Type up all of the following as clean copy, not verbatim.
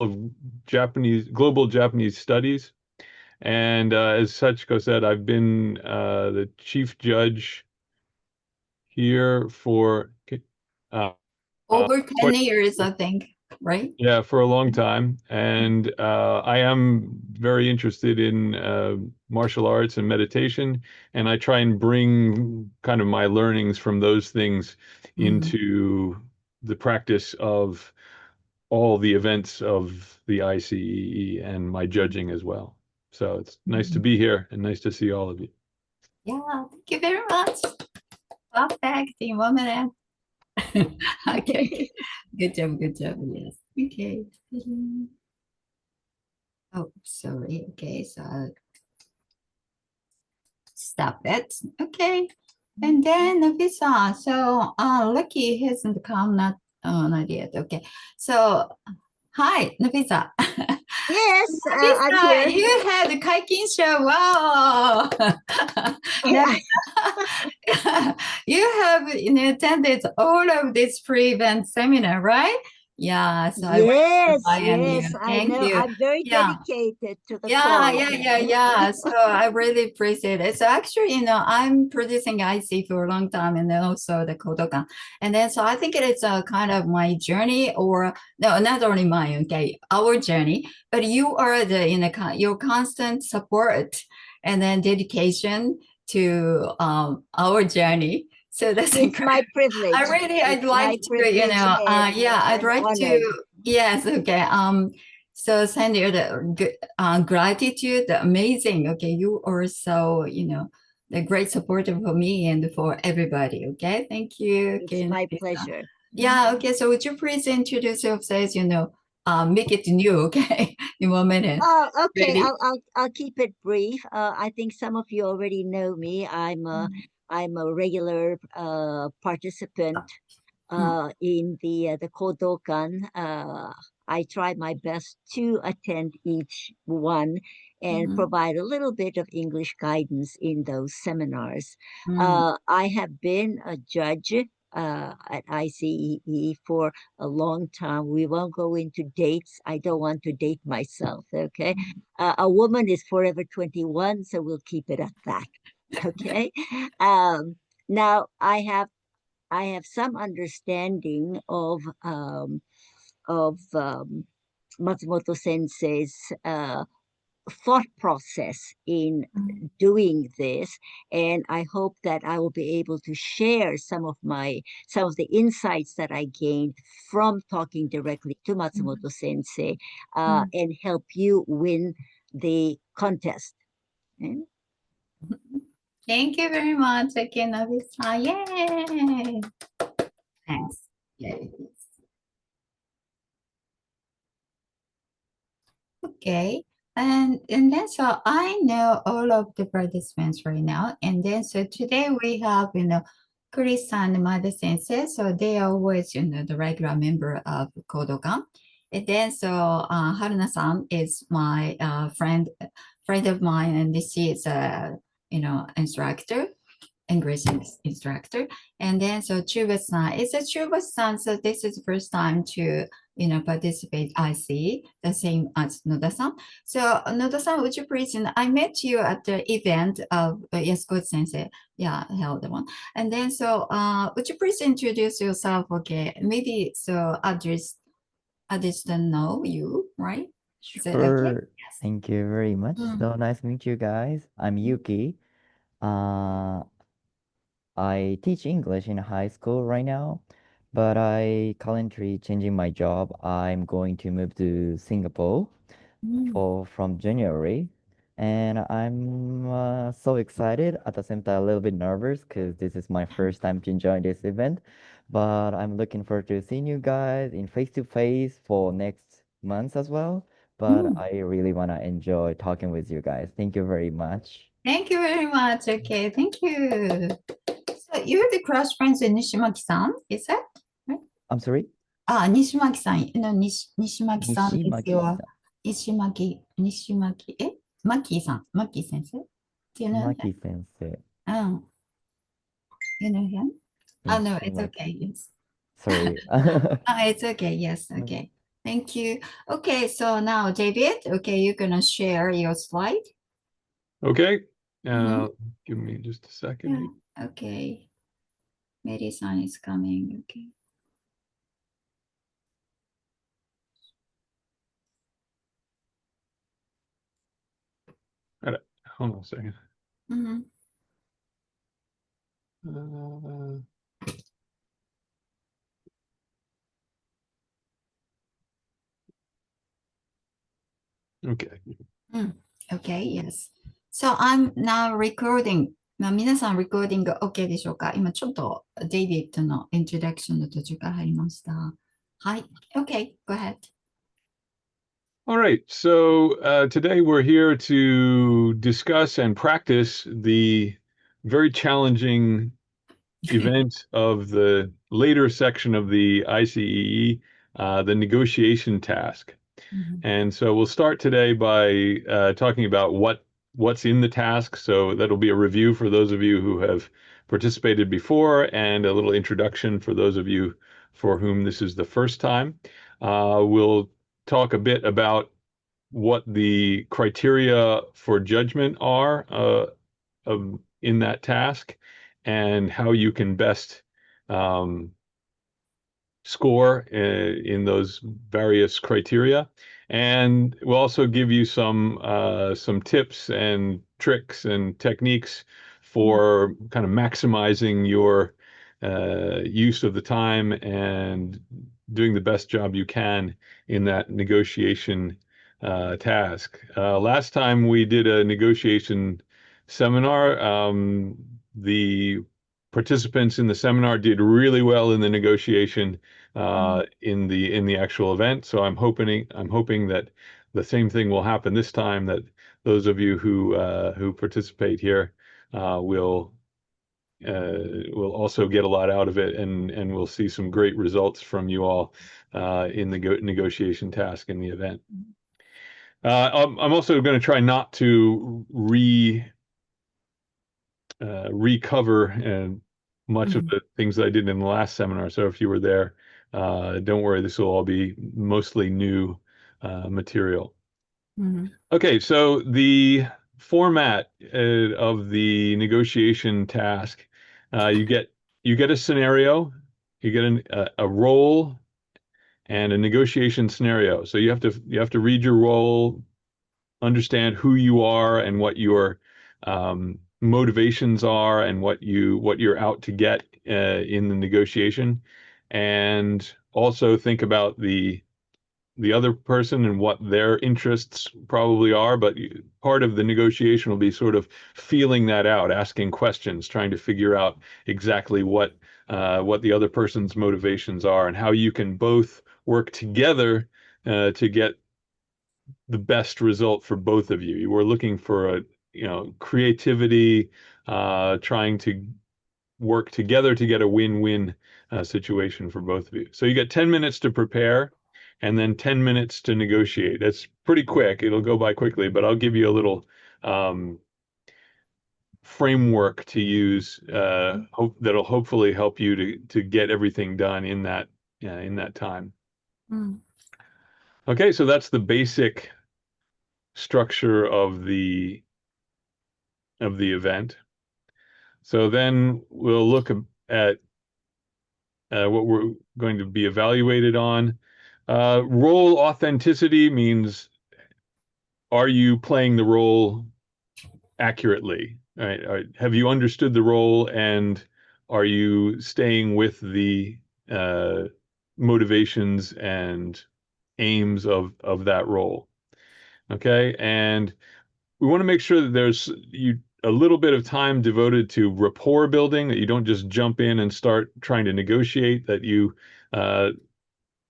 of global Japanese studies. And as Sachiko said, I've been the chief judge here for over 10 years, I think, right? Yeah, for a long time. And I am very interested in martial arts and meditation. And I try and bring kind of my learnings from those things into the practice of all the events of the ICEE and my judging as well. So it's nice to be here and nice to see all of you. Yeah, thank you very much. Perfect in 1 minute. Okay, good job, yes. Okay. Oh, sorry. Okay, so stop it. Okay. And then Nafisa, so Lucky hasn't come, not yet. Okay. So hi, Nafisa. Yes, I'm Nafisa, here. you had a Kaikin show. Wow. You have attended all of this pre-event seminar, right? Yeah, so yes, I yes, you. I Thank know. you. I'm very dedicated to the Yeah, cause. yeah. So I really appreciate it. So actually, I'm producing IC for a long time, and then also the Kodokan. And then so I think it is a kind of my journey, or no, not only mine, okay, our journey, but you are your constant support and then dedication to our journey. So that's it's my privilege. I'd like to, I'd like to, yes, okay. So send you the gratitude, amazing. Okay, you are so, the great supporter for me and for everybody. Okay, thank you. It's my pleasure. Yeah, okay. So would you please introduce yourselves, make it new, okay, in 1 minute. Oh, okay. I'll keep it brief. I think some of you already know me. I'm a regular participant in the Kodokan. I try my best to attend each one and provide a little bit of English guidance in those seminars. I have been a judge at ICEE for a long time. We won't go into dates. I don't want to date myself, okay? A woman is forever 21, so we'll keep it at that, okay? Now, I have some understanding of Matsumoto Sensei's thought process in doing this, and I hope that I will be able to share some of the insights that I gained from talking directly to Matsumoto Sensei and help you win the contest. Okay? Thank you very much again, Nabisa. Yay! Thanks. Yay. Okay. And then so I know all of the participants right now. And then so today we have, Chris and Mada Sensei. So they are always, the regular member of Kodokan. And then so Haruna-san is my friend of mine, and she is a instructor, English instructor. And then so Chuba-san is a Chuba-san. So this is the first time to participate. I see the same as Noda-san. So Noda-san, would you please? I met you at the event of Yasuko Sensei. Yeah, held one. And then so would you please introduce yourself? Okay, maybe so others don't know you, right? Sure. Okay? Yes. Thank you very much. So nice to meet you guys. I'm Yuki. I teach English in high school right now, but I currently changing my job. I'm going to move to Singapore from January, and I'm so excited. At the same time, a little bit nervous because this is my first time to join this event. But I'm looking forward to seeing you guys in face to face for next month as well. But I really want to enjoy talking with you guys. Thank you very much. Thank you very much. Okay, thank you. So you're the close friends with Nishimaki-san, is that right? I'm sorry? Nishimaki-san, Nishimaki-san is your Nishimaki, Maki-san, Maki sensei? Do you know him? Maki sensei. You know him? Oh, no, it's okay, yes. Sorry. It's okay, yes, okay. Thank you. Okay, so now, David, okay, you're gonna share your slide. Okay. Mhm. Give me just a second. Yeah. Okay. Mary-san is coming. Okay. Hold on a second. Mhm. Okay. Okay, yes. So I'm now recording. 皆さん、レコーディング OK でしょうか？今ちょっとデイビッドのイントロダクションの途中から入りました。はい。OK, go ahead. All right. So today we're here to discuss and practice the very challenging event of the later section of the ICEE, the negotiation task. And so we'll start today by talking about what's in the task. So that'll be a review for those of you who have participated before, and a little introduction for those of you for whom this is the first time. We'll talk a bit about what the criteria for judgment are in that task, and how you can best score in those various criteria. And we'll also give you some tips and tricks and techniques for kind of maximizing your use of the time and doing the best job you can in that negotiation task. Last time we did a negotiation seminar, the participants in the seminar did really well in the negotiation in the actual event. So I'm hoping that the same thing will happen this time, that those of you who participate here will also get a lot out of it, and we'll see some great results from you all in the negotiation task in the event. I'm also going to try not to recover much of the things that I did in the last seminar. So if you were there, don't worry, this will all be mostly new material. Okay, so the format of the negotiation task, you get a scenario, you get a role and a negotiation scenario. So you have to read your role, understand who you are and what your motivations are, and what you're out to get in the negotiation, and also think about the other person and what their interests probably are. But part of the negotiation will be sort of feeling that out, asking questions, trying to figure out exactly what the other person's motivations are, and how you can both work together to get the best result for both of you. You were looking for creativity, trying to work together to get a win-win situation for both of you. So you get 10 minutes to prepare, and then 10 minutes to negotiate. That's pretty quick. It'll go by quickly, but I'll give you a little framework to use that'll hopefully help you to get everything done in that time. Okay, so that's the basic structure of the event. So then we'll look at what we're going to be evaluated on. Role authenticity means, are you playing the role accurately? Right? Have you understood the role, and are you staying with the motivations and aims of that role? Okay, and we want to make sure that there's a little bit of time devoted to rapport building, that you don't just jump in and start trying to negotiate, that you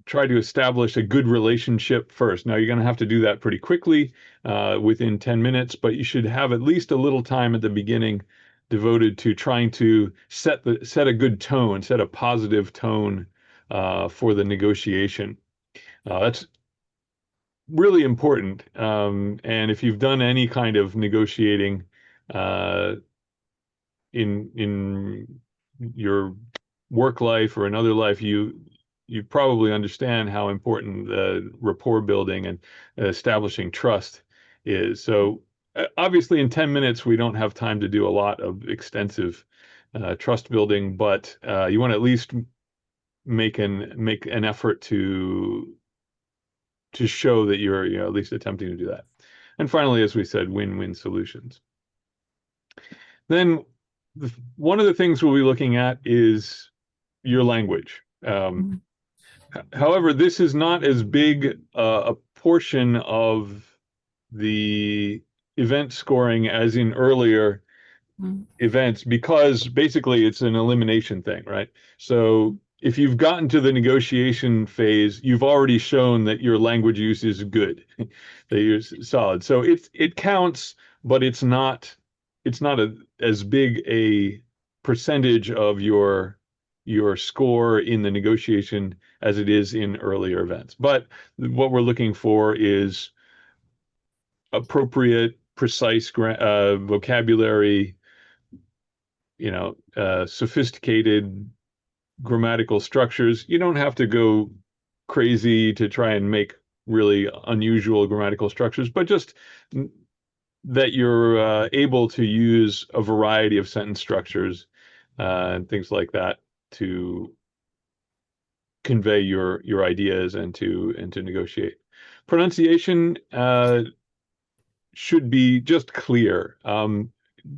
try to establish a good relationship first. Now, you're going to have to do that pretty quickly within 10 minutes, but you should have at least a little time at the beginning devoted to trying to set a good tone, set a positive tone for the negotiation. That's really important. And if you've done any kind of negotiating in your work life or another life, you you probably understand how important the rapport building and establishing trust is. So obviously in 10 minutes, we don't have time to do a lot of extensive trust building, but you want to at least make an effort to show that you're at least attempting to do that. And finally, as we said, win-win solutions. Then one of the things we'll be looking at is your language. However, this is not as big a portion of the event scoring as in earlier events, because basically it's an elimination thing, right? So if you've gotten to the negotiation phase, you've already shown that your language use is good, that you're solid. So it counts, but it's not as big a percentage of your score in the negotiation as it is in earlier events. But what we're looking for is appropriate, precise vocabulary, sophisticated grammatical structures. You don't have to go crazy to try and make really unusual grammatical structures, but just that you're able to use a variety of sentence structures and things like that to convey your ideas and to negotiate. Pronunciation should be just clear.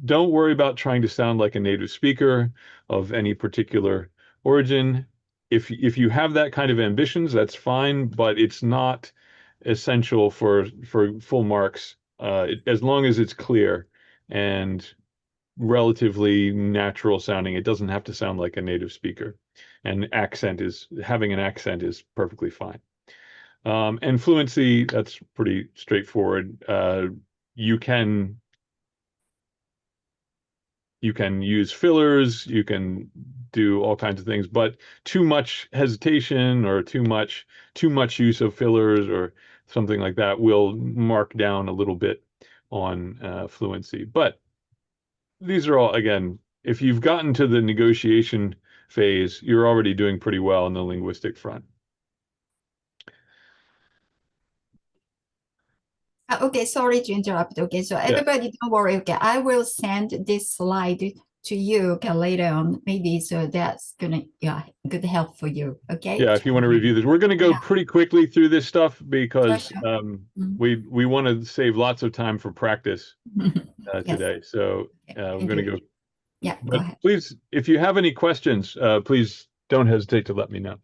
Don't worry about trying to sound like a native speaker of any particular origin. If you have that kind of ambitions, that's fine, but it's not essential for full marks, as long as it's clear and relatively natural sounding. It doesn't have to sound like a native speaker, and having an accent is perfectly fine. And fluency, that's pretty straightforward. You can use fillers, you can do all kinds of things, but too much hesitation or too much use of fillers or something like that will mark down a little bit on fluency. But these are all, again, if you've gotten to the negotiation phase, you're already doing pretty well on the linguistic front. Okay, sorry to interrupt. Okay, so everybody don't worry. Okay, I will send this slide to you, okay, later on, maybe, so that's good help for you. Okay. Yeah, if you want to review this, we're going to go pretty quickly through this stuff because we want to save lots of time for practice today. So we're going to go. Yeah, but go ahead. Please, if you have any questions, please don't hesitate to let me know.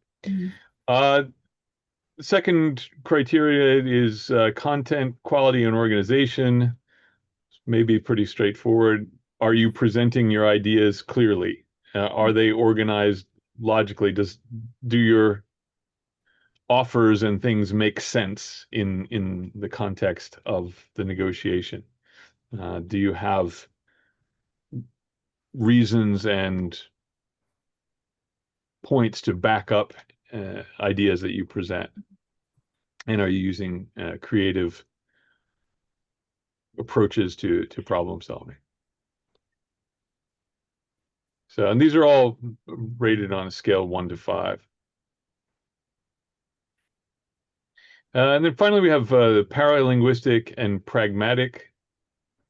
Second criteria is content, quality, and organization. Maybe pretty straightforward. Are you presenting your ideas clearly? Are they organized logically? Do your offers and things make sense in the context of the negotiation? Do you have reasons and points to back up ideas that you present? And are you using creative approaches to problem solving? So, and these are all rated on a scale 1 to 5. And then finally, we have paralinguistic and pragmatic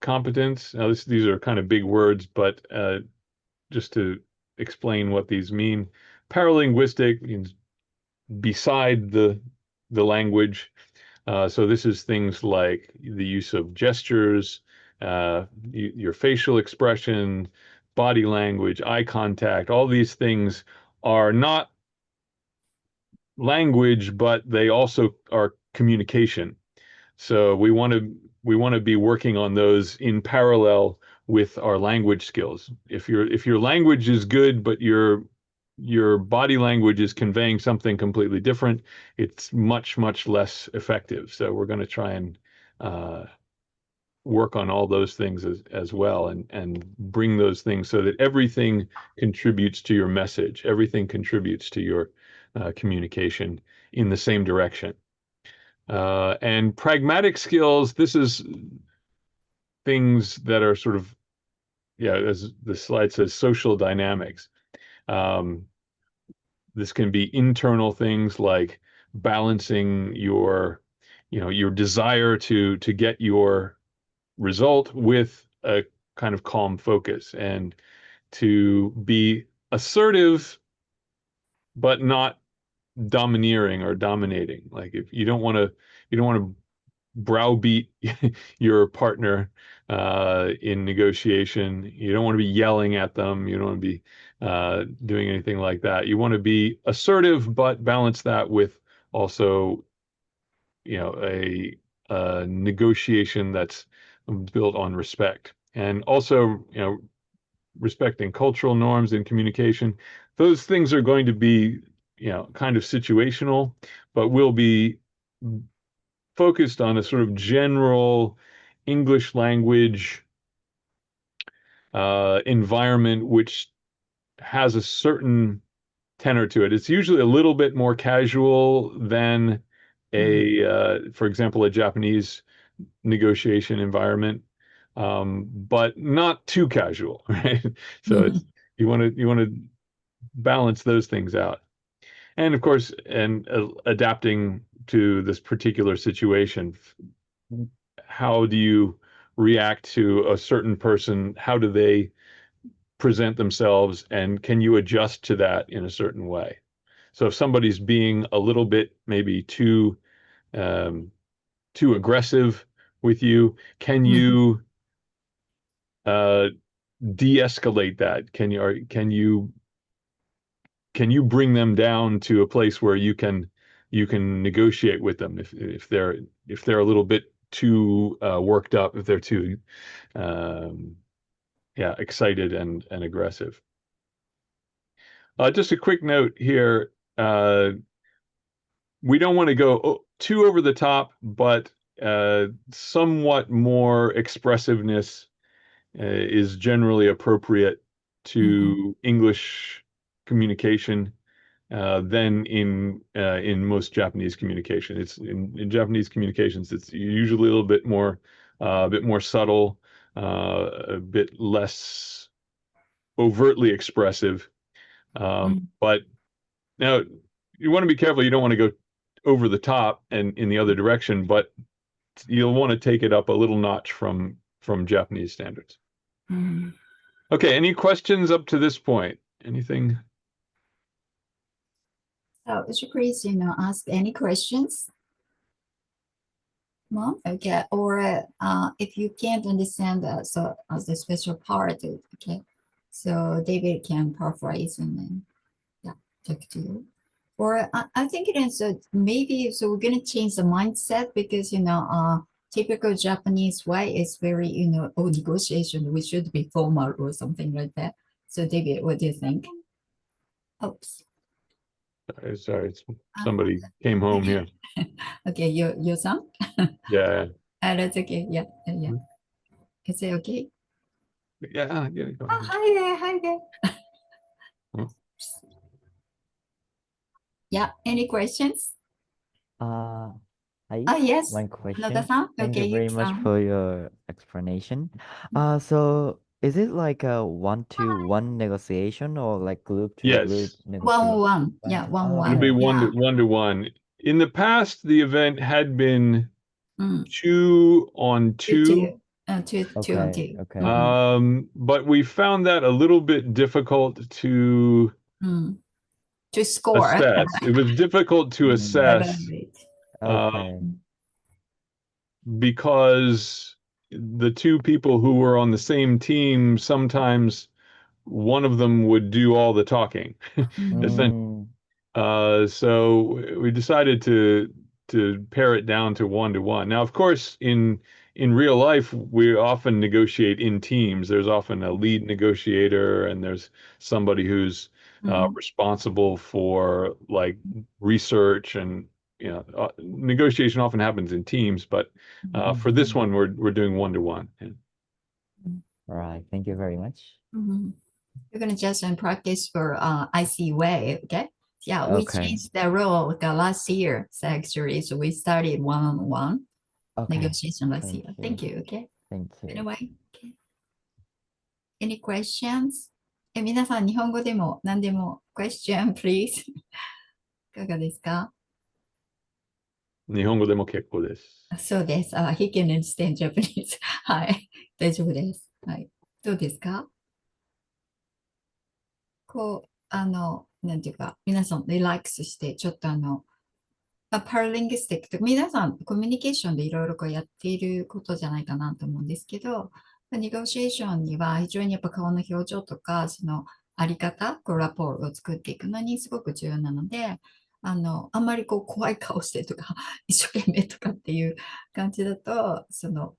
competence. Now, these are kind of big words, but just to explain what these mean, paralinguistic means beside the language. So this is things like the use of gestures, your facial expression, body language, eye contact. All these things are not language, but they also are communication. So we want to be working on those in parallel with our language skills. If your language is good, but your body language is conveying something completely different, it's much less effective. So we're going to try and work on all those things as well, and bring those things so that everything contributes to your message, everything contributes to your communication in the same direction. And pragmatic skills, this is things that are sort of, as the slide says, social dynamics. This can be internal things like balancing your, your desire to get your result with a kind of calm focus, and to be assertive but not domineering or dominating. Like, if you don't want to browbeat your partner in negotiation. You don't want to be yelling at them. You don't want to be doing anything like that. You want to be assertive, but balance that with also, a negotiation that's built on respect, and also, respecting cultural norms in communication. Those things are going to be, kind of situational, but will be focused on a sort of general English language environment, which has a certain tenor to it. It's usually a little bit more casual than for example, a Japanese negotiation environment, but not too casual, right? So you want to balance those things out, and of course, adapting to this particular situation. How do you react to a certain person? How do they present themselves, and can you adjust to that in a certain way? So if somebody's being a little bit maybe too aggressive with you, can you de-escalate that? Can you bring them down to a place where you can negotiate with them if they're a little bit too worked up, if they're too excited and aggressive. Just a quick note here. We don't want to go too over the top, but somewhat more expressiveness is generally appropriate to English communication than in most Japanese communication. It's in Japanese communications, it's usually a little bit more subtle, a bit less overtly expressive. But now you want to be careful. You don't want to go over the top and in the other direction, but you'll want to take it up a little notch from Japanese standards. Okay, any questions up to this point? Anything? So would you please, ask any questions? Mom, okay. Or if you can't understand so as the special part, okay. So David can paraphrase and then talk to you. Or I think it is maybe, so we're gonna change the mindset, because typical Japanese way is very, negotiation, we should be formal or something like that. So David, what do you think? Oops. Sorry, somebody came home here. Okay, your son? Yeah. That's okay. Yeah. Is it okay? Yeah. Oh, hi there. Yeah. Any questions? Yes. One question. Another-san? Thank Okay, you very much for your explanation. So is it like a one-to-one negotiation, or like group-to-group negotiation? One. Yeah, one. It'll be one-to-one. In the past, the event had been 2-on-2. Two on two. Okay. But we found that a little bit difficult to score. Assess. It was difficult to assess. Okay. Because the two people who were on the same team, sometimes one of them would do all the talking. So we decided to pare it down to 1-to-1. Now, of course, in real life, we often negotiate in teams. There's often a lead negotiator, and there's somebody who's responsible for like research, and negotiation often happens in teams. But for this one, we're doing 1-to-1. All right. Thank you very much. We're gonna just practice for ICEEE way, okay? Yeah, we Okay. changed the rule last year. So actually, so we started one-on-one negotiation last year. Thank you. Okay. Thank you. Anyway, okay. Any questions? 皆さん、日本語でも何でも、question, please. いかがですか？日本語でも結構です。そうです。he can understand Japanese. はい。大丈夫です。はい。どうですか？なんていうか、皆さんリラックスして、ちょっとパラリンギスティックと皆さんコミュニケーションでいろいろやっていることじゃないかなと思うんですけど、ネゴシエーションには非常にやっぱ顔の表情とか、そのあり方、ラポールを作っていくのにすごく重要なので、あんまり怖い顔してとか、一生懸命とかっていう感じだと、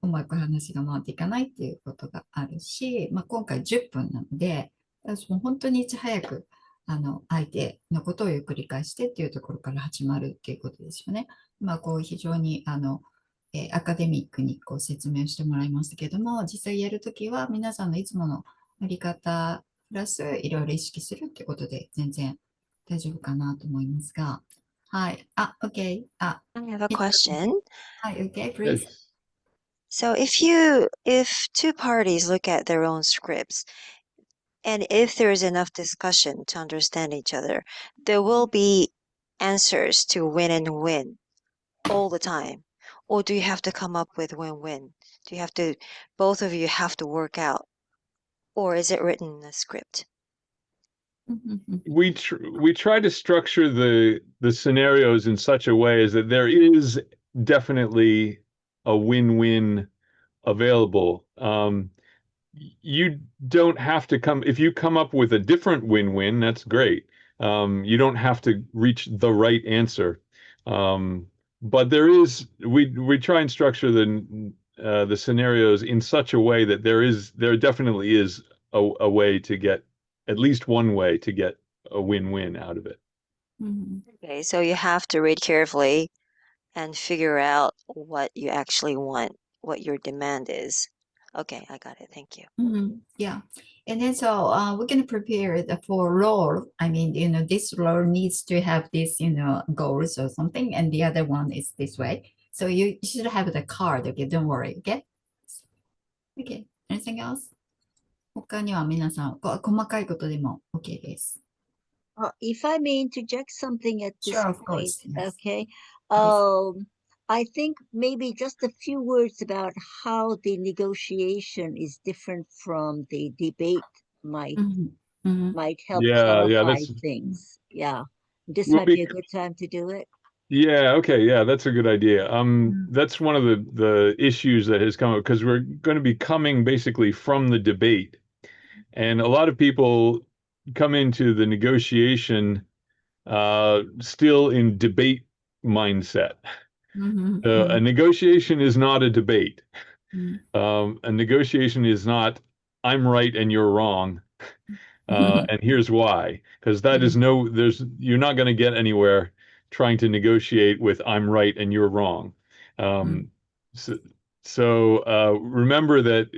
うまく話が回っていかないっていうことがあるし、今回10分なので、私も本当にいち早く相手のことをゆっくり返してっていうところから始まるっていうことですよね。非常にアカデミックに説明してもらいましたけども、実際やるときは皆さんのいつものやり方プラスいろいろ意識するっていうことで全然大丈夫かなと思いますが。はい。OK。I have a question. はい、OK, please. Yes. So if two parties look at their own scripts, and if there is enough discussion to understand each other, there will be answers to win and win all the time. Or do you have to come up with win-win? Do you have to, both of you have to work out? Or is it written in the script? We try to structure the scenarios in such a way as that there is definitely a win-win available. You don't have to if you come up with a different win-win, that's great. You don't have to reach the right answer. But we try and structure the scenarios in such a way that there definitely is a way to get, at least one way to get a win-win out of it. Okay, so you have to read carefully and figure out what you actually want, what your demand is. Okay, I got it. Thank you. Yeah. And then we're going to prepare for role. I mean, this role needs to have this, goals or something. And the other one is this way. So you should have the card. Okay, don't worry. Okay. Okay. Anything else? 他には皆さん、細かいことでも OK です。If I may interject something at this Sure, of point, course. Yes. okay. Please. I think maybe just a few words about how the negotiation is different from the debate might help clarify things. Yeah. This might be a good time to do it. Yeah, okay, yeah, that's a good idea. That's one of the issues that has come up because we're going to be coming basically from the debate. And a lot of people come into the negotiation still in debate mindset. A negotiation is not a debate. A negotiation is not, I'm right and you're wrong. And here's why. Because that is you're not going to get anywhere trying to negotiate with I'm right and you're wrong. So remember that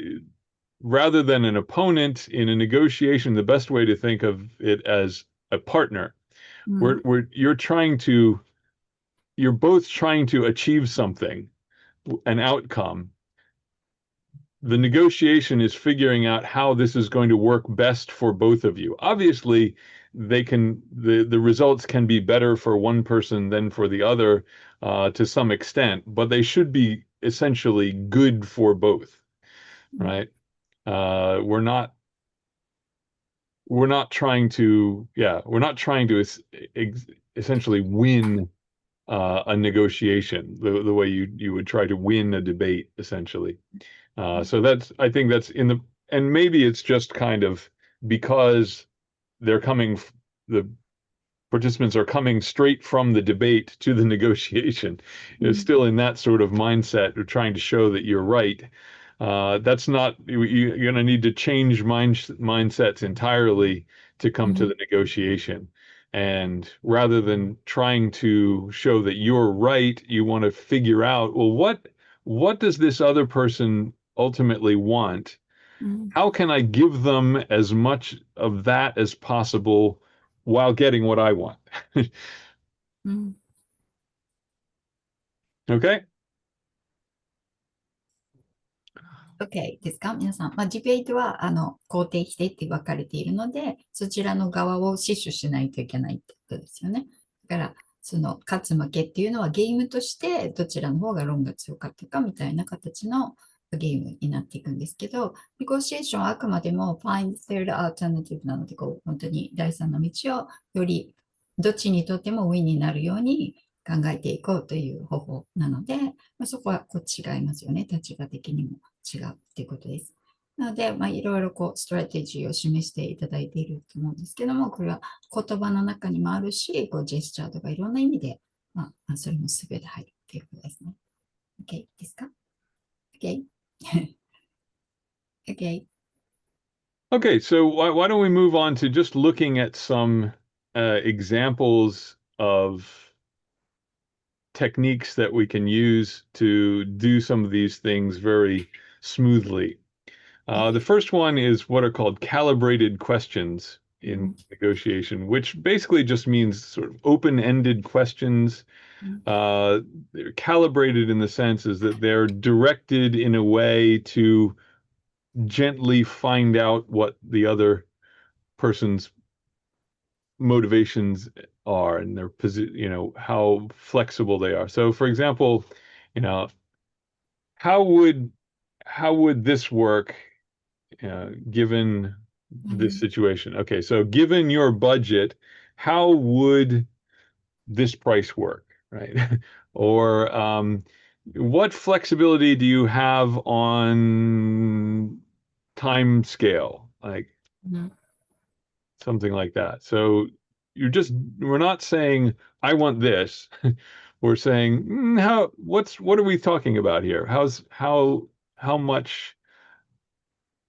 rather than an opponent in a negotiation, the best way to think of it as a partner. You're both trying to achieve something, an outcome. The negotiation is figuring out how this is going to work best for both of you. Obviously, the results can be better for one person than for the other to some extent, but they should be essentially good for both, right? We're not trying to essentially win a negotiation the way you would try to win a debate essentially. So I think that's and maybe it's just kind of because the participants are coming straight from the debate to the negotiation. They're still in that sort of mindset of trying to show that you're right. That's not, you're going to need to change mindsets entirely to come to the negotiation. And rather than trying to show that you're right, you want to figure out, well, what does this other person ultimately want? How can I give them as much of that as possible while getting what I want? Okay. OK ですか皆さん。ディベートは、肯定否定って分かれているので、そちらの側を死守しないといけないってことですよね。だから、その勝つ負けっていうのはゲームとしてどちらの方が論が強かったかみたいな形のゲームになっていくんですけど、ネゴシエーションはあくまでも find third alternative なので、本当に第三の道をよりどっちにとってもウィンになるように考えていこうという方法なので、そこは違いますよね。立場的にも違うっていうことです。なので、いろいろストラテジーを示していただいていると思うんですけども、これは言葉の中にもあるし、ジェスチャーとかいろんな意味で、それも全て入るっていうことですね。OK ですか ?OK? OK. Okay, so why don't we move on to just looking at some examples of techniques that we can use to do some of these things very smoothly. The first one is what are called calibrated questions in negotiation, which basically just means sort of open-ended questions. They're calibrated in the sense is that they're directed in a way to gently find out what the other person's motivations are and their position, how flexible they are. So, for example, how would this work given this situation? Okay, so given your budget, how would this price work, right? Or what flexibility do you have on time scale, like something like that? So we're not saying I want this. We're saying what are we talking about here? How much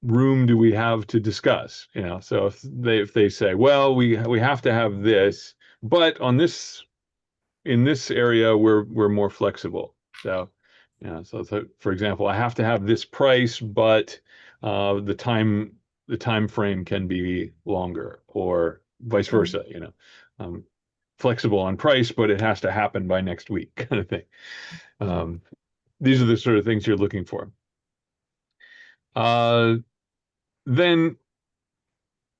room do we have to discuss? So if they say, well, we have to have this, but in this area we're more flexible. So so for example, I have to have this price, but the time frame can be longer, or vice versa. Flexible on price, but it has to happen by next week, kind of thing. These are the sort of things you're looking for. Then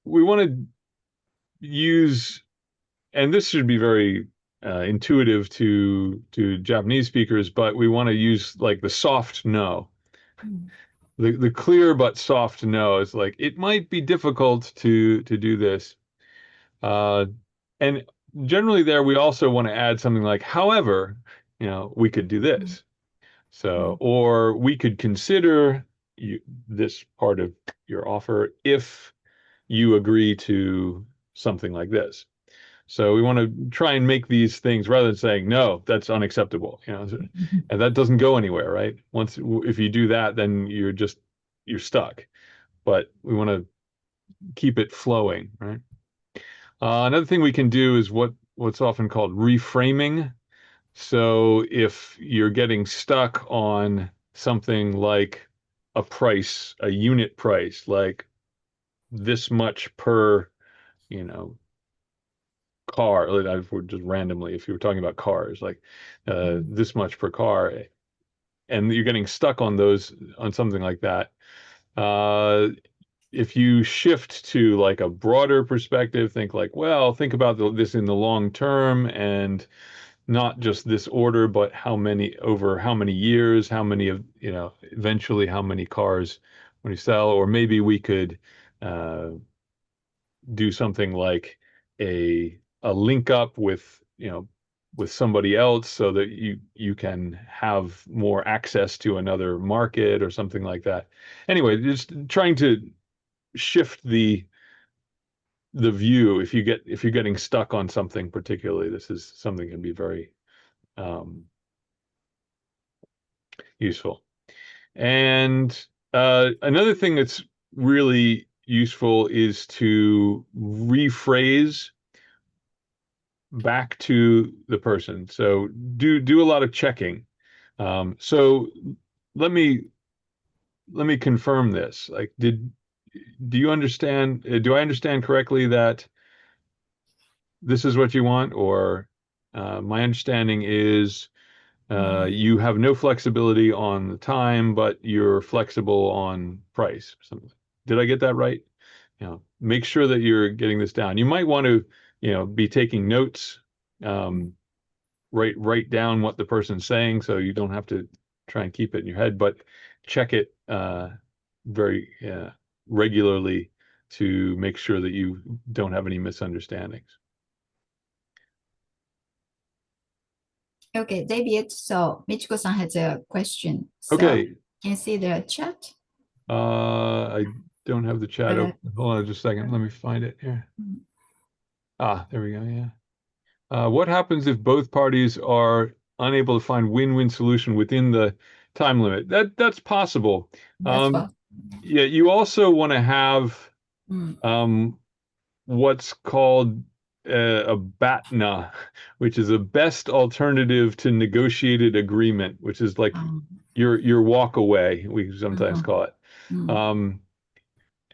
we want to use, and this should be very intuitive to Japanese speakers, but we want to use like the soft no. The clear but soft no is like, it might be difficult to do this. And generally there we also want to add something like, however, we could do this. So, or we could consider this part of your offer if you agree to something like this. So we want to try and make these things, rather than saying, no, that's unacceptable, and that doesn't go anywhere, right? If you do that, then you're stuck. But we want to keep it flowing, right? Another thing we can do is what's often called reframing. So if you're getting stuck on something like a price, a unit price, like this much per, car, just randomly, if you were talking about cars, like this much per car, and you're getting stuck on something like that. If you shift to like a broader perspective, think like, well, think about this in the long term, and not just this order, but over how many years, how many of, eventually how many cars when you sell, or maybe we could do something like a link up with somebody else, so that you can have more access to another market or something like that. Anyway, just trying to shift the view. If you're getting stuck on something particularly, this is something that can be very useful. And another thing that's really useful is to rephrase back to the person. So do a lot of checking. So let me confirm this. Like, do you understand? Do I understand correctly that this is what you want? Or my understanding is You have no flexibility on the time, but you're flexible on price. Something. Did I get that right? You know, make sure that you're getting this down. You might want to, be taking notes, write down what the person's saying, so you don't have to try and keep it in your head, but check it very regularly to make sure that you don't have any misunderstandings. Okay, David. So Michiko-san has a question. So, Okay. can you see the chat? I don't have the chat open. Hold on just a second. Let me find it here. There we go. Yeah. What happens if both parties are unable to find win-win solution within the time limit? That's possible. Yeah, you also want to have what's called a BATNA, which is a best alternative to negotiated agreement, which is like your walk away, we sometimes call it.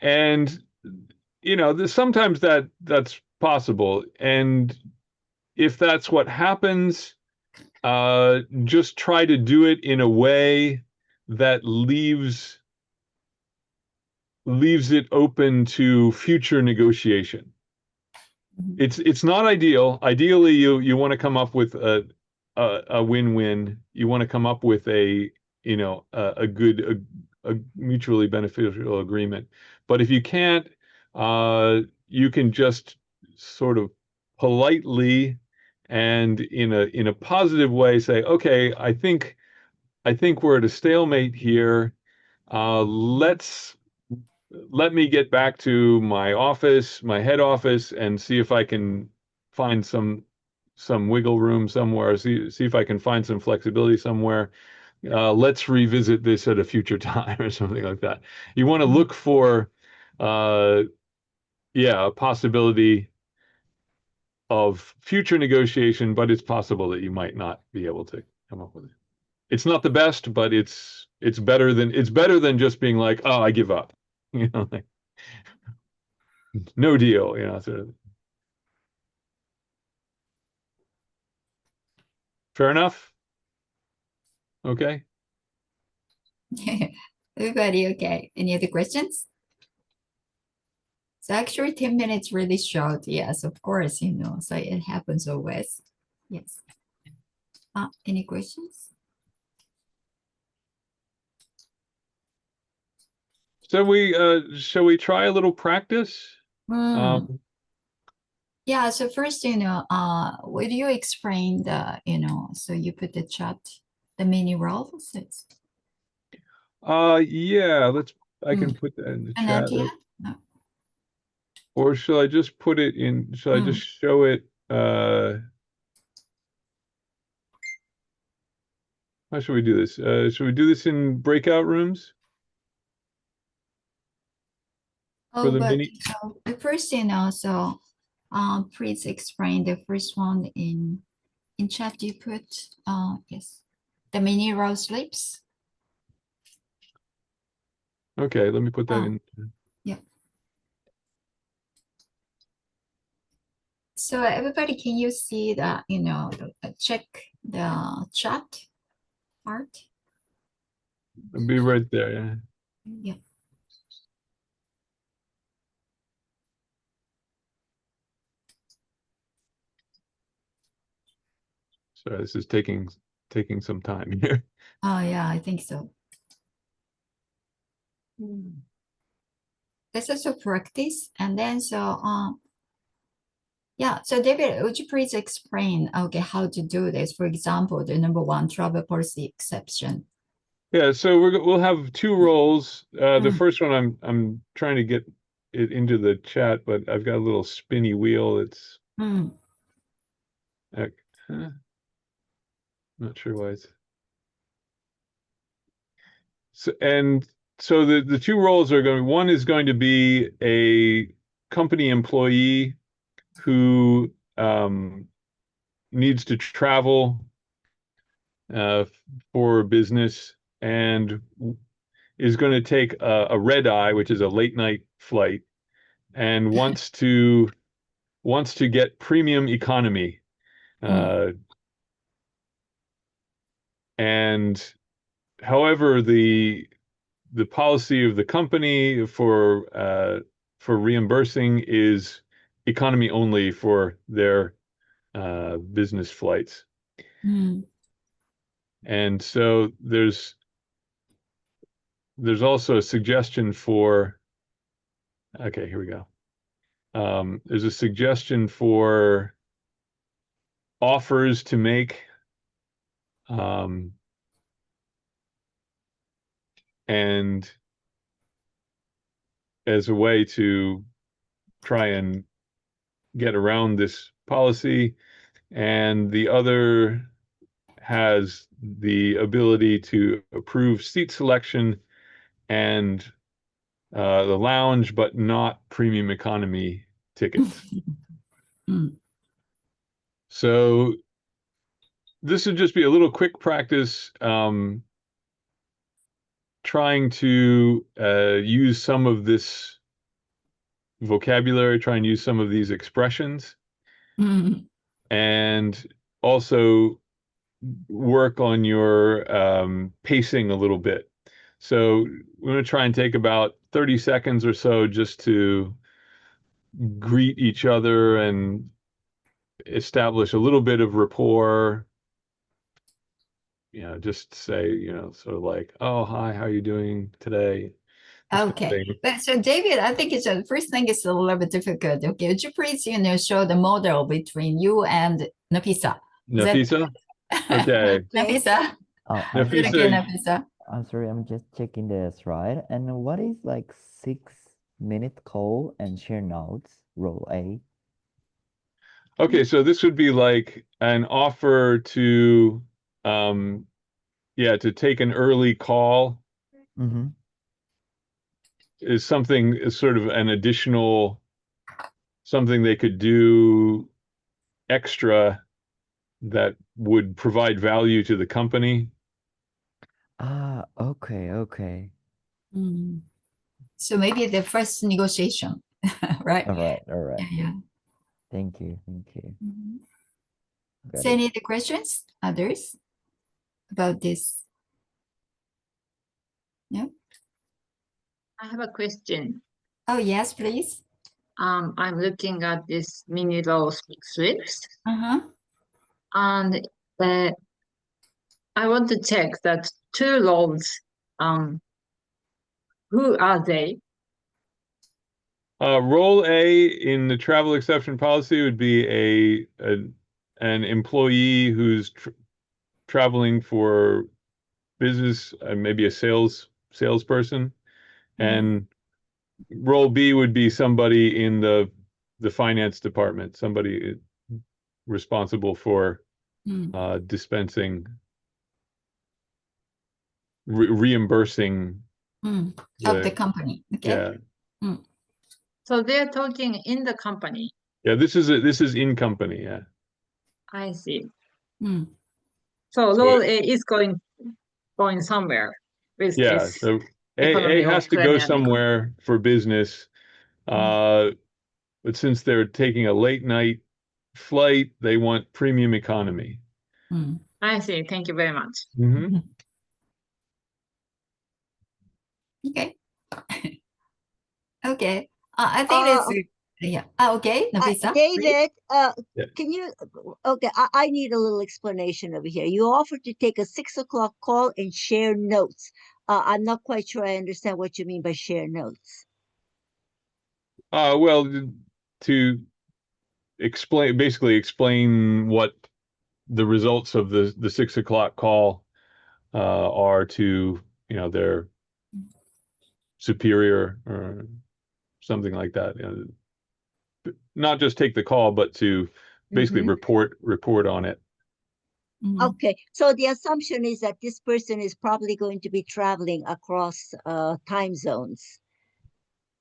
And sometimes that's possible. And if that's what happens, just try to do it in a way that leaves it open to future negotiation. It's not ideal. Ideally, you want to come up with a win-win. You want to come up with a good mutually beneficial agreement. But if you can't, you can just sort of politely and in a positive way say, okay, I think we're at a stalemate here. Let me get back to my office, my head office, and see if I can find some wiggle room somewhere. See if I can find some flexibility somewhere. Let's revisit this at a future time or something like that. You want to look for, a possibility of future negotiation, but it's possible that you might not be able to come up with it. It's not the best, but it's better than just being like, oh, I give up. Like, no deal, sort of. Fair enough? Okay. Everybody okay? Any other questions? So actually 10 minutes really short. Yes, of course, so it happens always. Yes. Any questions? So shall we try a little practice? Yeah, so first, would you explain the, so you put the chat, the mini roles? Yeah, I can put that in the chat. No. Or shall I just put it in, shall I just show it, how should we do this? Should we do this in breakout rooms? Oh, but the first, so please explain the first one in chat you put, yes, the mini row slips. Okay, let me put that in. Yeah. So everybody, can you see that, check the chat part? It'll be right there, yeah. Yeah. Sorry, this is taking some time here. Oh yeah, I think so. Let's also practice, and then yeah. So David, would you please explain how to do this? For example, the number 1 travel policy exception. Yeah, so we'll have 2 roles. The first one I'm trying to get it into the chat, but I've got a little spinny wheel. It's not sure why it's so. And so the 2 roles are going. One is going to be a company employee who needs to travel for business and is going to take a red eye, which is a late night flight, and wants to get premium economy. and however, the policy of the company for reimbursing is economy only for their business flights. And so there's also a suggestion for, okay, here we go. There's a suggestion for offers to make, and as a way to try and get around this policy. And the other has the ability to approve seat selection and the lounge, but not premium economy tickets. So this would just be a little quick practice, trying to use some of this vocabulary, try and use some of these expressions, and also work on your pacing a little bit. So we're going to try and take about 30 seconds or so just to greet each other and establish a little bit of rapport. You know, just say, you know, sort of like, oh, hi, how are you doing today? Okay. But so David, I think it's the first thing is a little bit difficult. Okay, would you please, you know, show the model between you and Nafisa? Nafisa? Okay. Nafisa? Nafisa, Nafisa. I'm sorry, I'm just checking the slide. And what is like 6-minute call and share notes, role A? okay, so this would be like an offer to, to take an early call. Is something, is sort of an additional, something they could do extra that would provide value to the company. Ah, okay. So maybe the first negotiation, right? All right. Yeah. Thank you. Got So it. any other questions, others, about this? Yeah. I have a question. Oh, yes, please. I'm looking at this mini row slips, and I want to check that 2 rows. Who are they? Role A in the travel exception policy would be an employee who's traveling for business, maybe a salesperson, and role B would be somebody in the finance department, somebody responsible for dispensing, reimbursing of the company. Okay. Yeah. So they're talking in the company. Yeah, this is in company. Yeah. I see. So role A is going somewhere with this. So A has to go somewhere for business, but since they're taking a late night flight, they want premium economy. I see. Thank you very much. Okay. Okay. I think that's yeah. Okay, Nafisa. David, can you? Okay, I need a little explanation over here. You offered to take a 6 o'clock call and share notes. I'm not quite sure I understand what you mean by share notes. Well, to basically explain what the results of the 6 o'clock call are to, you know, their superior or something like that. You know, not just take the call, but to basically report on it. Okay, so the assumption is that this person is probably going to be traveling across time zones.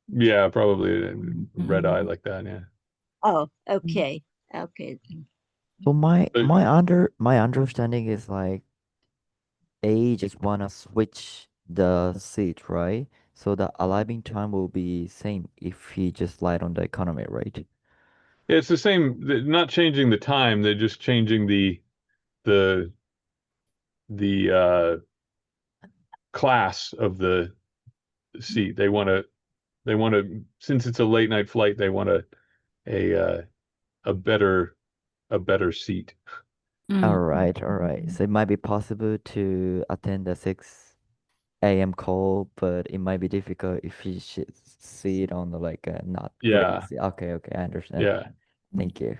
Yeah, probably red eye like that. Yeah. Oh, okay. Okay. So my understanding is like A just wanna switch the seat, right? So the arriving time will be same if he just lied on the economy, right? Yeah, it's the same. They're not changing the time. They're just changing the the class of the seat. They want to, since it's a late night flight, they want a better seat. All right. So it might be possible to attend the 6 a.m. call, but it might be difficult if you should see it on the like not Yeah. great. Okay, I understand. Yeah. Thank you.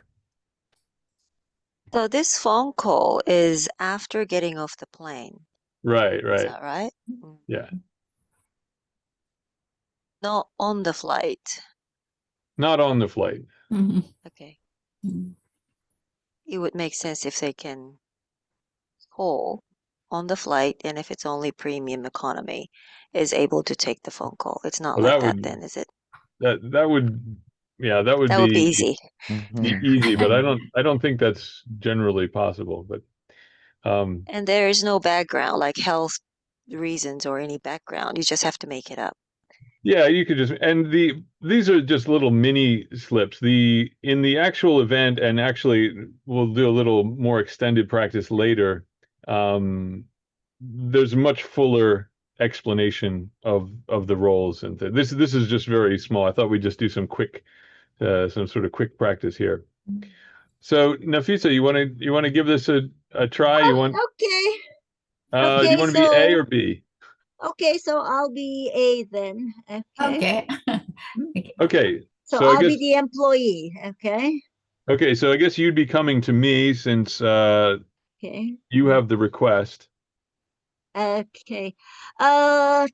So this phone call is after getting off the plane. Right. Is that right? Yeah. Not on the flight. Not on the flight. Okay. It would make sense if they can call on the flight, and if it's only premium economy, is able to take the phone call. It's not Well, like that that would- then, is it? That would, yeah, that would That would be be easy. easy, but I don't think that's generally possible. But And there is no background, like health reasons or any background. You just have to make it up. yeah, you could just, and these are just little mini slips. In the actual event, and actually we'll do a little more extended practice later. There's much fuller explanation of the roles, and this is just very small. I thought we'd just do some sort of quick practice here. So Nafisa, you want to give this a try? You want Okay. do you want to be A or B? Okay, so I'll be A then. Okay. Okay. So I I'll guess be the employee. Okay. okay. So I guess you'd be coming to me since Okay. you have the request. Okay. Now,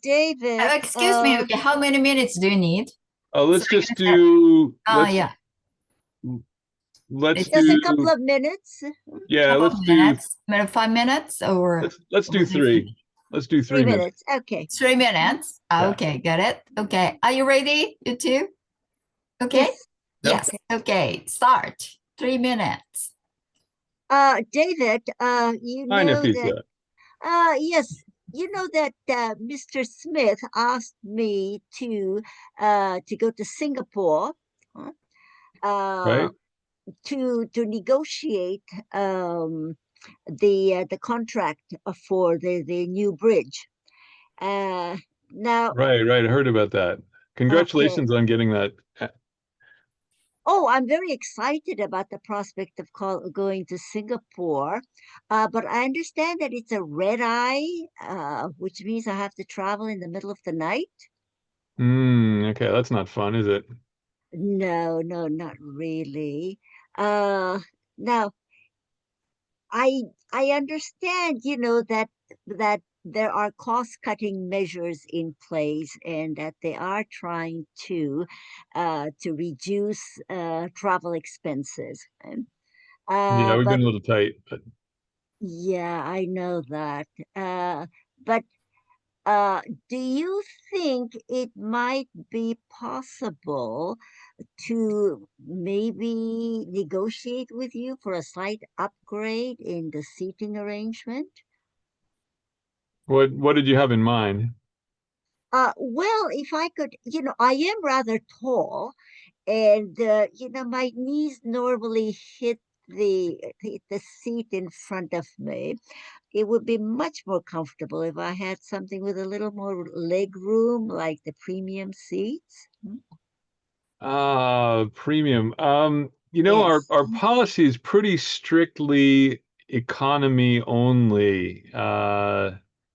David. Excuse me. Okay, how many minutes do you need? Let's just do. Yeah. Let's Just do a couple of minutes. Yeah, let's do minutes, 5 minutes, or let's do 3. Let's do 3 minutes. Okay. 3 minutes. Yeah. Okay, got it. Okay, are you ready? You two? Okay. Yes. Yes. Okay. Start. 3 minutes. David, you Hi, know Nafisa. that. Yes. You know that Mr. Smith asked me to go to Singapore, Right? to negotiate the contract for the new bridge. Now, Right. I heard about that. Congratulations on getting that. oh, I'm very excited about the prospect of going to Singapore, but I understand that it's a red eye, which means I have to travel in the middle of the night. Okay, that's not fun, is it? No, not really. Now, I understand, that there are cost-cutting measures in place, and that they are trying to reduce travel expenses. Yeah, we've But been a little tight, but yeah, I know that. But do you think it might be possible to maybe negotiate with you for a slight upgrade in the seating arrangement? what did you have in mind? Well, if I could, I am rather tall, and my knees normally hit the seat in front of me. It would be much more comfortable if I had something with a little more leg room, like the premium seats. Premium. Yes. Our policy is pretty strictly economy only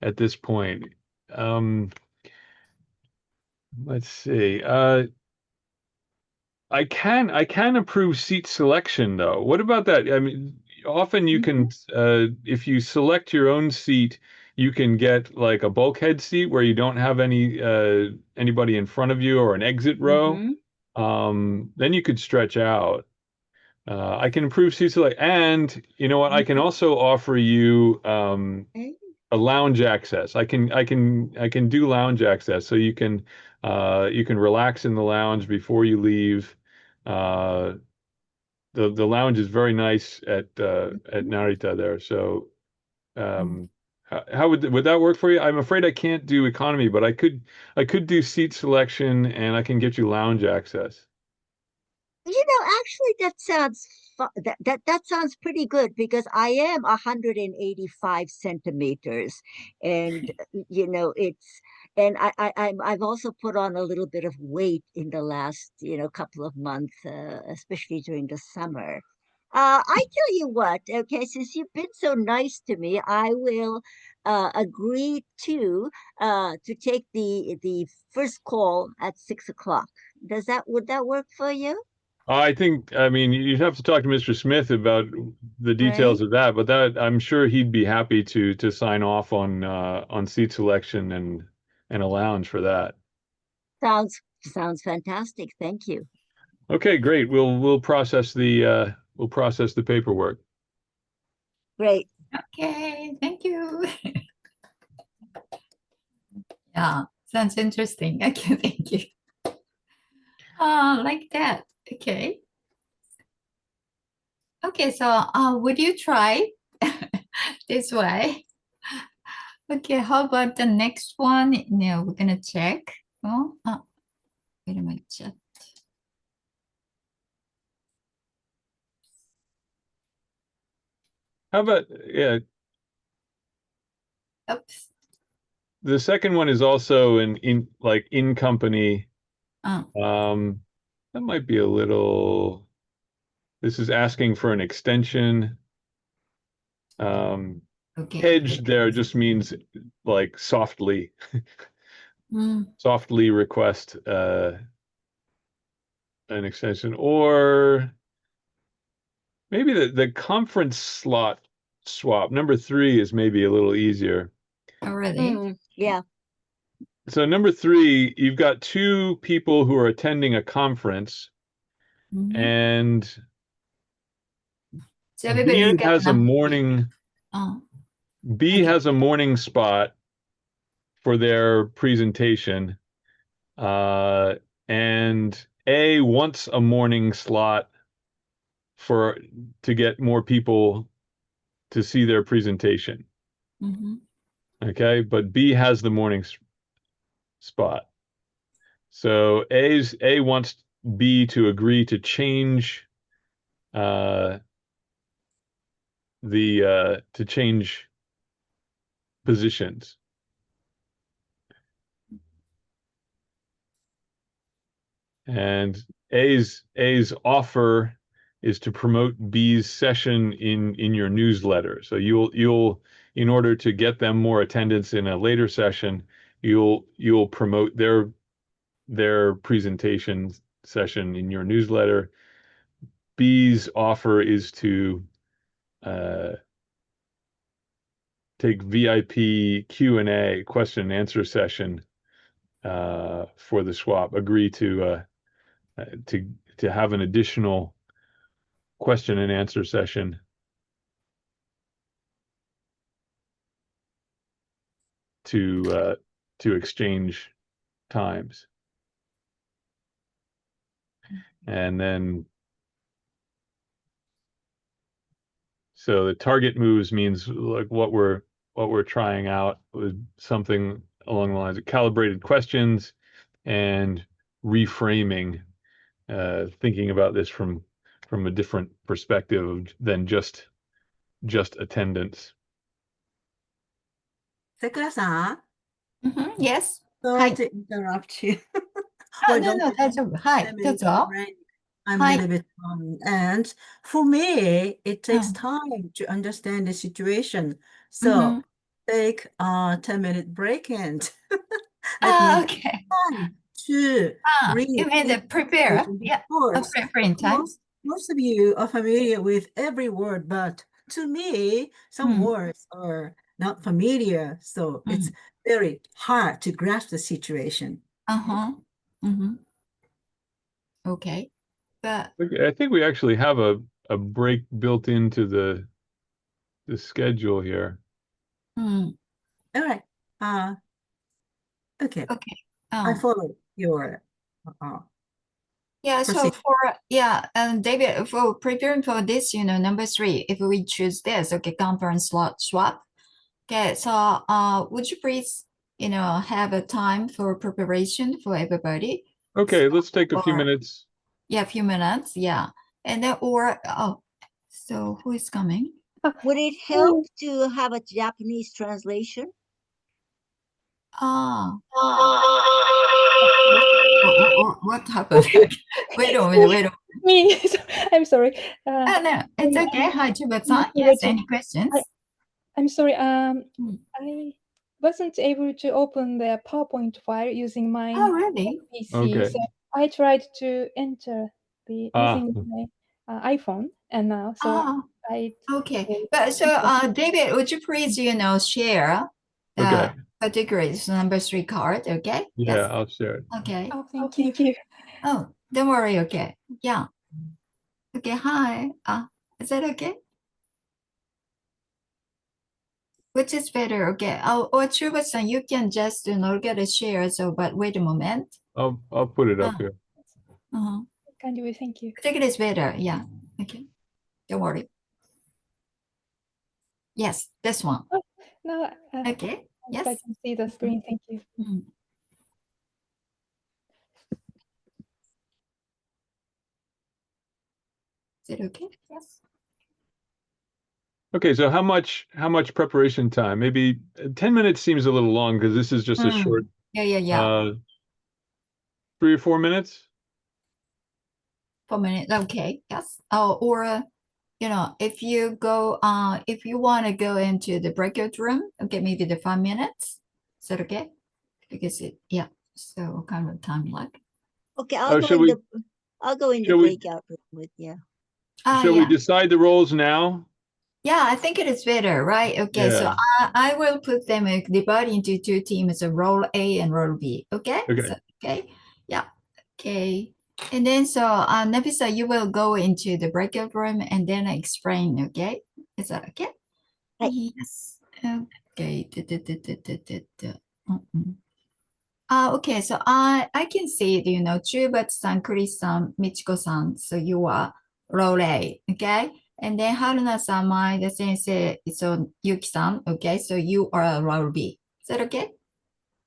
at this point. Let's see. I can approve seat selection though. What about that? I mean, often you can if you select your own seat, you can get like a bulkhead seat where you don't have anybody in front of you or an exit row. Then you could stretch out. I can improve seat select, and you know what? I can also offer you a lounge access. I can do lounge access, so you can relax in the lounge before you leave. The lounge is very nice at Narita there. So how would that work for you? I'm afraid I can't do economy, but I could do seat selection, and I can get you lounge access. Actually, that sounds that sounds pretty good, because I am 185 centimeters, and you know, and I've also put on a little bit of weight in the last, you know, couple of months, especially during the summer. I tell you what, okay, since you've been so nice to me, I will agree to take the first call at 6 o'clock. Would that work for you? I think, I mean, you'd have to talk to Mr. Smith about the details of that, but that I'm sure he'd be happy to sign off on seat selection and a lounge for that. Sounds fantastic. Thank you. Okay, great. We'll process the paperwork. Great. Okay, thank you. Yeah, sounds interesting. Okay, thank you. Like that. Okay. Okay, so would you try this way? Okay, how about the next one? No, we're gonna check. Oh, wait a minute. How about, yeah, Oops. the second one is also in company. That might be a little, this is asking for an extension. Okay. Hedged there just means like softly, softly request an extension, or maybe the conference slot swap. Number 3 is maybe a little easier. Already? Yeah. So number 3, you've got 2 people who are attending a conference, and so everybody B look at has a number morning. B okay. has a morning spot for their presentation, and A wants a morning slot to get more people to see their presentation. Okay, but B has the morning spot. So A wants B to agree to change to change positions. And A's offer is to promote B's session in your newsletter. So you'll in order to get them more attendance in a later session, you'll promote their presentation session in your newsletter. B's offer is to take VIP Q&A, question and answer session for the swap. Agree to have an additional question and answer session to exchange times. And then, so the target moves means like what we're trying out with something along the lines of calibrated questions and reframing, thinking about this from a different perspective than just attendance. Sakura-san? Yes. Sorry to interrupt you. No, that's all right. That's all. I'm a little bit and for me, it takes time to understand the situation. So take a 10-minute break and let me okay. time to read. You mean the prepare? Yeah. Preparing time. Most of you are familiar with every word, but to me, some words are not familiar. So it's very hard to grasp the situation. Okay. But I think we actually have a break built into the schedule here. All right. Okay. Okay. I follow your yeah, so and David, for preparing for this, number 3, if we choose this, okay, conference slot swap. Okay, so would you please, have a time for preparation for everybody? Okay, let's take a few minutes. Yeah, a few minutes, yeah. And then, or So who is coming? Would it help to have a Japanese translation? What happened? Wait a minute. I'm sorry. No, it's okay. Hi, Chiba-san. Yes, any questions? I'm sorry. I wasn't able to open the PowerPoint file using my really? PC. Okay. So I tried to enter using my iPhone, and now okay. But so, David, would you please, share the categories number 3 card? Okay. Yeah, yes. I'll share it. Okay. Oh, thank you. Oh, don't worry. Okay. Yeah. Okay. Hi. Is that okay? Which is better? Okay. Or Chuba-san, you can just get a share. So, but wait a moment. I'll put it up here. Can you? Thank you. I think it is better. Yeah. Okay. Don't worry. Yes, this one. Oh, no. Okay. Yes. I can see the screen. Thank you. Is it okay? Yes. Okay, so how much preparation time? Maybe 10 minutes seems a little long because this is just a short. Yeah. 3 or 4 minutes. 4 minutes. Okay. Yes. Or if you go, if you want to go into the breakout room, okay, maybe the 5 minutes. Is that okay? Because so what kind of time like? Okay, I'll go in the breakout room with Shall we decide the roles now? Yeah, I think it is better, right? Okay, so I will put them divide into 2 teams, so role A and role B. Okay. Okay. So, okay. Yeah. Okay. And then so Nafisa, you will go into the breakout room and then explain. Okay. Is that okay? Yes. Okay. Okay, so I can see, Chubat-san, Chris-san, Michiko-san, so you are role A, okay? And then Haruna-san, Maeda sensei, so Yuki-san, okay? So you are role B. Is that okay?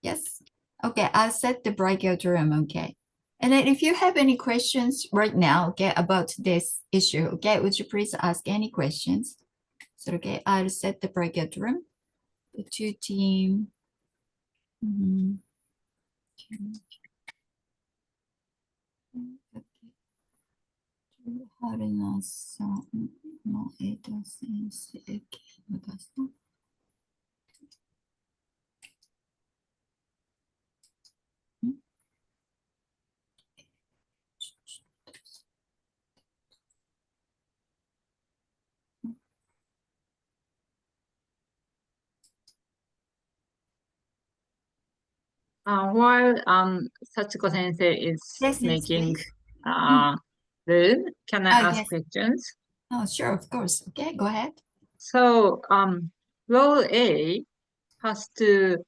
Yes. Okay, I'll set the breakout room, okay? And then if you have any questions right now, okay, about this issue, okay, would you please ask any questions? So, okay, I'll set the breakout room. The 2 team. Haruna-sanの先生系の出した。While Sachiko sensei is making room, can I ask questions? Oh, sure, of course. Okay, go ahead. So role A has to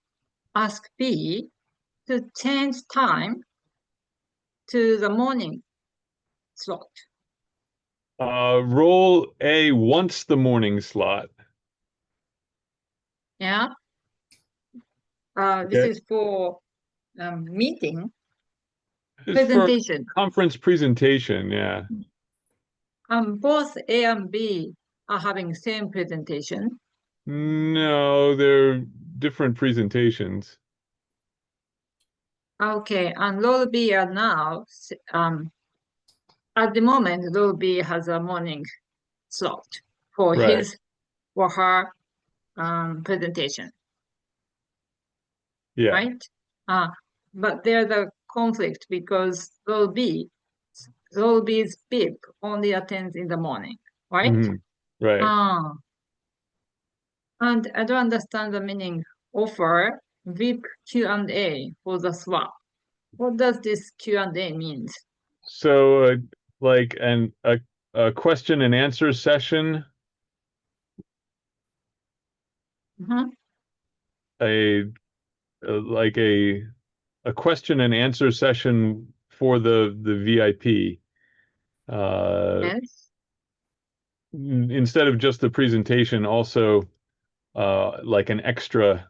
ask B to change time to the morning slot. Role A wants the morning slot. Yeah. This is for meeting presentation. Conference presentation, yeah. Both A and B are having same presentation. No, they're different presentations. Okay, and role B are now at the moment role B has a morning slot for his or her presentation. Yeah. Right? But there's a conflict because role B's BIP only attends in the morning, right? Right. And I don't understand the meaning offer VIP Q&A for the swap. What does this Q&A mean? So like a question and answer session. Like a question and answer session for the VIP. Yes. Instead of just the presentation, also like an extra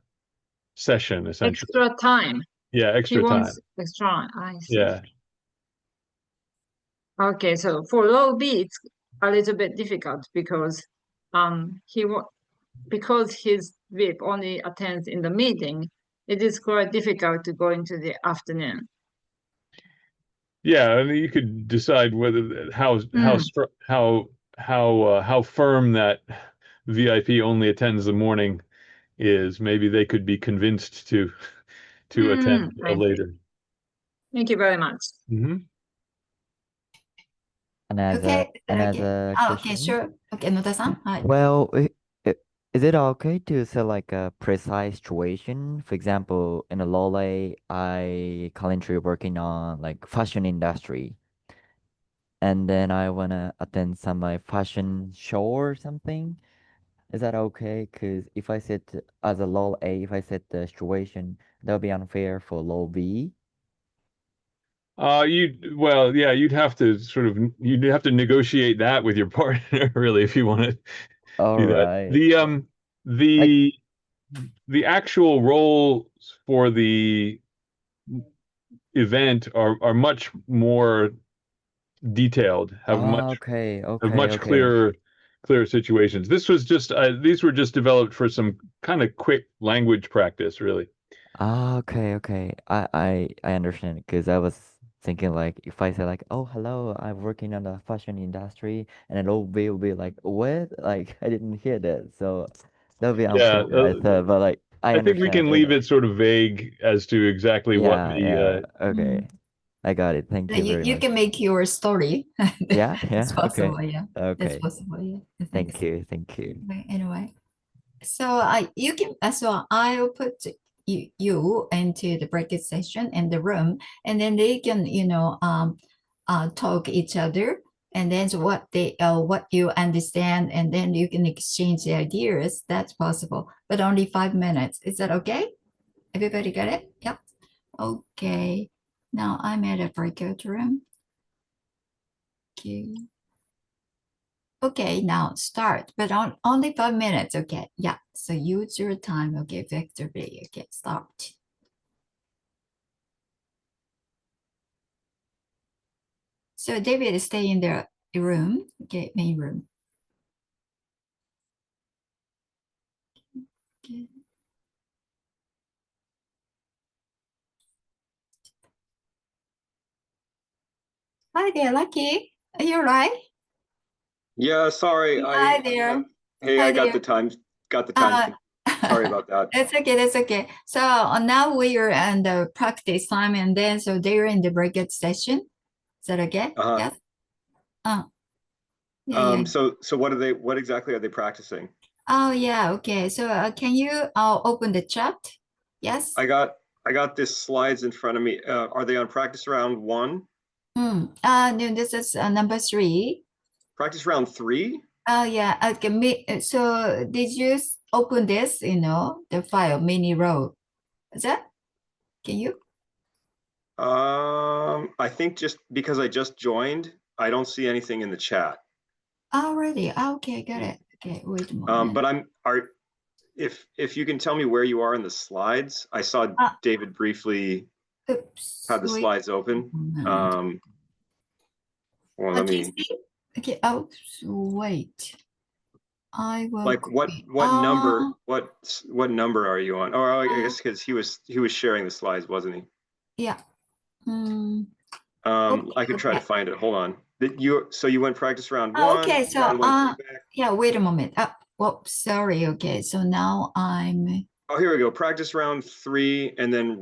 session, essentially. Extra time. Yeah, extra time. Extra. I see. Yeah. Okay, so for role B, it's a little bit difficult because because his VIP only attends in the meeting, it is quite difficult to go into the afternoon. Yeah, I mean, you could decide whether how firm that VIP only attends the morning is. Maybe they could be convinced to attend later. Thank you very much. Another Okay, question. sure. Okay, Noda-san. Hi. Well, is it okay to say like a precise situation? For example, in a Lole, I currently working on like fashion industry, and then I wanna attend some like fashion show or something. Is that okay? Because if I said as a Lole A, if I said the situation, that would be unfair for Lole B. You'd have to negotiate that with your partner, really, if you want to All do right. that. The actual roles for the event are much more detailed, have much clearer situations. This was just these were just developed for some kind of quick language practice, really. Okay. I understand because I was thinking like if I say like, oh hello, I'm working on the fashion industry, and then will be like, what? Like I didn't hear that, so that would be unfair. I thought, but like I think we can leave it sort of vague as to exactly what the okay. I got it. Thank you very much. You can make your story. Yeah, It's possible, okay. yeah. Okay. It's possible, yeah. Thank you. But anyway, so you can so I'll put you into the bracket session in the room, and then they can talk each other, and then what you understand, and then you can exchange the ideas. That's possible, but only 5 minutes. Is that okay? Everybody got it? Yep. Okay. Now I'm at a breakout room. Okay, now start, but only 5 minutes. Okay, yeah. So use your time. Okay, effectively. Okay, start. So David, stay in the room. Okay, main room. Okay. Hi there, Lucky. Are you all right? Yeah, sorry. Hi there. Hey, Hi I got there. the time. Sorry about that. That's okay. That's okay. So now we are in the practice time, and then so they're in the breakout session. Is that okay? Yes. Yeah. So what exactly are they practicing? Oh yeah. Okay. So can you open the chat? Yes. I got this slides in front of me. Are they on practice round 1? No, this is number 3. Practice round 3? Oh yeah. Okay. So did you open this? The file mini row. Is that? Can you? I think just because I just joined, I don't see anything in the chat. Already. Okay, got it. Okay, wait a moment. But if you can tell me where you are in the slides. I saw David briefly have the slides open. Well, let me. Okay. Oh, wait. I will. Like what number? What number are you on? Oh, I guess because he was sharing the slides, wasn't he? Yeah. I could try to find it. Hold on. So you went practice round 1. Okay. So yeah. Wait a moment. Sorry. Okay. So now I'm. Oh, here we go. Practice round 3, and then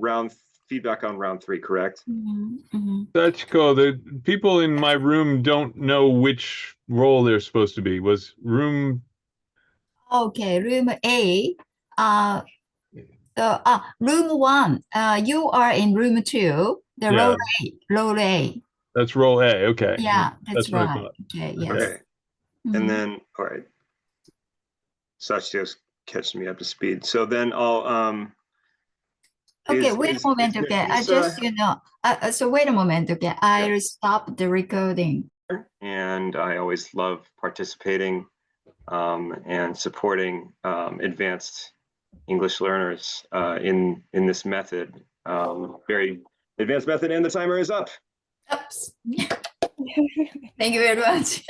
feedback on round 3. Correct? Sachiko, the people in my room don't know which role they're supposed to be. Was room? Okay, room A. Room 1. You are in room 2. The role A. That's role A. Okay. Yeah, that's what I right. thought. Okay. Yes. Okay. And then all right. Sachiko's catching me up to speed. So then I'll Okay, wait a moment. Okay, I just so wait a moment. Okay, I'll stop the recording. And I always love participating and supporting advanced English learners in this method. Very advanced method, and the timer is up. Oops. Thank you very much.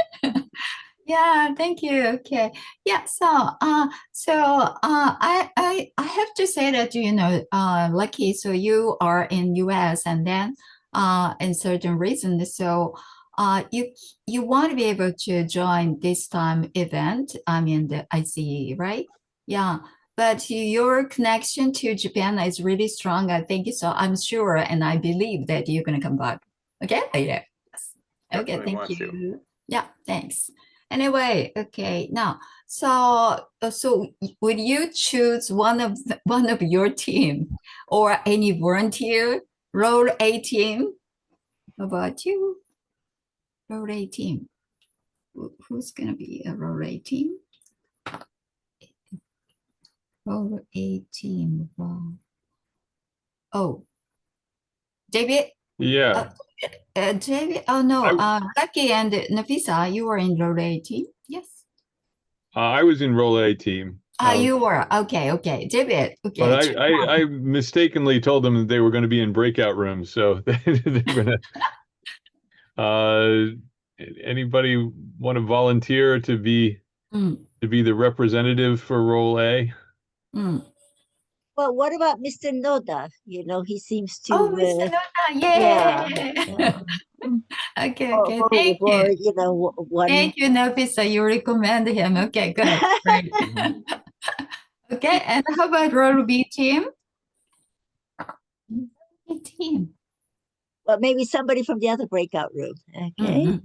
Yeah, thank you. Okay. Yeah, I have to say that, lucky, so you are in US and then in certain reasons, so you want to be able to join this time event, I mean the ICEE, right? Yeah. But your connection to Japan is really strong, I think. So I'm sure and I believe that you're gonna come back. Okay? Yeah. Yes. Okay, Definitely thank want to. you. Yeah, thanks. Anyway, okay, now, so would you choose one of your team or any volunteer role A team? How about you? Role A team. Who's gonna be a role A team? Role A team. Wow. Oh, David. Yeah. David. Oh no. Lucky and Nafisa, you were in role A team. Yes. I was in role A team. You were. Okay, okay. David, okay. But I mistakenly told them that they were going to be in breakout rooms, so they're going to. Anybody want to volunteer to be the representative for role A? Well, what about Mr. Noda? You know, he seems to. Oh, Mr. Noda, yeah. Okay, okay. Thank you. You know, one. Thank you, Nafisa. You recommend him. Okay, good. Great. Okay, and how about role B team? B team. Well, maybe somebody from the other breakout room. Okay.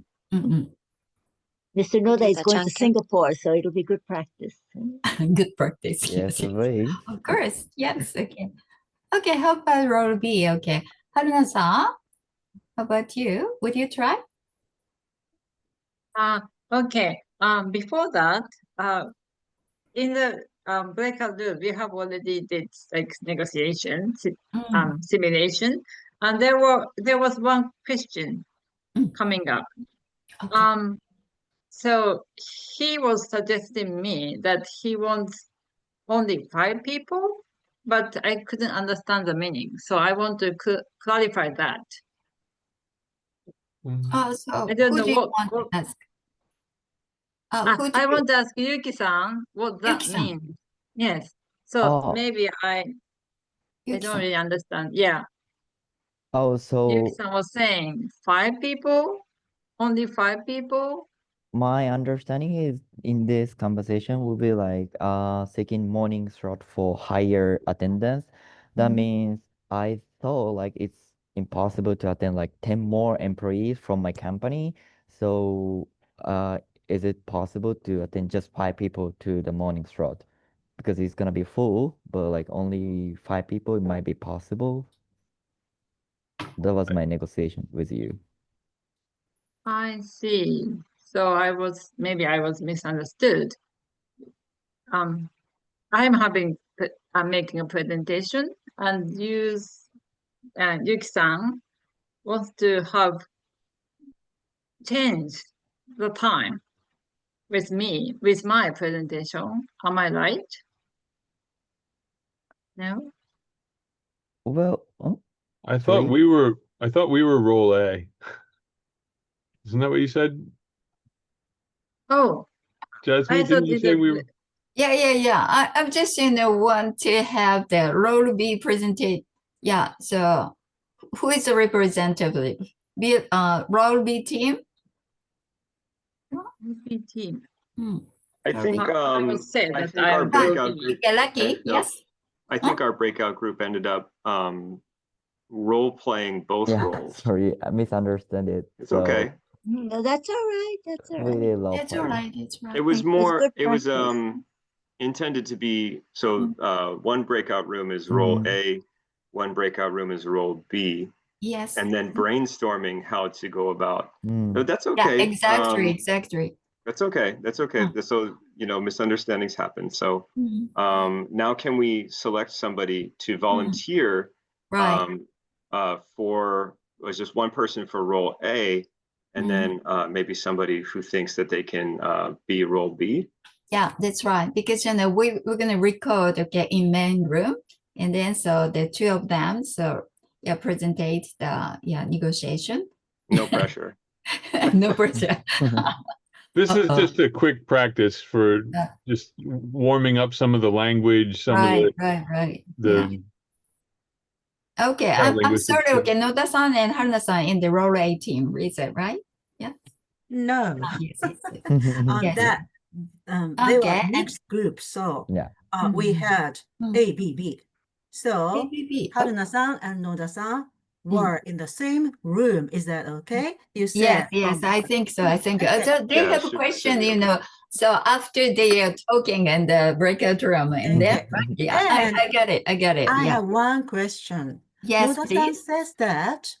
Mr. Noda is going to Singapore, so it'll be good practice. Good practice. Yes, yes. right. Of course. Yes. Okay. Okay. How about role B? Okay. Haruna-san, how about you? Would you try? Okay. Before that, in the breakout room, we have already did like negotiation, simulation, and there was one question coming up. Okay. So he was suggesting me that he wants only 5 people, but I couldn't understand the meaning. So I want to clarify that. So I don't know who do you what want to ask? I want to ask Yuki-san what that means. Yes. So maybe I don't really understand. Yeah. Oh, so Yuki-san was saying 5 people, only 5 people. my understanding is in this conversation will be like second morning slot for higher attendance. That means I thought like it's impossible to attend like 10 more employees from my company. So is it possible to attend just 5 people to the morning slot? Because it's gonna be full, but like only 5 people, it might be possible. That was my negotiation with you. I see. So maybe I was misunderstood. I'm making a presentation and Yuki-san wants to have changed the time with my presentation. Am I right? No? Well, I thought we were role A. Isn't that what you said? Oh, Jasmine, didn't you say we were? Yeah. I'm just want to have the role B presented. Yeah. So who is the representative? Role B team? B team. I think our breakout group. Lucky, yes. I think our breakout group ended up role playing both roles. Sorry, I misunderstood it. It's okay. No, that's all right. That's all right. Really That's all right. It's right. It was more. It was intended to be so. One breakout room is role A, one breakout room is role B. Yes. And then brainstorming how to go about. No, that's okay. Yeah, exactly. That's okay. That's okay. So misunderstandings happen. So now can we select somebody to volunteer? For just one person for role A, and then maybe somebody who thinks that they can be role B. Yeah, that's right. Because we're gonna record in main room, and then so the 2 of them presentate the negotiation. No pressure. No pressure. This is just a quick practice for just warming up some of the language, some of the Okay, I'm sorry. Okay, Noda-san and Haruna-san in the role A team, is it right? Yeah. No. Yes. That they were mixed groups. So we had A, B, B. So Haruna-san and Noda-san were in the same room. Is that okay? You said yes, I think so. So they have a question, so after they are talking in the breakout room, and then I get it. I have one question. Yes, Noda-san says that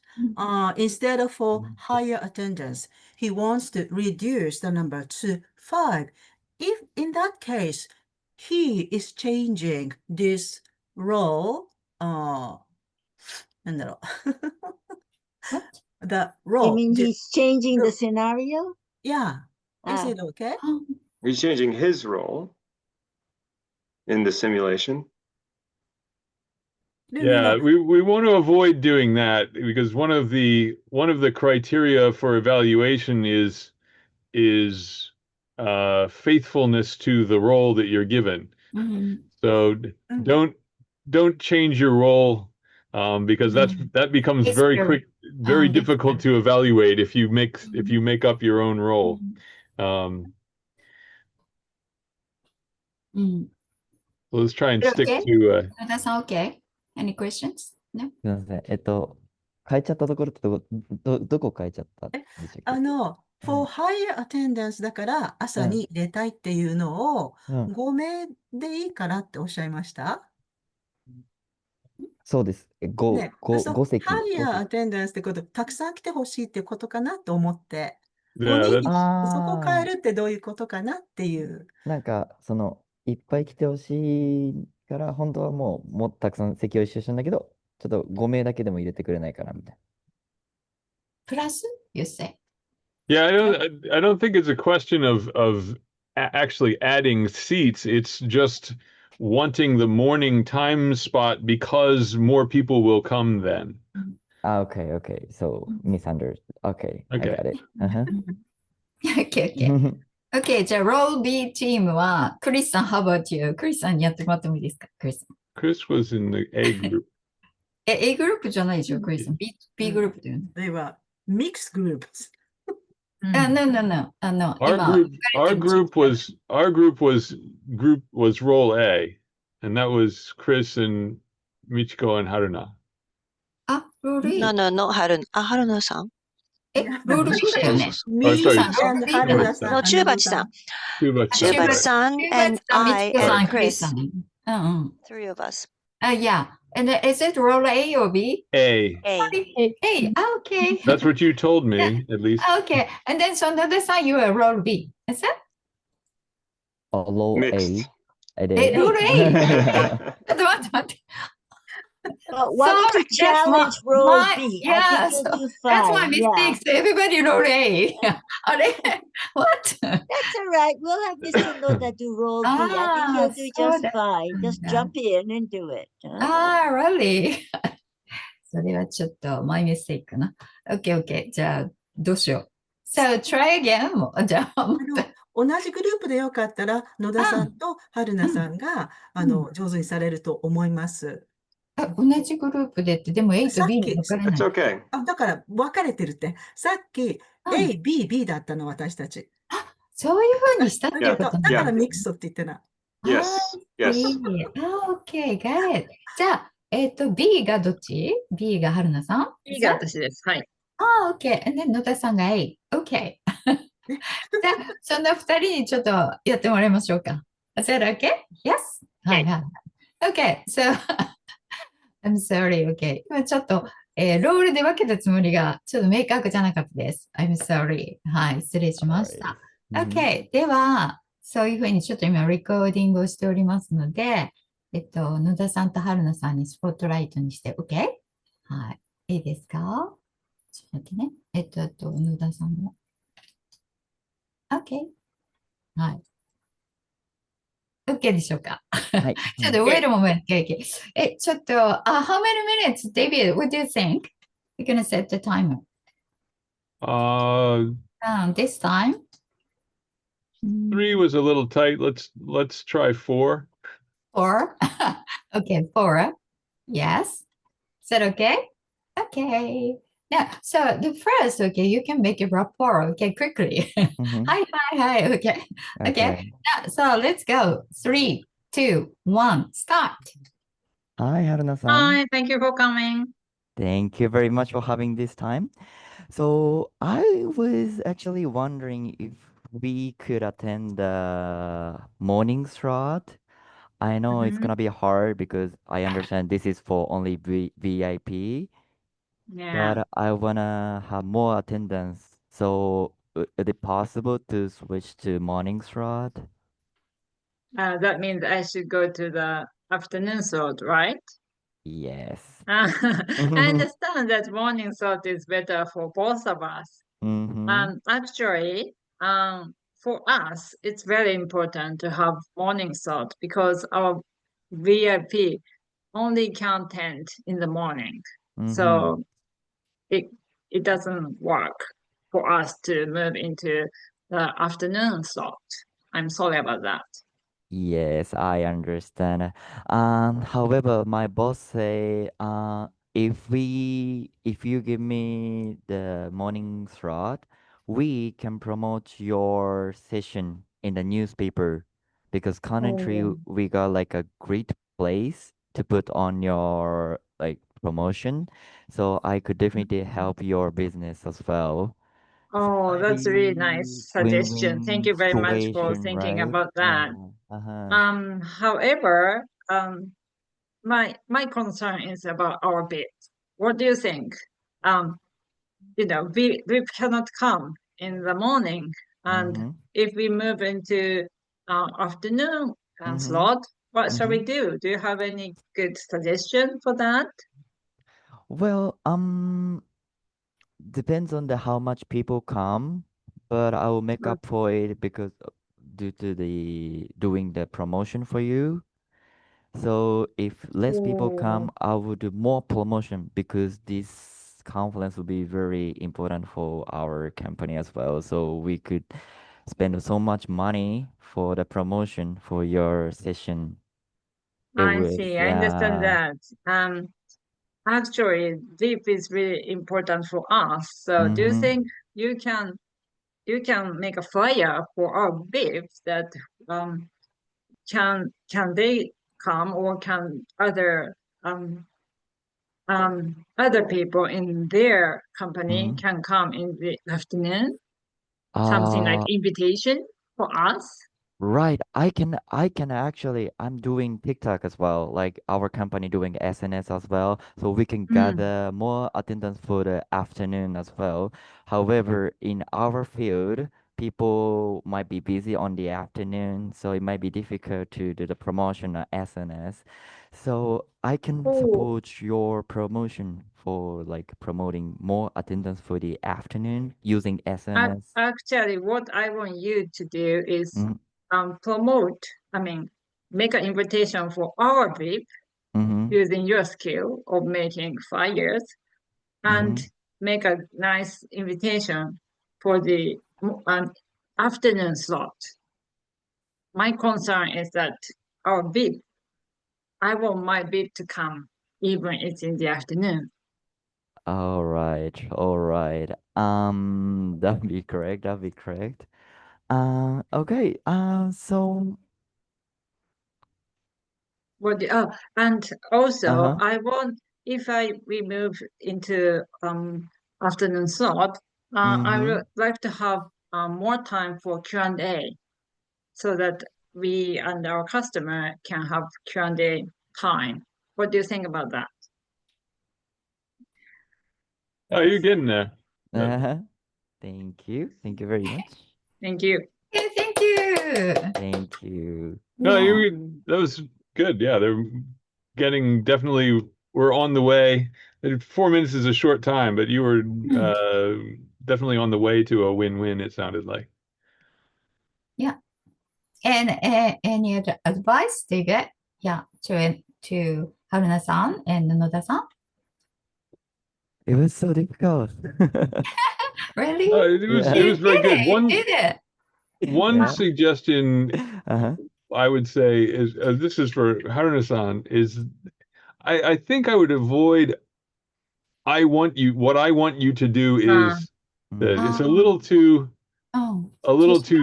instead of for higher attendance, he wants to reduce the number to 5. If in that case, he is changing this role, the role. You mean he's changing the scenario? Yeah. Is it okay? He's changing his role in the simulation. Yeah, we want to avoid doing that because one of the criteria for evaluation is faithfulness to the role that you're given. So don't change your role because that becomes very difficult to evaluate if you make up your own role. Let's try and stick to. That's okay. Any questions? No. すみません。変えちゃったところってどこ変えちゃったんでしたっけfor higher attendance だから朝に入れたいっていうのを5名でいいからっておっしゃいました？そうです。5席。higher attendance ってこと、たくさん来てほしいってことかなと思って、そこ変えるってどういうことかなっていう。なんか、いっぱい来てほしいから、本当はもっとたくさん席を一緒したんだけど、ちょっと5名だけでも入れてくれないかなみたいな。プラス you say? Yeah, I don't think it's a question of actually adding seats. It's just wanting the morning time spot because more people will come then. Okay. So misunderstood. Okay, I got it. Okay, じゃあ、Role B チームは、クリスさん、how about you? クリスさんにやってもらってもいいですか？クリスさん。Chris was in the A group. A グループじゃないでしょ、クリスさん。B グループだよね。They were mixed groups. No. Our group was role A, and that was Chris and Michiko and Haruna. No, Haruna-san. ロール B だよね。Me and Haruna-san. No, Chubachi-san. Chubachi-san and I and Chris. 3 of us. Yeah. And is it role A or B? A. Okay. That's what you told me, at least. Okay. And then so on the other side, you are role B. Is that? Role A. Role A. 待って。Want to challenge role B. Yeah, that's my mistake. So everybody role A. What? That's all right. We'll have Mr. Noda do role B. I think he'll do just fine. Just jump in and do it. Really? それはちょっと my mistake かな。Okay. じゃあ、どうしよう。So try again. じゃあ、同じグループでよかったら、野田さんと春菜さんが、上手にされると思います。同じグループでって、でも A と B に分かれない。It's okay. だから分かれてるって。さっき A、B、B だったの、私たち。そういうふうにしたってことだからミックスって言ってない。Yes. Okay, got it. じゃあ、B がどっち？ B が春菜さん？ B が私です。はい。Okay. And then 野田さんが A. Okay. じゃあ、その2人にちょっとやってもらいましょうか。Is that okay? Yes? はい。Okay. So, I'm sorry. Okay. 今ちょっと、ロールで分けたつもりが、ちょっと明確じゃなかったです。I'm sorry. はい。失礼しました。Okay. では、そういうふうにちょっと今、レコーディングをしておりますので、野田さんと春菜さんにスポットライトにして、OK? はい。いいですか？ちょっと待ってね。野田さんも。OK? はい。OK でしょうか？はい。ちょっと、wait a moment. Okay. ちょっと、how many minutes, David? What do you think? We're gonna set the timer. Uh, This time? 3 was a little tight. Let's try 4. 4. Okay, 4. Yes. Is that okay? Okay. Now, so the first, okay, you can make a rapport, okay, quickly. Hi, okay. Okay. Now, so let's go. 3, 2, 1, start. Hi, Haruna-san. Hi, thank you for coming. Thank you very much for having this time. So I was actually wondering if we could attend the morning slot. I know it's gonna be hard because I understand this is for only VIP, Yeah, but I wanna have more attendance. So is it possible to switch to morning slot? that means I should go to the afternoon slot, right? Yes. I understand that morning slot is better for both of us. Actually, for us, it's very important to have morning slot because our VIP only can attend in the morning. So it doesn't work for us to move into the afternoon slot. I'm sorry about that. Yes, I understand. However, my boss say, if you give me the morning slot, we can promote your session in the newspaper because currently we got like a great place to put on your like promotion. So I could definitely help your business as well. Oh, that's a really nice suggestion. Thank Win-win you very much for situation, thinking right? about that. However, my concern is about our bid. What do you think? We cannot come in the morning, and if we move into afternoon slot, what shall we do? Do you have any good suggestion for that? Well, depends on the how much people come, but I will make up for it because due to the doing the promotion for you. So if less people come, I will do more promotion because this conference will be very important for our company as well. So we could spend so much money for the promotion for your session. I see. I understand that. Actually, deep is really important for us. So do you think you can make a flyer for our VIPs that can they come, or can other people in their company can come in the afternoon? Something like invitation for us? Right. I can actually I'm doing TikTok as well, like our company doing SNS as well, so we can gather more attendance for the afternoon as well. However, in our field, people might be busy on the afternoon, so it might be difficult to do the promotion or SNS. So I can support your promotion for like promoting more attendance for the afternoon using SNS. Actually, what I want you to do is promote, make an invitation for our VIP using your skill of making flyers, and make a nice invitation for the afternoon slot. My concern is that our VIP, I want my VIP to come even it's in the afternoon. All right, all right. That'd be correct. That'd be correct. Okay. So. And also I want, if we move into afternoon slot, I would like to have more time for Q&A so that we and our customer can have Q&A time. What do you think about that? Oh, you're getting there. Thank you. Thank you very much. Thank you. Okay, thank you. Thank you. No, that was good. Yeah, they're getting definitely. We're on the way. 4 minutes is a short time, but you were definitely on the way to a win-win. It sounded like. Yeah. And any other advice do you get? Yeah, to Haruna-san and Noda-san? It was so difficult. Really? It was very good. You did it. One Yeah. suggestion Uh-huh. I would say is this is for Haruna-san is I think I would avoid what I want you to do is it's a little too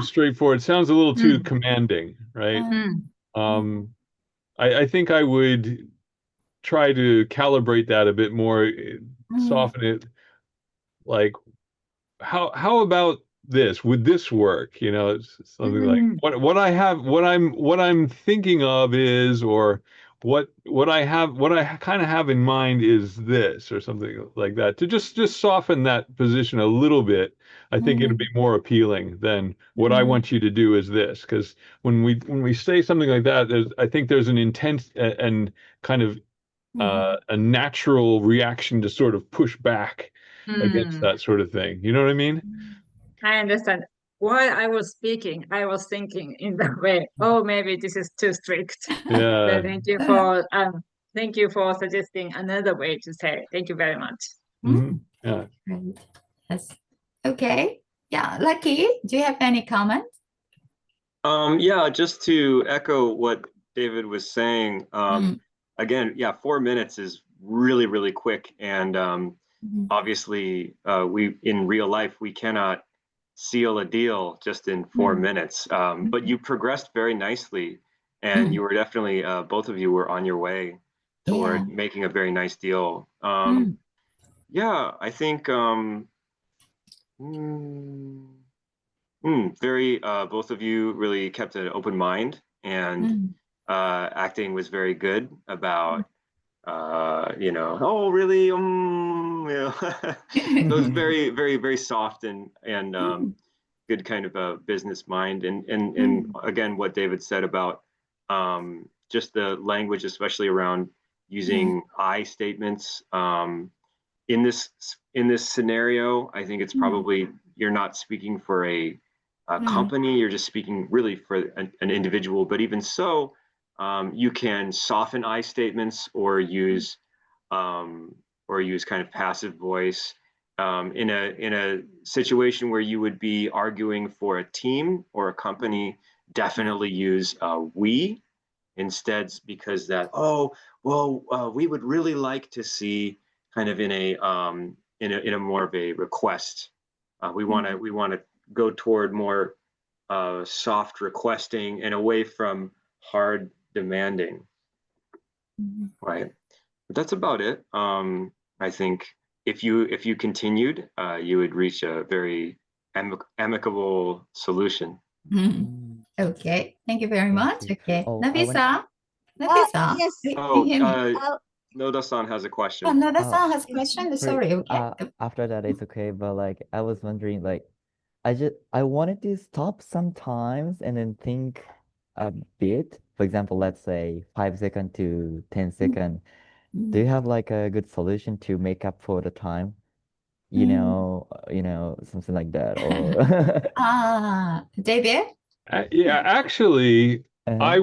straightforward. It sounds a little too commanding, right? I think I would try to calibrate that a bit more, soften it. Like, how about this? Would this work? You know, it's something like what I'm thinking of is, or what I kind of have in mind is this, or something like that. To just soften that position a little bit, I think it'd be more appealing than what I want you to do is this. Because when we say something like that, I think there's an intense and kind of a natural reaction to sort of push back against that sort of thing. You know what I mean? I understand. While I was speaking, I was thinking in that way, oh, maybe this is too strict. Yeah. So thank you for suggesting another way to say thank you very much. Yeah. Right. Yes. Okay. Yeah. Lucky, do you have any comments? Yeah, just to echo what David was saying, again, yeah, 4 minutes is really, really quick. And obviously, we in real life, we cannot seal a deal just in 4 minutes. But you progressed very nicely, and you were definitely, both of you were on your way toward making a very nice deal. Yeah, I think both of you really kept an open mind, and acting was very good about oh really you know. So it was very, very, very soft and good kind of a business mind, and again what David said about just the language, especially around using I statements in this scenario. I think it's probably you're not speaking for a company, you're just speaking really for an individual. But even so, you can soften I statements or use kind of passive voice in a situation where you would be arguing for a team or a company. Definitely use we instead, because that we would really like to see kind of in a more of a request. We want to go toward more soft requesting and away from hard demanding. Right. But that's about it. I think if you continued, you would reach a very amicable solution. Okay, thank you very much. Okay, Oh, Nabisa. Yes. Noda-san has a question. Oh, Noda-san has a question. Sorry. Okay. After that, it's okay. But like, I was wondering, like, I wanted to stop sometimes and then think a bit. For example, let's say 5 seconds to 10 seconds. Do you have like a good solution to make up for the time? You know, something like that, or David? Yeah, actually, I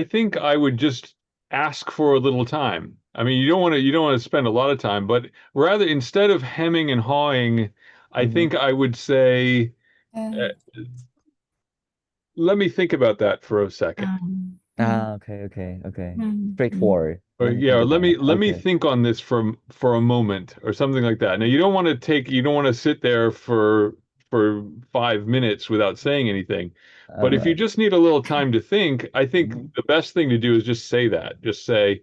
think I would just ask for a little time. I mean, you don't want to spend a lot of time, but rather, instead of hemming and hawing, I think I would say, let me think about that for a second. Okay. Straightforward. Or let me think on this for a moment or something like that. Now, you don't want to sit there for 5 minutes without saying anything. But if you just need a little time to think, I think the best thing to do is just say that. Just say,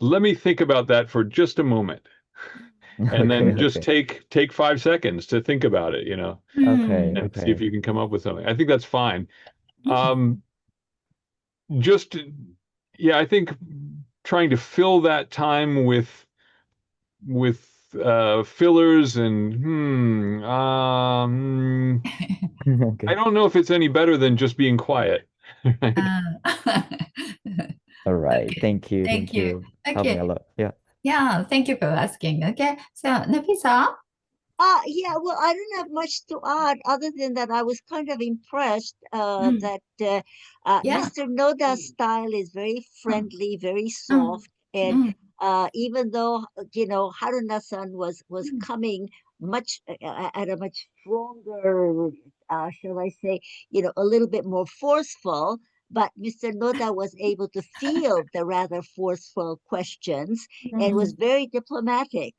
let me think about that for just a moment. And then just take 5 seconds to think about it, and see if you can come up with something. I think that's fine. I think trying to fill that time with fillers and I don't know if it's any better than just being quiet. All right. Thank you. Okay. Help me a lot. Yeah. Yeah, thank you for asking. Okay, so Nafisa? Yeah, well, I don't have much to add other than that I was kind of impressed that Mr. Noda's style is very friendly, very soft, and even though Haruna-san was coming much at a much stronger shall I say, a little bit more forceful, but Mr. Noda was able to field the rather forceful questions and was very diplomatic.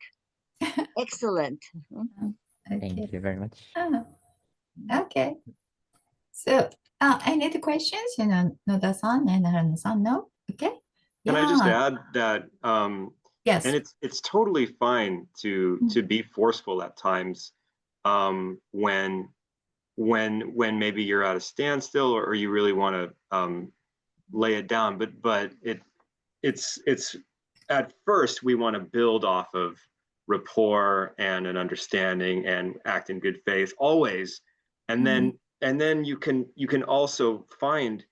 Excellent. Thank you very much. Okay. So, any other questions? Noda-san and Haruna-san, no? Okay. Can I just add that? Yes. And it's totally fine to be forceful at times when maybe you're at a standstill or you really want to lay it down. But it's at first we want to build off of rapport and an understanding and act in good faith always, and then you can also find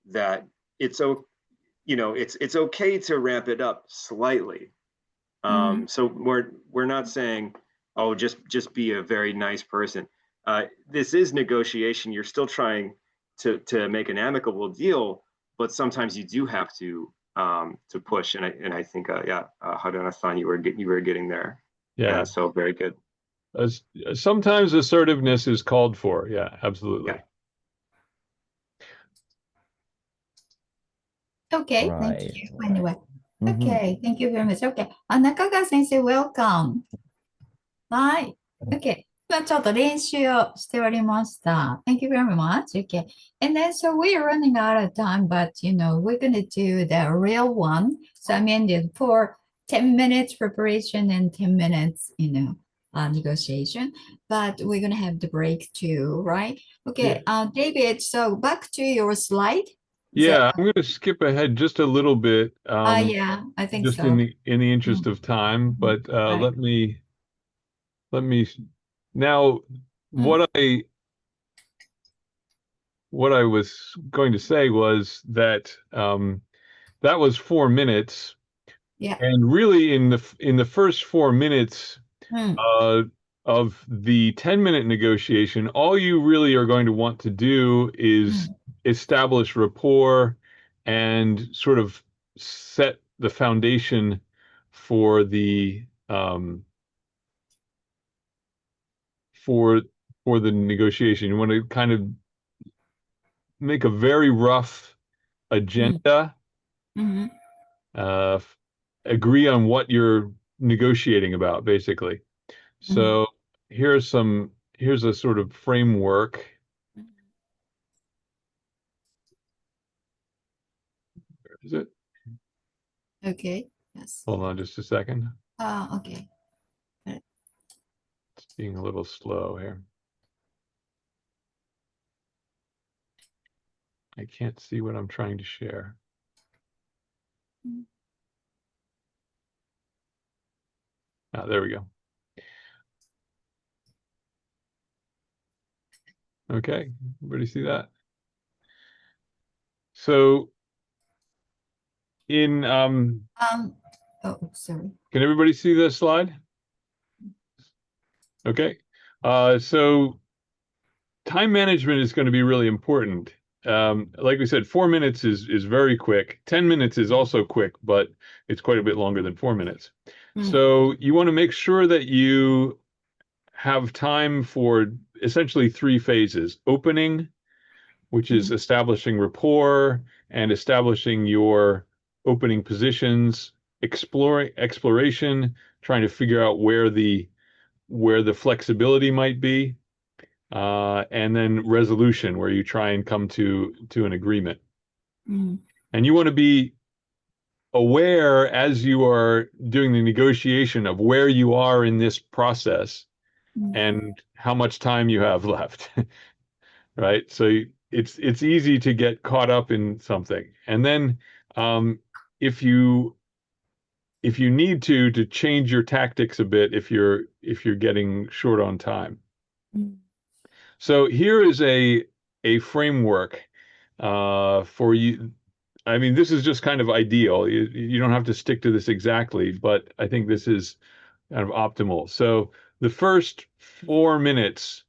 that it's okay to ramp it up slightly. So we're not saying, oh, just be a very nice person. This is negotiation. You're still trying to make an amicable deal, but sometimes you do have to push. And I think Haruna-san, you were getting there. Yeah. So very good. Sometimes assertiveness is called for. Yeah, absolutely. Yeah. Okay, Right, thank you. right. Anyway, okay, thank you very much. Okay, Nakaga 先生 welcome. はい。Okay. 今ちょっと練習をしておりました。Thank you very much. Okay. And then, so we're running out of time, but, we're going to do the real one. So, I mean, for 10 minutes preparation and 10 minutes, negotiation. But we're going to have the break too, right? Okay. David, so back to your slide. Yeah, I'm going to skip ahead just a little bit. Yeah, I think just so. in the interest of time, but let me now what I was going to say was that that was 4 minutes. Yeah. And really in the first 4 minutes of the 10-minute negotiation, all you really are going to want to do is establish rapport and sort of set the foundation for the negotiation. You want to kind of make a very rough agenda, agree on what you're negotiating about, basically. So here's a sort of framework. Where is it? Okay. Yes. Hold on just a second. Okay. It's being a little slow here. I can't see what I'm trying to share. There we go. Okay, everybody see that? So in oh, sorry. Can everybody see this slide? Okay. So time management is going to be really important. Like we said, 4 minutes is very quick. 10 minutes is also quick, but it's quite a bit longer than 4 minutes. So you want to make sure that you have time for essentially 3 phases: opening, which is establishing rapport and establishing your opening positions; exploration, trying to figure out where the flexibility might be; and then resolution, where you try and come to an agreement. And you want to be aware as you are doing the negotiation of where you are in this process and how much time you have left. Right? So it's easy to get caught up in something. And then if you need to change your tactics a bit if you're getting short on time. So here is a framework for you. I mean, this is just kind of ideal. You don't have to stick to this exactly, but I think this is kind of optimal. So the first 4 minutes,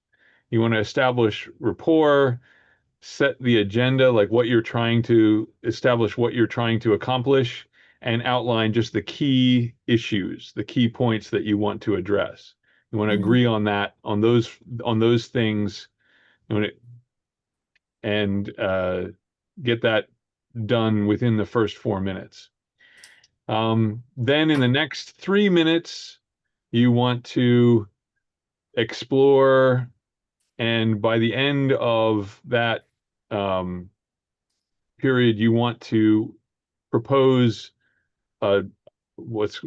you want to establish rapport, set the agenda, like what you're trying to establish, what you're trying to accomplish, and outline just the key issues, the key points that you want to address. You want to agree on that, on those things and get that done within the first 4 minutes. Then in the next 3 minutes, you want to explore, and by the end of that period, you want to propose what's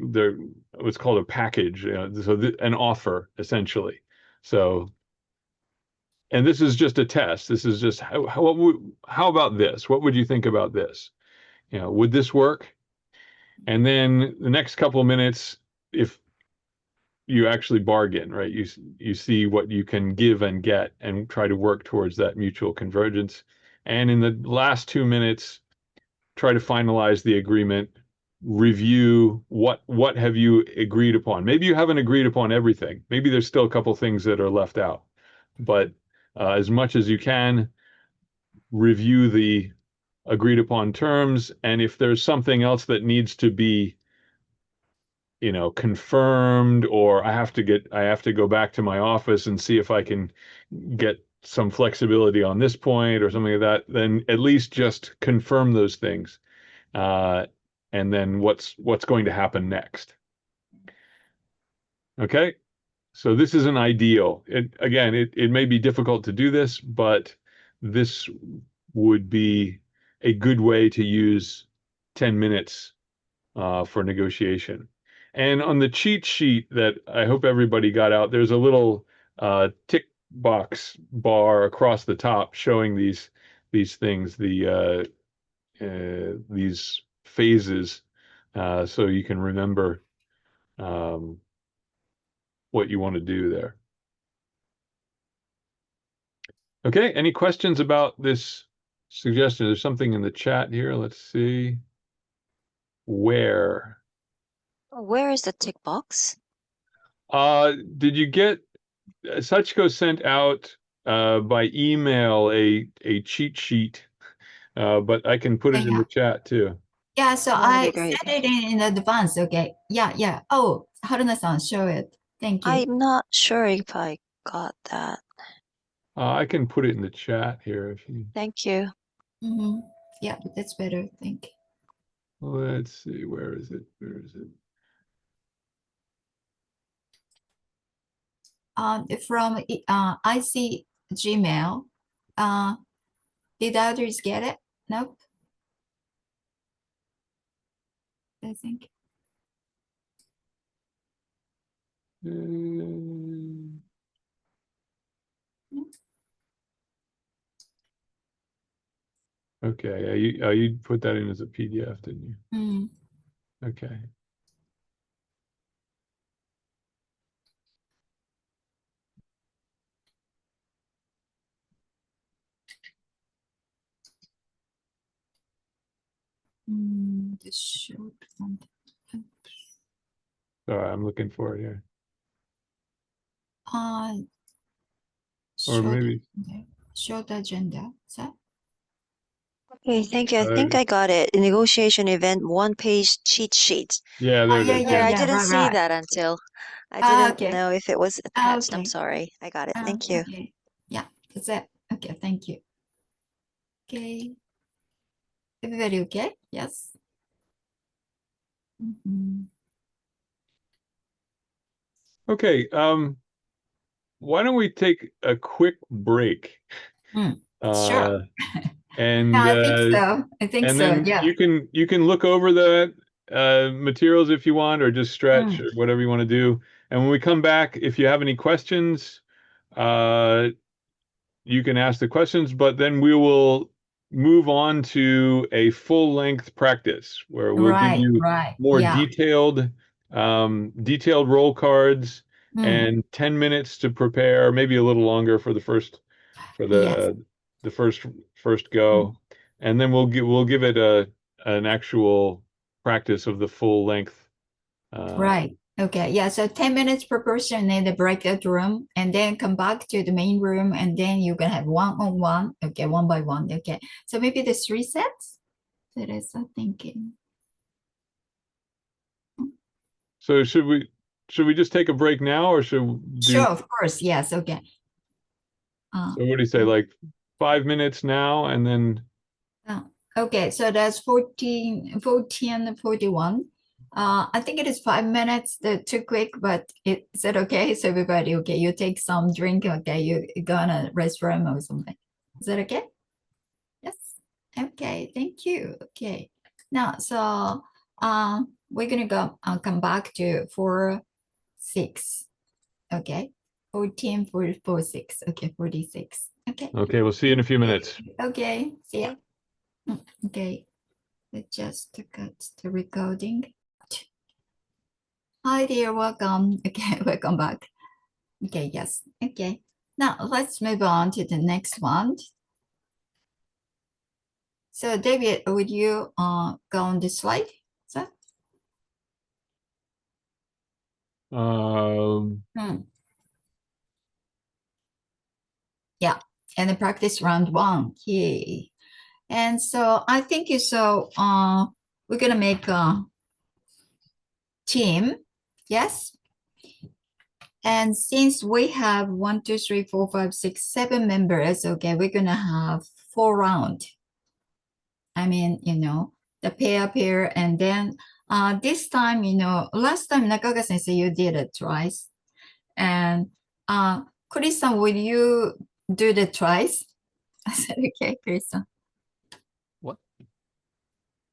called a package, an offer, essentially. So, and this is just a test. This is just how about this? What would you think about this? Would this work? And then the next couple of minutes, if you actually bargain, right? You see what you can give and get and try to work towards that mutual convergence. And in the last 2 minutes, try to finalize the agreement, review what have you agreed upon. Maybe you haven't agreed upon everything. Maybe there's still a couple things that are left out. But as much as you can, review the agreed upon terms, and if there's something else that needs to be confirmed, or I have to go back to my office and see if I can get some flexibility on this point or something like that, then at least just confirm those things, and then what's going to happen next. Okay, so this is an ideal. It may be difficult to do this, but this would be a good way to use 10 minutes for negotiation. And on the cheat sheet that I hope everybody got out, there's a little tick box bar across the top showing these things, these phases, so you can remember what you want to do there. Okay, any questions about this suggestion? There's something in the chat here. Let's see. Where is the tick box? Did you get Sachiko sent out by email a cheat sheet, but I can put it in the chat too. Yeah, so That'd I be great. sent it in advance. Okay. Yeah. Oh, Haruna-san, show it. Thank you. I'm not sure if I got that. I can put it in the chat here if you. Thank you. Yeah, that's better. Thank you. Let's see. Where is it? From ICEEE Gmail. Did others get it? Nope. I think. Okay. You put that in as a PDF, didn't you? Okay. The short content. Sorry, I'm looking for it here. Or Short maybe. Short agenda. So? Okay, thank you. I think I got it. Negotiation event, 1-page cheat sheet. Yeah, there it is. Yeah, I didn't right, see right. that until I didn't Okay. know if it was attached. I'm Okay. sorry. I got it. Thank you. Okay. Yeah, that's it. Okay, thank you. Okay. Everybody okay? Yes. Okay. Why don't we take a quick break? Sure. And I think so. Then Yeah. you can look over the materials if you want, or just stretch, or whatever you want to do. And when we come back, if you have any questions, you can ask the questions, but then we will move on to a full-length practice where we'll give you more detailed roll cards and 10 minutes to prepare, maybe a little longer for the first first go, and then we'll give it an actual practice of the full length. Right. Okay. Yeah. So 10 minutes per person in the breakout room, and then come back to the main room, and then you're gonna have one-on-one. Okay, one by one. Okay. So maybe the 3 sets. That is thinking. So should we just take a break now, or should we do? Sure, of course. Yes. Okay. So what do you say, like 5 minutes now and then? Okay, so that's 14, 41. I think it is 5 minutes, too quick, but is it okay? So everybody, okay, you take some drink, okay, you go on a restroom or something. Is that okay? Yes. Okay, thank you. Okay. Now, so we're gonna go come back to 4, 6. Okay. 14, 44, 6. Okay, 46. Okay. Okay, we'll see you in a few minutes. Okay, see ya. Okay, let's just cut the recording. Hi dear, welcome. Okay, welcome back. Okay, yes. Okay, now let's move on to the next one. So David, would you go on the slide? So? Yeah, and the practice round 1. Yay. And so I think we're gonna make a team. Yes. And since we have 1, 2, 3, 4, 5, 6, 7 members, okay, we're gonna have 4 rounds. I mean, the pair, and then this time, last time Nakaga sensei, you did it twice. And Chris-san, will you do the twice? I said, okay, Chris-san. What?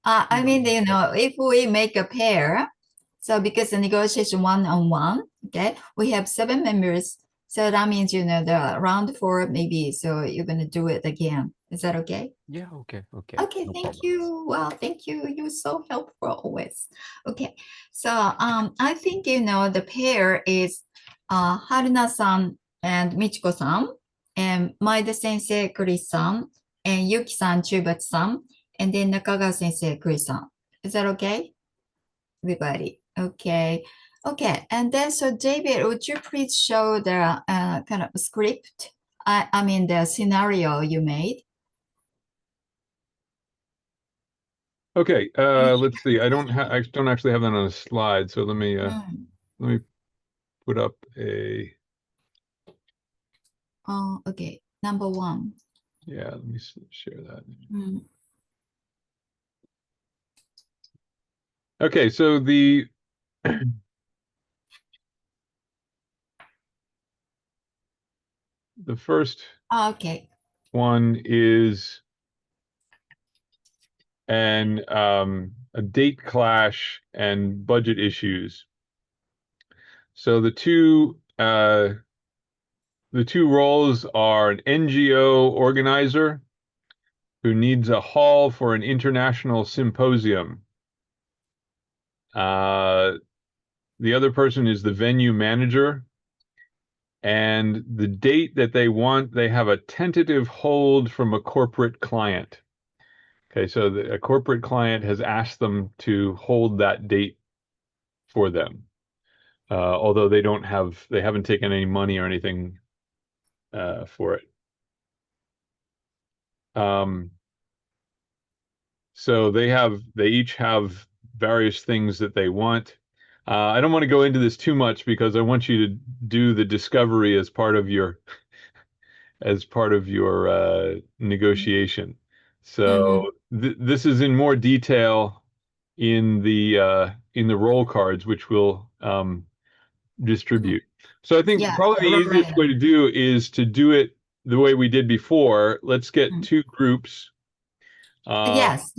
I mean, if we make a pair, so because the negotiation one-on-one, okay, we have 7 members. So that means, the round 4 maybe, so you're going to do it again. Is that okay? Yeah, okay. Okay, No thank problems. you. Well, thank you. You're so helpful always. Okay, so I think, the pair is Haruna-san and Michiko-san, and Maeda sensei, Chris-san, and Yuki-san, Chubachi-san, and then Nakaga sensei, Chris-san. Is that okay? Everybody. Okay. Okay. And then, so David, would you please show the kind of script? I mean, the scenario you made. Okay. Let's see. I don't actually have that on a slide. So let me put up a. Oh, okay. Number 1. Yeah. Let me share that. Okay. So the first one is a date clash and budget issues. So the two roles are an NGO organizer who needs a hall for an international symposium. The other person is the venue manager. And the date that they want, they have a tentative hold from a corporate client. Okay, so a corporate client has asked them to hold that date for them, although they haven't taken any money or anything for it. So they each have various things that they want. I don't want to go into this too much because I want you to do the discovery as part of your negotiation. So this is in more detail in the roll cards, which we'll distribute. So I think probably the easiest way to do is to do it the way we did before. Let's get 2 groups. Yes,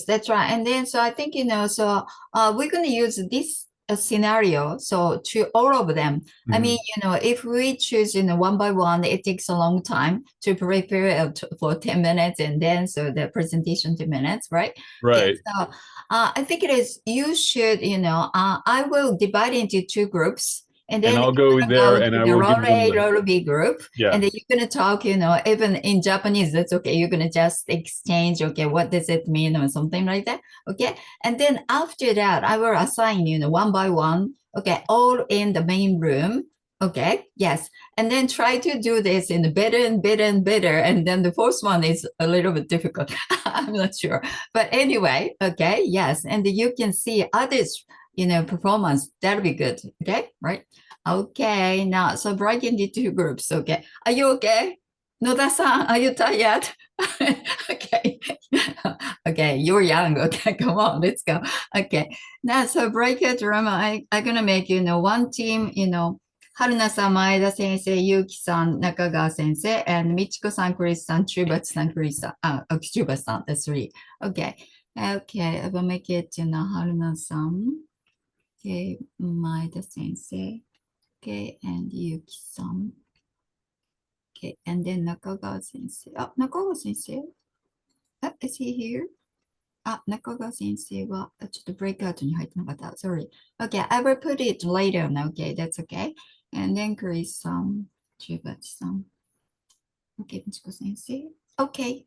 that's right. And then, so I think, so we're going to use this scenario, so to all of them. I mean, if we choose, one by one, it takes a long time to prepare for 10 minutes, and then, so the presentation 10 minutes, right? Right. Okay, so I think it is, you should, I will divide into 2 groups. And then I'll go there and I will give them the role B group. Yeah. And then you're going to talk, even in Japanese, that's okay. You're going to just exchange, okay, what does it mean or something like that. Okay. And then after that, I will assign, one by one, okay, all in the main room. Okay. Yes. And then try to do this in better and better and better. And then the 4th one is a little bit difficult. I'm not sure. But anyway, okay. Yes. And you can see others, performance. That'll be good. Okay. Right. Okay. Now, so break into 2 groups. Okay. Are you okay? Noda-san, are you tired? Okay. Okay, you're young. Okay, come on, let's go. Okay. Now, so breakout room, I'm gonna make, one team, Haruna-san, Maeda sensei, Yuki-san, Nakagawa sensei, and Michiko-san, Chris-san, Chubatsu-san, Chris-san, Chubatsu-san, the three. Okay. Okay, I will make it, Haruna-san. Okay, Maeda sensei. Okay, and Yuki-san. Okay, and then Nakagawa sensei. Oh, Nakagawa sensei. Is he here? Nakagawa sensei はちょっとブレイクアウトに入ってなかった。Sorry. Okay, I will put it later. Okay, that's okay. And then Chris-san, Chubachi-san. Okay, Michiko sensei. Okay.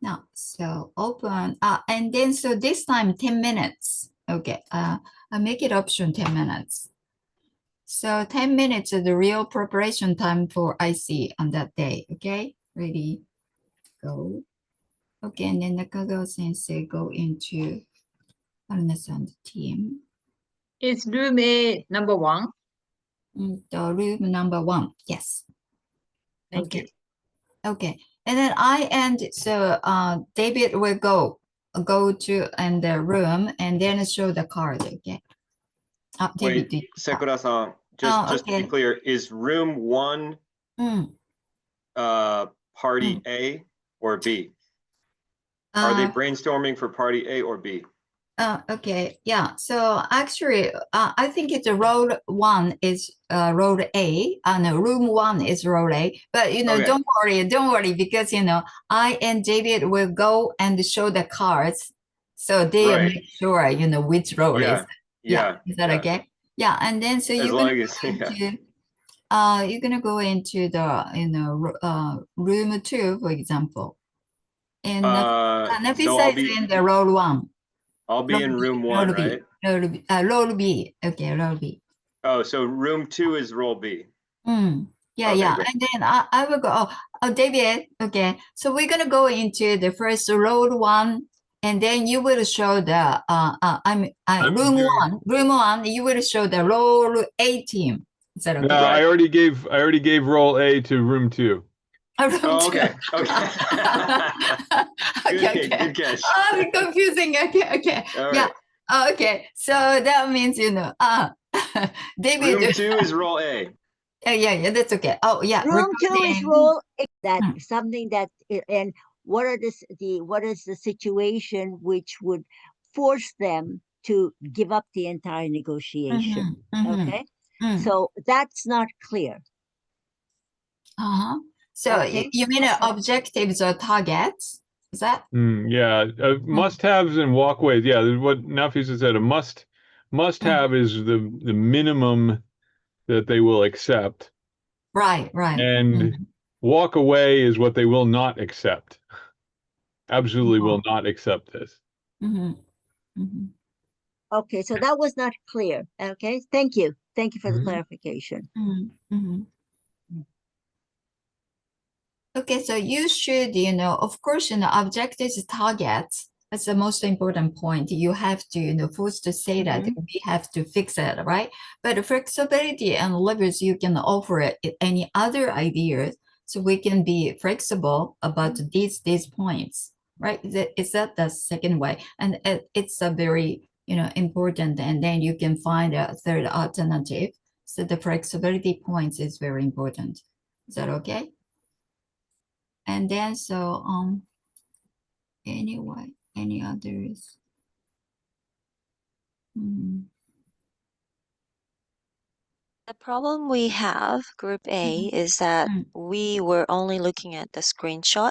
Now, so open. And then so this time 10 minutes. Okay. I make it option 10 minutes. So 10 minutes is the real preparation time for ICEEE on that day. Okay, ready, go. Okay, and then Nakagawa sensei go into Haruna-san team. Is room A number 1? The room number 1, yes. Thank you. Okay, and then David will go to the room and then show the card. Okay. Wait, Sakura-san, just to be clear, is room 1 party A or B? Are they brainstorming for party A or B? Okay, yeah. So actually, I think it's road 1 is road A, and room 1 is road A. But okay. Don't worry, because I and David will go and show the cards, so they make sure which road is. Yeah, is that okay? Yeah, and then so you're gonna go into the room 2, for example, and Nafisa is in the road 1. I'll be in room 1, right? Roll B. Okay, roll B. Oh, so room 2 is roll B. Yeah, okay, yeah. Great. And then I will go. Oh, David. Okay, so we're gonna go into the first roll 1, and then you will show the room 1. You will show the roll A team. Is that okay? No, I already gave roll A to room 2. Okay. Okay. Good catch. Oh, confusing. Okay. All yeah. right. Okay. So that means David. Room 2 is roll A. Yeah. That's okay. Oh, yeah. Room 2 is roll A. That something that and what is the situation which would force them to give up the entire negotiation? Okay. So that's not clear. So you mean objectives or targets? Is that? Yeah, must-haves and walkways. Yeah, what Nafisa said. A must-have is the minimum that they will accept. Right. And walk away is what they will not accept. Absolutely will not accept this. Okay, so that was not clear. Okay, thank you for the clarification. Okay, so you should, of course, objectives, targets. That's the most important point. You have to, first to say that we have to fix it, right? But flexibility and levers, you can offer any other ideas, so we can be flexible about these points, right? Is that the second way? And it's a very, important, and then you can find a third alternative. So the flexibility points is very important. Is that okay? And then so anyway, any others? The problem we have, Group A, is that we were only looking at the screenshot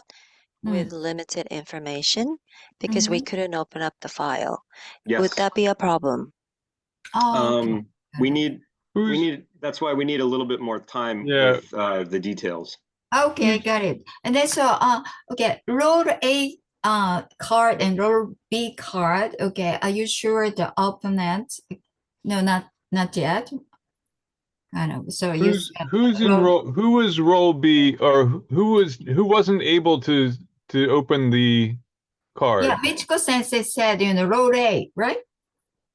with limited information because we couldn't open up the file. Yes. Would that be a problem? Okay. We need. That's why we need a little bit more time with the details. Okay, got it. And then so okay, roll A card and roll B card. Okay, are you sure the opponent? No, not yet. Kind of. So who's in roll? Who was roll B, or who wasn't able to open the card? Yeah, Michiko Sensei said roll A, right?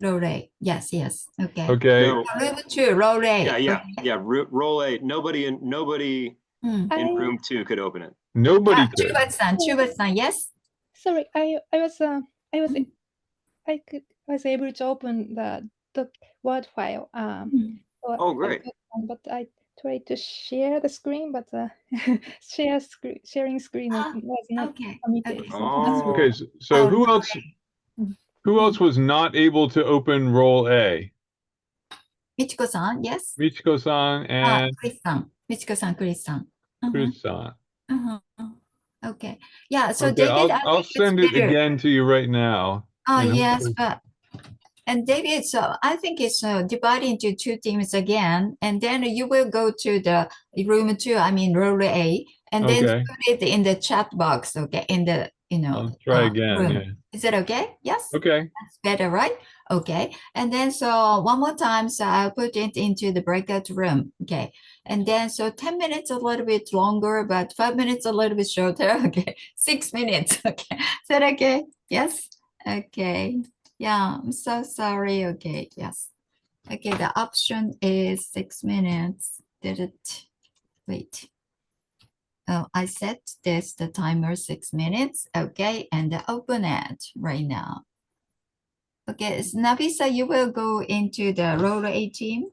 Roll A. Yes. Okay. Okay. Roll 2, roll A. Yeah. Roll A. Nobody in room 2 could open it. Nobody could. Chubat-san, yes? Sorry, I was able to open the Word file. Oh, great. But I tried to share the screen, but sharing screen was not permitted. Oh. Okay, so who else was not able to open role A? Michiko-san, yes? Michiko-san and Chris-san. Michiko-san, Chris-san. Chris-san. Okay. Yeah, so Okay, David, I'll send it again to you right now. Yes, and David, so I think it's divided into 2 teams again, and then you will go to the room 2, I mean role A, and then put it in the chat box, okay, in the, I'll try again, room. yeah. Is that okay? Yes? Okay. That's better, right? Okay. And then so one more time, so I'll put it into the breakout room, okay. And then so 10 minutes a little bit longer, but 5 minutes a little bit shorter, okay. 6 minutes, okay. Is that okay? Yes? Okay. Yeah, I'm so sorry. Okay, yes. Okay, the option is 6 minutes. Did it? Wait. Oh, I set the timer 6 minutes. Okay, and open it right now. Okay, so Nabisa, you will go into the role A team.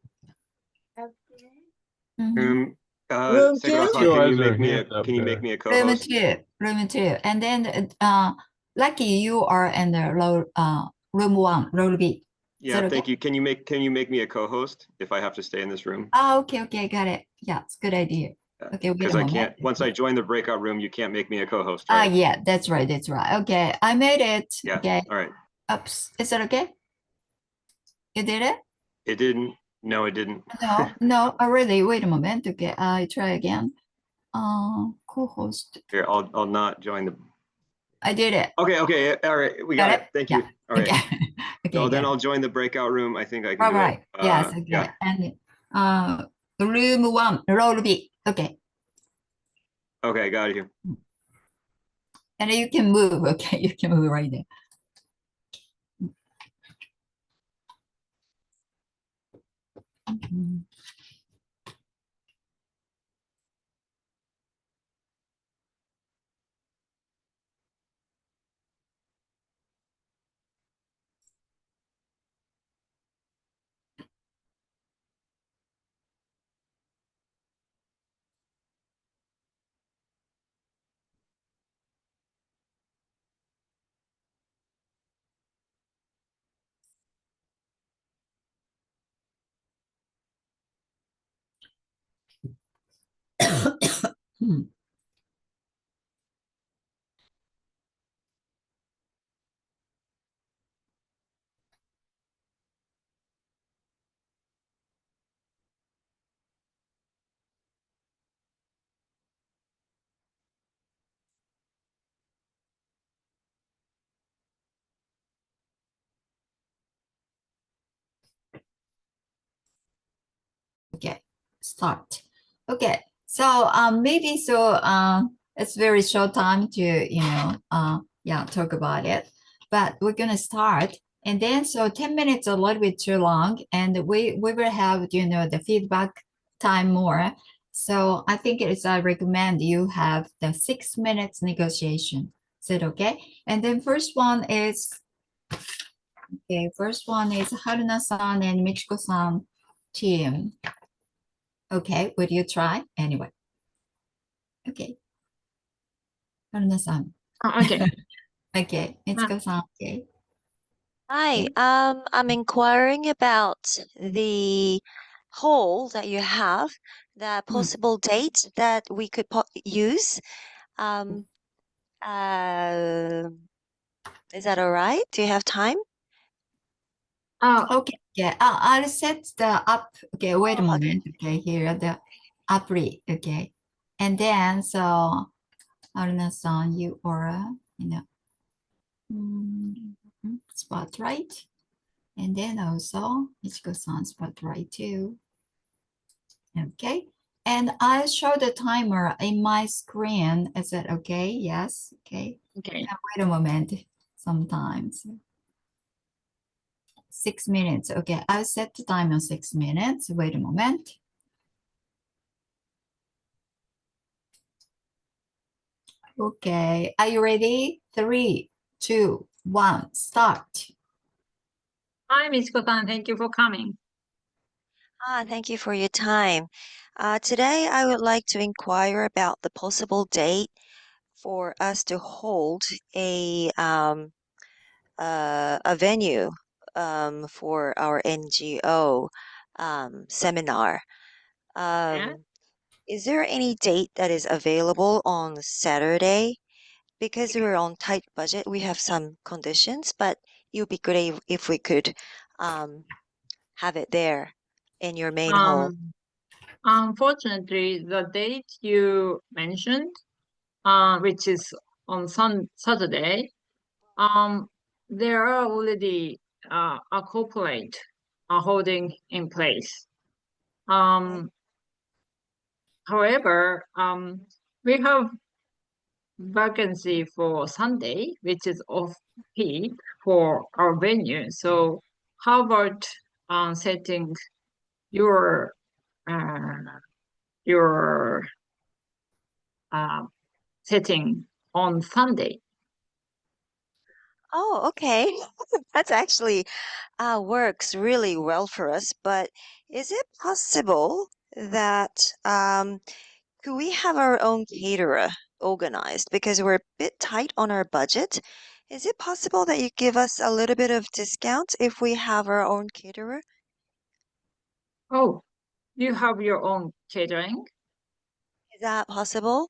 Room 2? Can you make me a co-host? Room 2. And then Lucky, you are in the room 1, role B. Yeah, thank you. Can you make me a co-host if I have to stay in this room? Oh, okay, got it. Yeah, it's a good idea. Okay, because I can't. Once I join the breakout room, you can't make me a co-host, right? Yeah, that's right. Okay, I made it. Yeah. Okay. All right. Oops. Is that okay? You did it? It didn't. No, it didn't. No. Already. Wait a moment. Okay, I try again. Co-host. Here, I'll not join the. I did it. Okay. All right. We got it. Thank you. All right. Okay. So then I'll join the breakout room. I think I can All do right. it. Yes. Okay. Yeah. And room 1, role B. Okay. Okay, got it here. And you can move. Okay, you can move right there. Okay, start. Okay, so maybe it's very short time to talk about it, but we're gonna start, and then so 10 minutes a little bit too long, and we will have the feedback time more. So I think I recommend you have the 6 minutes negotiation. Is it okay? And then first one is Haruna-san and Michiko-san team. Okay, would you try? Anyway. Okay. Haruna-san. Okay. Okay. Michiko-san. Okay. Hi, I'm inquiring about the poll that you have, the possible date that we could use. Is that all right? Do you have time? Okay. Yeah. I'll set the up. Okay. Wait a moment. Okay. Here the apply. Okay. And then so Haruna-san, you are spotlight. And then also Michiko-san spotlight too. Okay. And I'll show the timer in my screen. Is that okay? Yes. Okay. Okay. Now, wait a moment. Sometimes 6 minutes. Okay, I'll set the time on 6 minutes. Wait a moment. Okay, are you ready? 3, 2, 1, start. Hi, Michiko-san. Thank you for coming. Thank you for your time. Today, I would like to inquire about the possible date for us to hold a venue for our NGO seminar. Yeah. Is there any date that is available on Saturday? Because we're on tight budget, we have some conditions, but it would be great if we could have it there in your main hall. Unfortunately, the date you mentioned, which is on Saturday, there are already a corporate holding in place. However, we have vacancy for Sunday, which is off peak for our venue. So how about setting your setting on Sunday? Oh, okay. That's actually works really well for us, but is it possible that could we have our own caterer organized because we're a bit tight on our budget? Is it possible that you give us a little bit of discount if we have our own caterer? Oh, you have your own catering? Is that possible?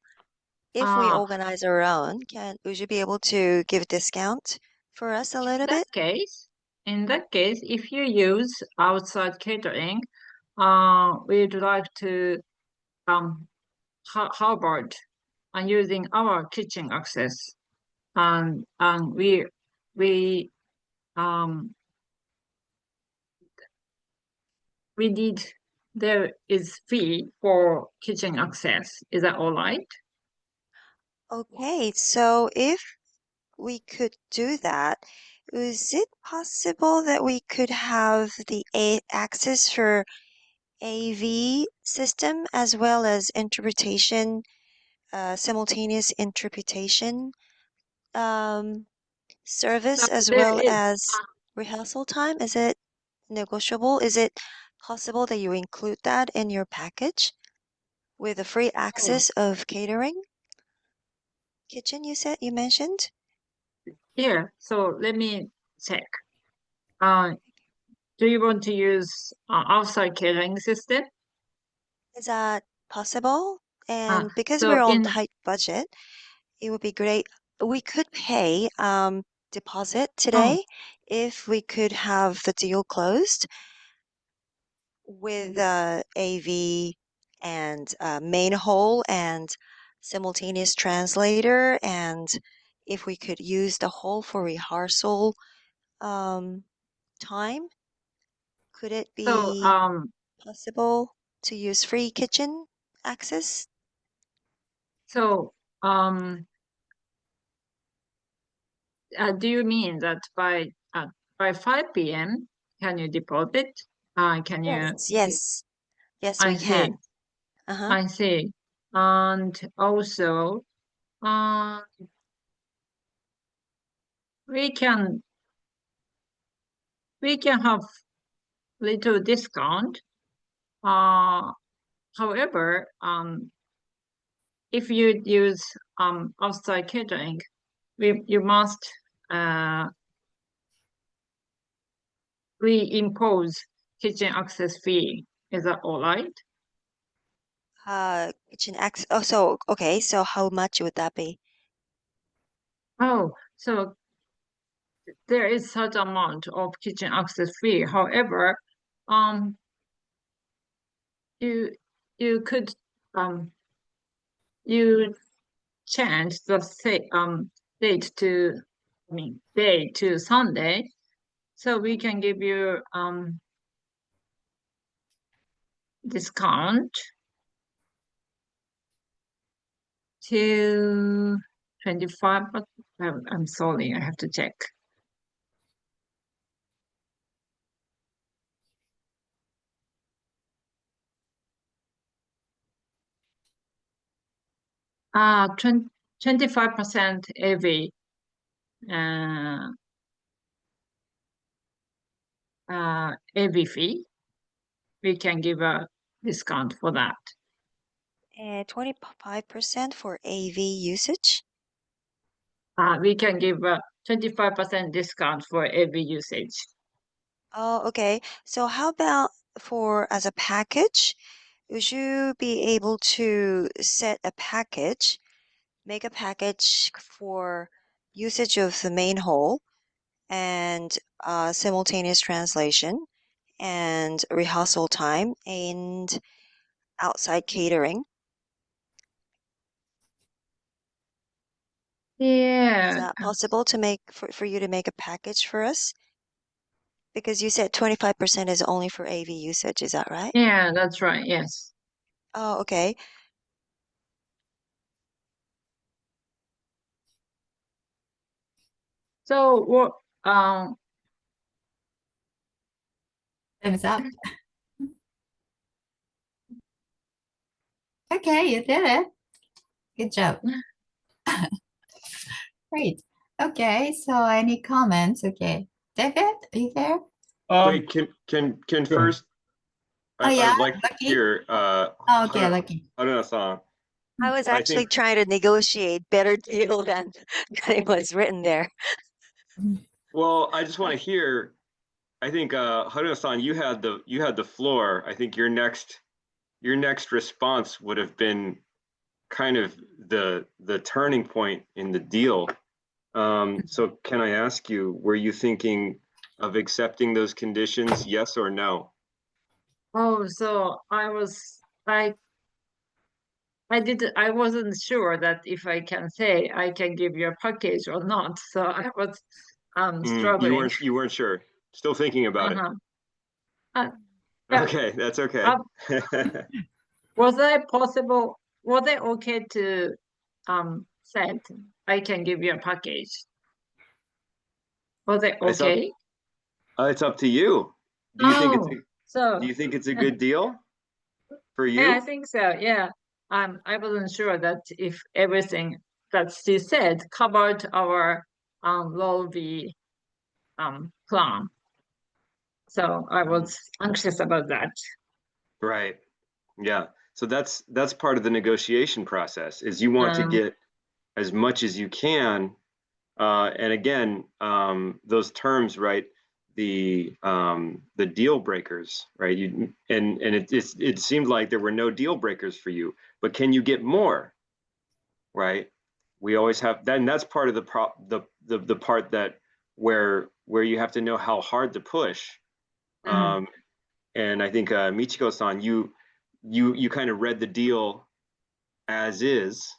If we organize our own, would you be able to give discount for us a little bit? In that case, if you use outside catering, we'd like to how about using our kitchen access, and we need there is fee for kitchen access. Is that all right? Okay, so if we could do that, is it possible that we could have the access for AV system as well as interpretation, simultaneous interpretation service as well as rehearsal time? Is it negotiable? Is it possible that you include that in your package with the free access of catering? Kitchen, you mentioned? Yeah, so let me check. Do you want to use outside catering system? Is that possible? And because we're on tight budget, it would be great. We could pay deposit today if we could have the deal closed with AV and main hall and simultaneous translator, and if we could use the hall for rehearsal time, could it be possible to use free kitchen access? So do you mean that by 5 p.m. can you deposit? Can you? Yes, we I see. can. I see. And also, we can have little discount. However, if you use outside catering, you must reimpose kitchen access fee. Is that all right? Kitchen access. Oh, so okay. So how much would that be? Oh, so there is such amount of kitchen access fee. However, you could you change the date to day to Sunday, so we can give you discount to 25, but I'm sorry, I have to check. 25% AV AV fee, we can give a discount for that. 25% for AV usage? We can give a 25% discount for AV usage. Oh, okay. So how about for as a package? Would you be able to set a package, make a package for usage of the main hall and simultaneous translation and rehearsal time and outside catering? Yeah. Is that possible to make for you to make a package for us? Because you said 25% is only for AV usage, is that right? Yeah, that's right. Yes. Oh, okay. So what? Time's up. Okay, you did it. Good job. Great. Okay, so any comments? Okay. David, are you there? Wait, can first, yeah, I'd like to Lucky? hear, Okay, Lucky. Haruna-san. I was I actually think- trying to negotiate better deal than it was written there. Well, I just want to hear, I think, Haruna-san, you had the floor. I think your next response would have been kind of the turning point in the deal. So can I ask you, were you thinking of accepting those conditions, yes or no? Oh, so I wasn't sure that if I can say I can give you a package or not. So I was struggling. You weren't sure. Still thinking about it. Yeah. Okay, that's okay. Was it okay to said I can give you a package? Was it okay? It's up to you. Do you think it's a good deal for you? Yeah, I think so. Yeah. I wasn't sure that if everything that she said covered our low V plan. So I was anxious about that. Right. Yeah. So that's part of the negotiation process, is you want to get as much as you can. And again, those terms, right? The deal breakers, right? It seemed like there were no deal breakers for you, but can you get more, right? We always have that, and that's part of the part that where you have to know how hard to push. And I think Michiko-san, you kind of read the deal as is,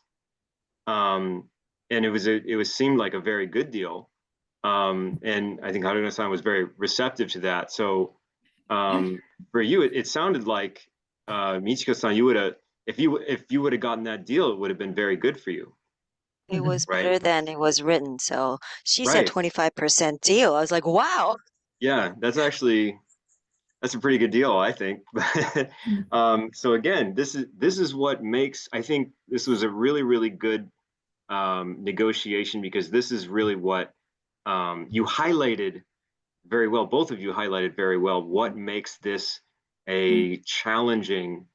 and it seemed like a very good deal. And I think Haruna-san was very receptive to that. So for you, it sounded like Michiko-san, you would have, if you would have gotten that deal, it would have been very good for you. It was Right. better than it was written. So she said 25% deal. I was like, wow. Yeah, that's a pretty good deal, I think. So again, this is what makes, I think this was a really, really good negotiation, because this is really what you highlighted very well. Both of you highlighted very well what makes this a challenging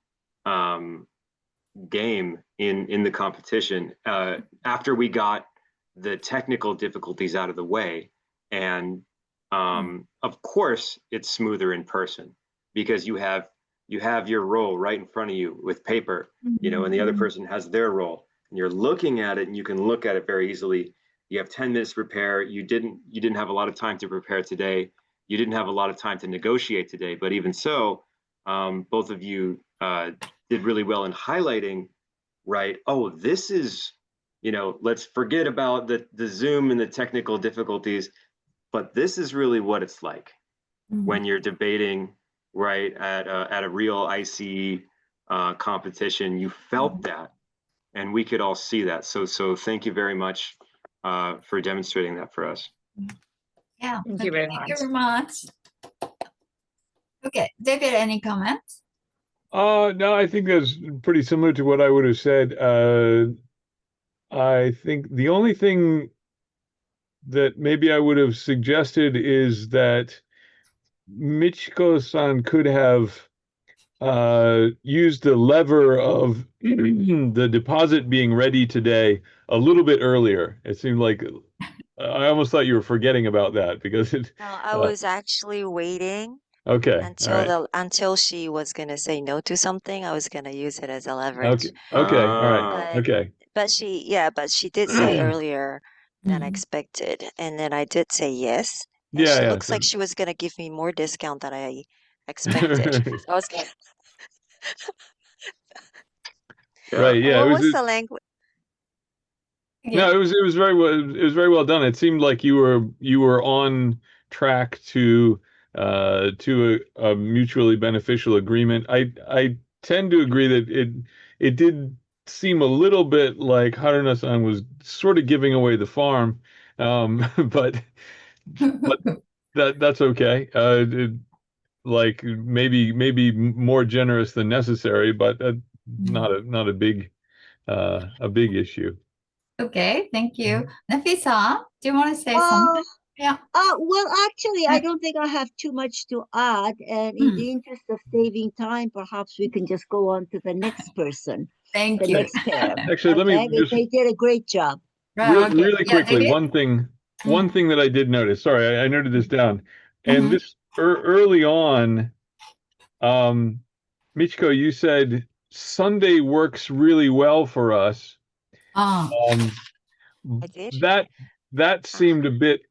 game in the competition. After we got the technical difficulties out of the way, and of course it's smoother in person, because you have your role right in front of you with paper, and the other person has their role, and you're looking at it, and you can look at it very easily. You have 10 minutes to prepare. You didn't have a lot of time to prepare today. You didn't have a lot of time to negotiate today, but even so, both of you did really well in highlighting, right? Oh, this is, let's forget about the Zoom and the technical difficulties, but this is really what it's like when you're debating, right, at a real ICEEE competition. You felt that, and we could all see that. So thank you very much for demonstrating that for us. Yeah. Thank you very much. Thank you very much. Okay, David, any comments? No, I think that's pretty similar to what I would have said. I think the only thing that maybe I would have suggested is that Michiko-san could have used the lever of the deposit being ready today a little bit earlier. It seemed like I almost thought you were forgetting about that because it. No, I was actually waiting Okay. until she was gonna say no to something. I was gonna use it as a leverage. Okay. All right. Okay. But she did say earlier than expected, and then I did say yes. And Yeah, she yeah, looks like she was gonna give me more discount than I expected. So I was like, Right. Yeah. what was the language? No, it was very well. It was very well done. It seemed like you were on track to a mutually beneficial agreement. I tend to agree that it did seem a little bit like Haruna-san was sort of giving away the farm, but that's okay. Like maybe more generous than necessary, but not a big issue. Okay, thank you. Nafisa, do you want to say something? Yeah. Well, actually, I don't think I have too much to add. And in the interest of saving time, perhaps we can just go on to the next person. Thank the you. next pair. Actually, let me just They did a great job. really quickly. One thing that I did notice. Sorry, I noted this down. And this early on, Michiko, you said Sunday works really well for us. I did. That seemed a bit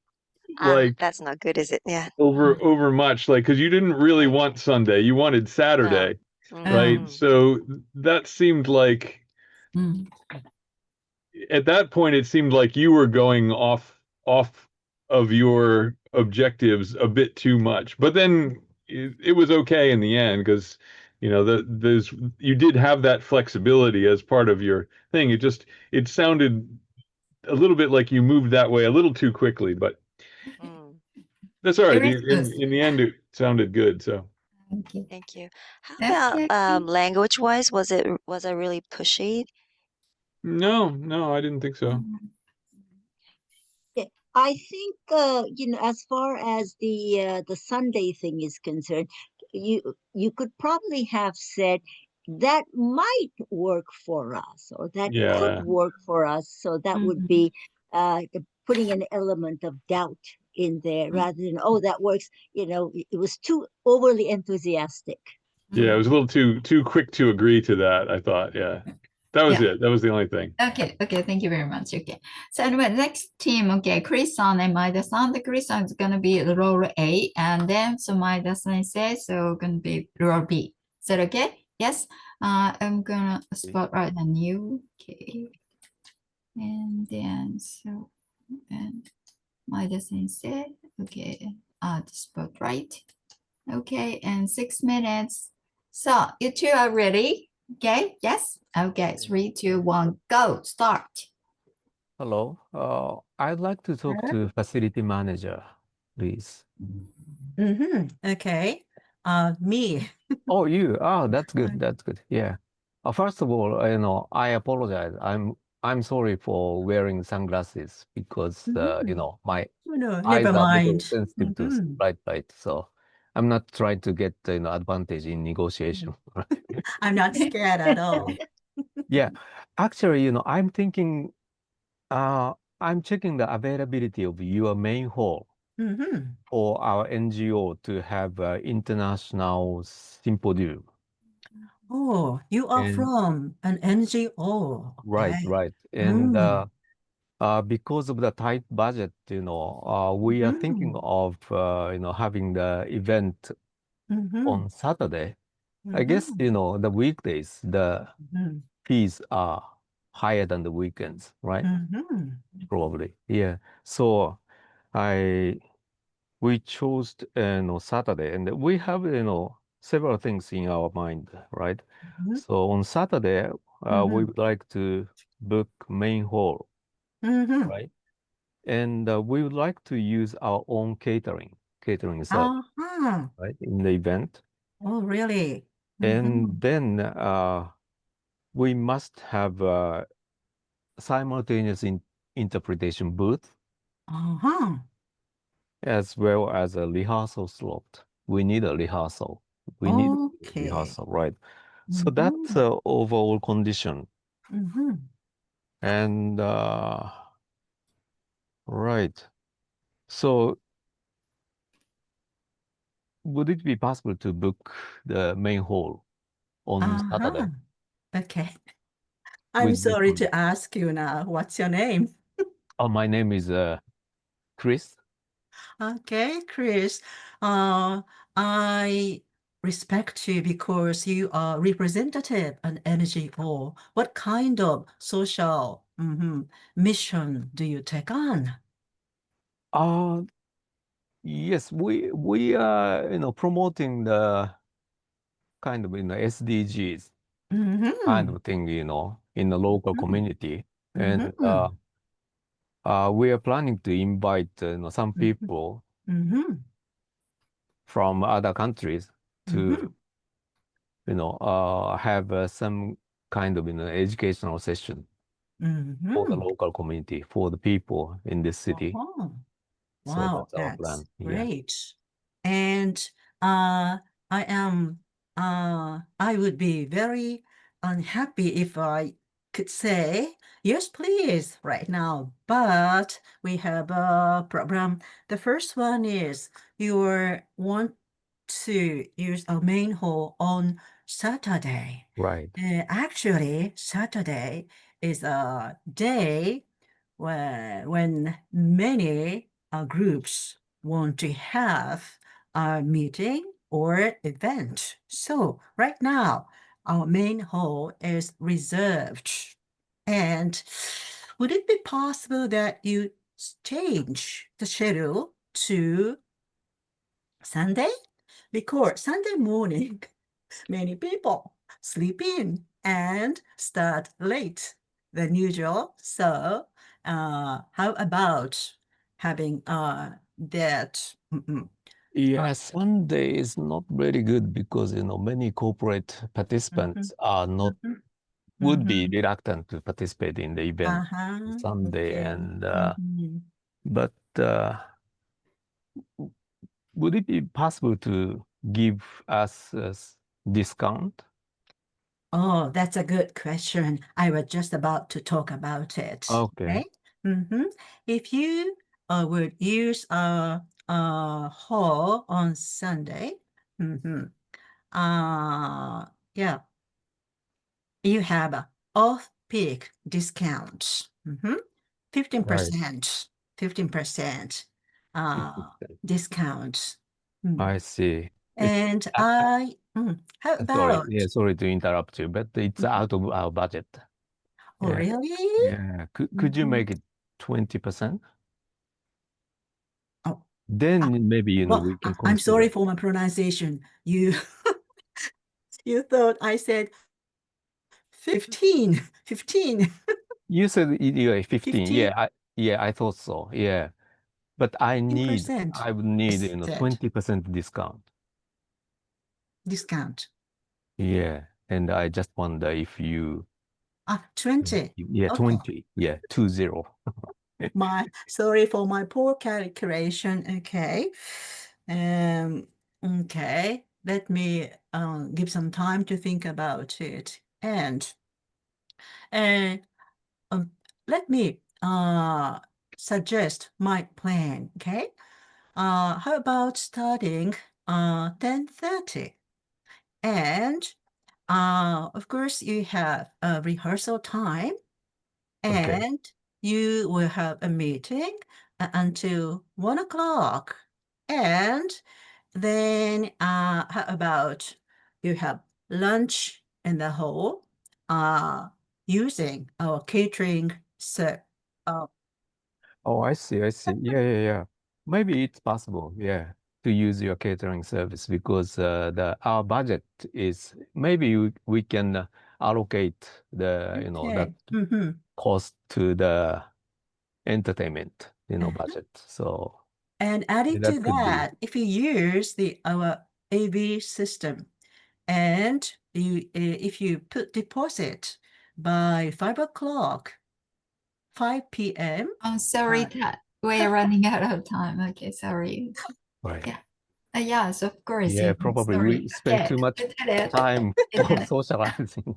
like that's not good, is it? Yeah. Over much, like, because you didn't really want Sunday, you wanted Saturday, right? So that seemed like at that point it seemed like you were going off of your objectives a bit too much. But then it was okay in the end because you did have that flexibility as part of your thing. It sounded a little bit like you moved that way a little too quickly, but that's all right. In the end, it sounded good. So thank you. How about language-wise? Was I really pushy? No, I didn't think so. I think as far as the Sunday thing is concerned, you could probably have said that might work for us, or that could work for us. So that would be putting an element of doubt in there rather than, oh, that works. It was too overly enthusiastic. Yeah, it was a little too quick to agree to that, I thought. Yeah. That was it. That was the only thing. Okay, thank you very much. Okay. So anyway, next team, okay, Chris-san and Maeda-san. The Chris-san is gonna be role A, and then so Maeda-san says so gonna be role B. Is that okay? Yes. I'm gonna spotlight a new. Okay. And then so and Maeda-san said, okay, the spotlight. Okay, and 6 minutes. So you two are ready? Okay, yes. Okay, 3, 2, 1, go. Start. Hello. I'd like to talk to facility manager, please. Okay. Me. Oh, you. Oh, that's good. That's good. Yeah. First of all, I apologize. I'm sorry for wearing sunglasses because my eyes are a little sensitive to bright light. So I'm not trying to get advantage in negotiation. I'm not scared at all. Yeah, actually, I'm thinking, I'm checking the availability of your main hall for our NGO to have international symposium. Oh, you are from an NGO. Right, right. And because of the tight budget, we are thinking of, having the event on Saturday. I guess, the weekdays, the fees are higher than the weekends, right? Probably, yeah. So we chose Saturday, and we have several things in our mind, right? So on Saturday, we would like to book main hall, right? And we would like to use our own catering service, right, in the event. Oh, really? And then we must have simultaneous interpretation booth, Uh-huh. as well as a rehearsal slot. We need a rehearsal. We need Okay. rehearsal, right? So that's the overall condition. And right. So would it be possible to book the main hall on Saturday? Okay. I'm with sorry different- to ask you now. What's your name? Oh, my name is Chris. Okay, Chris. I respect you because you are representative on NGO. What kind of social mission do you take on? Yes, we are promoting the kind of SDGs kind of thing, in the local community. And we are planning to invite some people from other countries to have some kind of educational session for the local community, for the people in this city. So Wow, that's our plan. that's Yeah. great. And I would be very unhappy if I could say, yes, please, right now. But we have a problem. The first one is you want to use a main hall on Saturday. Right. Actually, Saturday is a day when many groups want to have a meeting or event. So right now, our main hall is reserved. And would it be possible that you change the schedule to Sunday? Because Sunday morning, many people sleep in and start late than usual. So how about having that? Yeah, Sunday is not very good because many corporate participants are not would be reluctant to participate in the event Sunday. Okay. And but would it be possible to give us a discount? Oh, that's a good question. I was just about to talk about it. Okay. If you would use a hall on Sunday, yeah, you have a off-peak discount, 15%, 15% discount. I see. And how about? Sorry to interrupt you, but it's out of our budget. Oh, Yeah. really? Yeah. Could you make it 20%? Oh. Then maybe Well, we can I'm sorry consider. for my pronunciation. You thought I said 15. You said 15. 15? Yeah, I thought so. Yeah. But I would need 20% discount. Discount. Yeah. And I just wonder if you 20. Yeah, Okay. 20. Yeah, 20. Sorry for my poor calculation. Okay. Okay. Let me give some time to think about it. And let me suggest my plan. Okay. How about starting 10:30? And of course, you have a rehearsal time, and you will have a meeting until 1 o'clock. And then how about you have lunch in the hall using our catering set. Oh, I see. Yeah. Maybe it's possible, yeah, to use your catering service because our budget is maybe we can allocate the that cost to the entertainment budget. So and adding that to could be. that, if you use our AV system, and if you put deposit by 5 o'clock, 5 p.m. I'm sorry that we're running out of time. Okay, sorry. Right. Yeah. Yes, of course. Yeah, probably we spend too much time for socializing.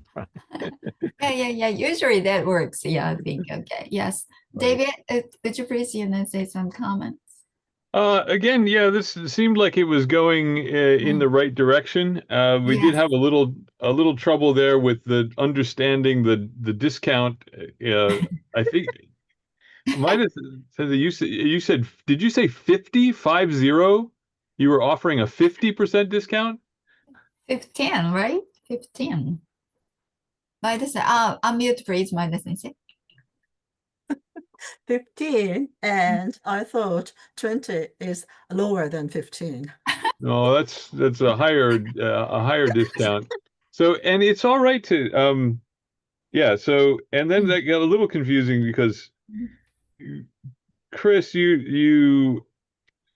Yeah. Usually that works. Yeah, I think. Okay. Yes. Right. David, would you please say some comments? Again, yeah, this seemed like it was going in the right direction. We did have a little trouble there with the understanding the discount. I think might have said that you said, did you say 50? You were offering a 50% discount? 15, right? 15. Unmute, please, Maeda sensei. 15, and I thought 20 is lower than 15. No, that's a higher discount. So, and it's all right to yeah, so and then that got a little confusing because Chris, you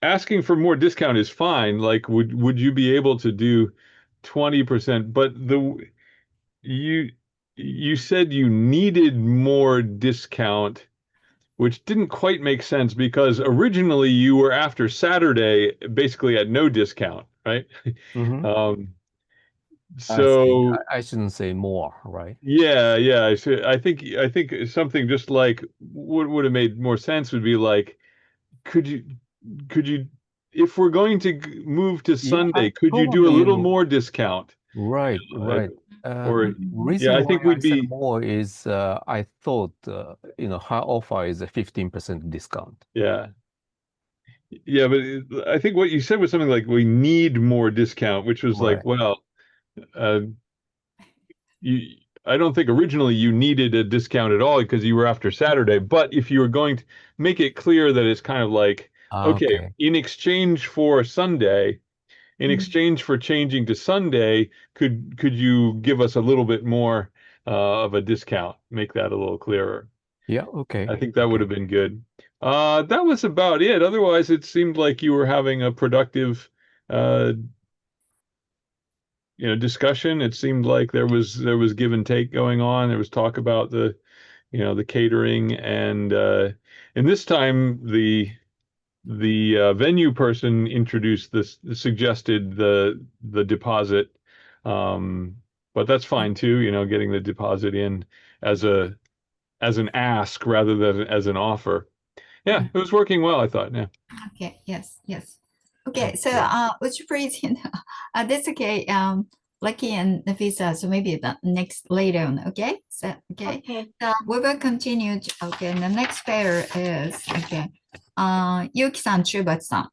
asking for more discount is fine. Like, would you be able to do 20%? But you said you needed more discount, which didn't quite make sense because originally you were after Saturday basically at no discount, right? So I shouldn't say more, right? Yeah. I think something just like would have made more sense would be like, could you, if we're going to move to Sunday, could you do a little more discount? Right. Or reason I think why we'd I said be more is I thought her offer is a 15% discount. Yeah, but I think what you said was something like we need more discount, which was like, well, I don't think originally you needed a discount at all because you were after Saturday. But if you were going to make it clear that it's kind of like, okay, in exchange for Sunday, in exchange for changing to Sunday, could you give us a little bit more of a discount? Make that a little clearer. Yeah, okay. I think that would have been good. That was about it. Otherwise, it seemed like you were having a productive discussion. It seemed like there was give and take going on. There was talk about the catering and this time the venue person introduced suggested the deposit, but that's fine too. Getting the deposit in as an ask rather than as an offer. Yeah, it was working well, I thought. Yeah. Okay. Yes. Okay. So, would you please, that's okay. Lucky and Nafisa, so maybe the next later on. Okay. So, okay. We will continue. Okay. And the next pair is Yuki-san, Chubat-san.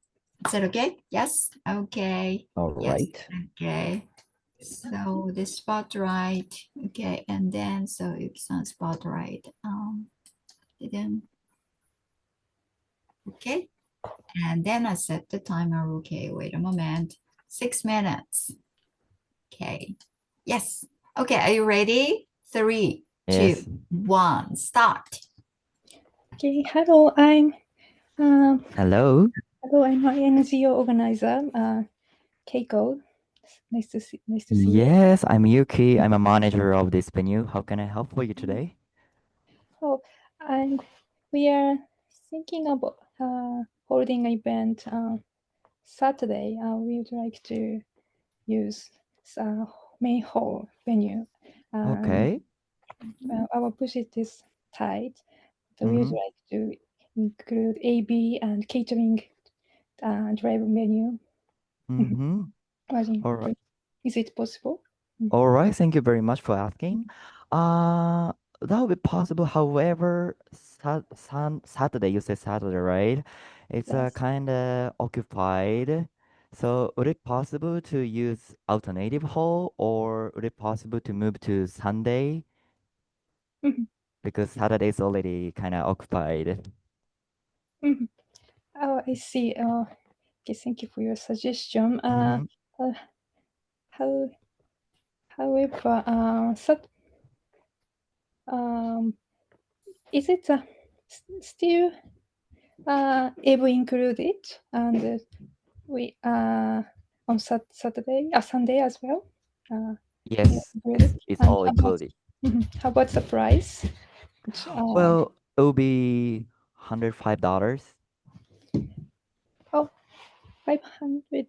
Is that okay? Yes. Okay. All right. Yes. Okay. So the spotlight. Okay. And then so Yuki-san spotlight. Then. Okay. And then I set the timer. Okay, wait a moment. 6 minutes. Okay. Yes. Okay, are you ready? 3, 2, 1, start. Okay, hello, I'm Hello, I'm an NGO organizer, Keiko. Nice to see you. Yes, I'm Yuki. I'm a manager of this venue. How can I help for you today? Oh, we are thinking about holding an event Saturday. We would like to use main hall venue. Okay. Our budget is tight, so we would like to include AV and catering drive venue. All right. Is it possible? All right. Thank you very much for asking. That would be possible. However, Saturday, you said Saturday, right? It's Yes. kind of occupied. So would it possible to use alternative hall or would it possible to move to Sunday? Because Saturday is already kind of occupied. Oh, I see. Okay, thank you for your suggestion. However, is it still able included and we on Saturday, Sunday as well? Yes, it's all included. How about the price? Well, will be $105. Oh, $500.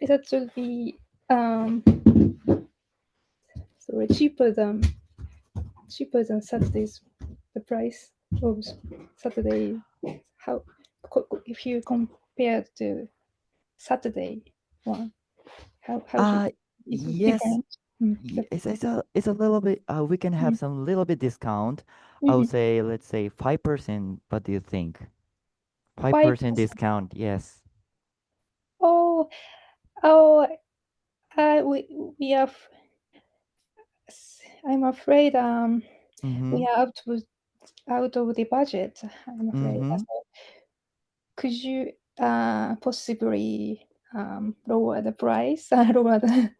That will be sorry, cheaper than Saturday's the price of Saturday. How if you compare to Saturday one, how is it Yes. different? It's a little bit we can have some little bit discount. I would say let's say 5%. What do you think? 5% discount, yes. Oh, we have. I'm afraid we are out of the budget. I'm afraid. So could you possibly lower the price? Lower the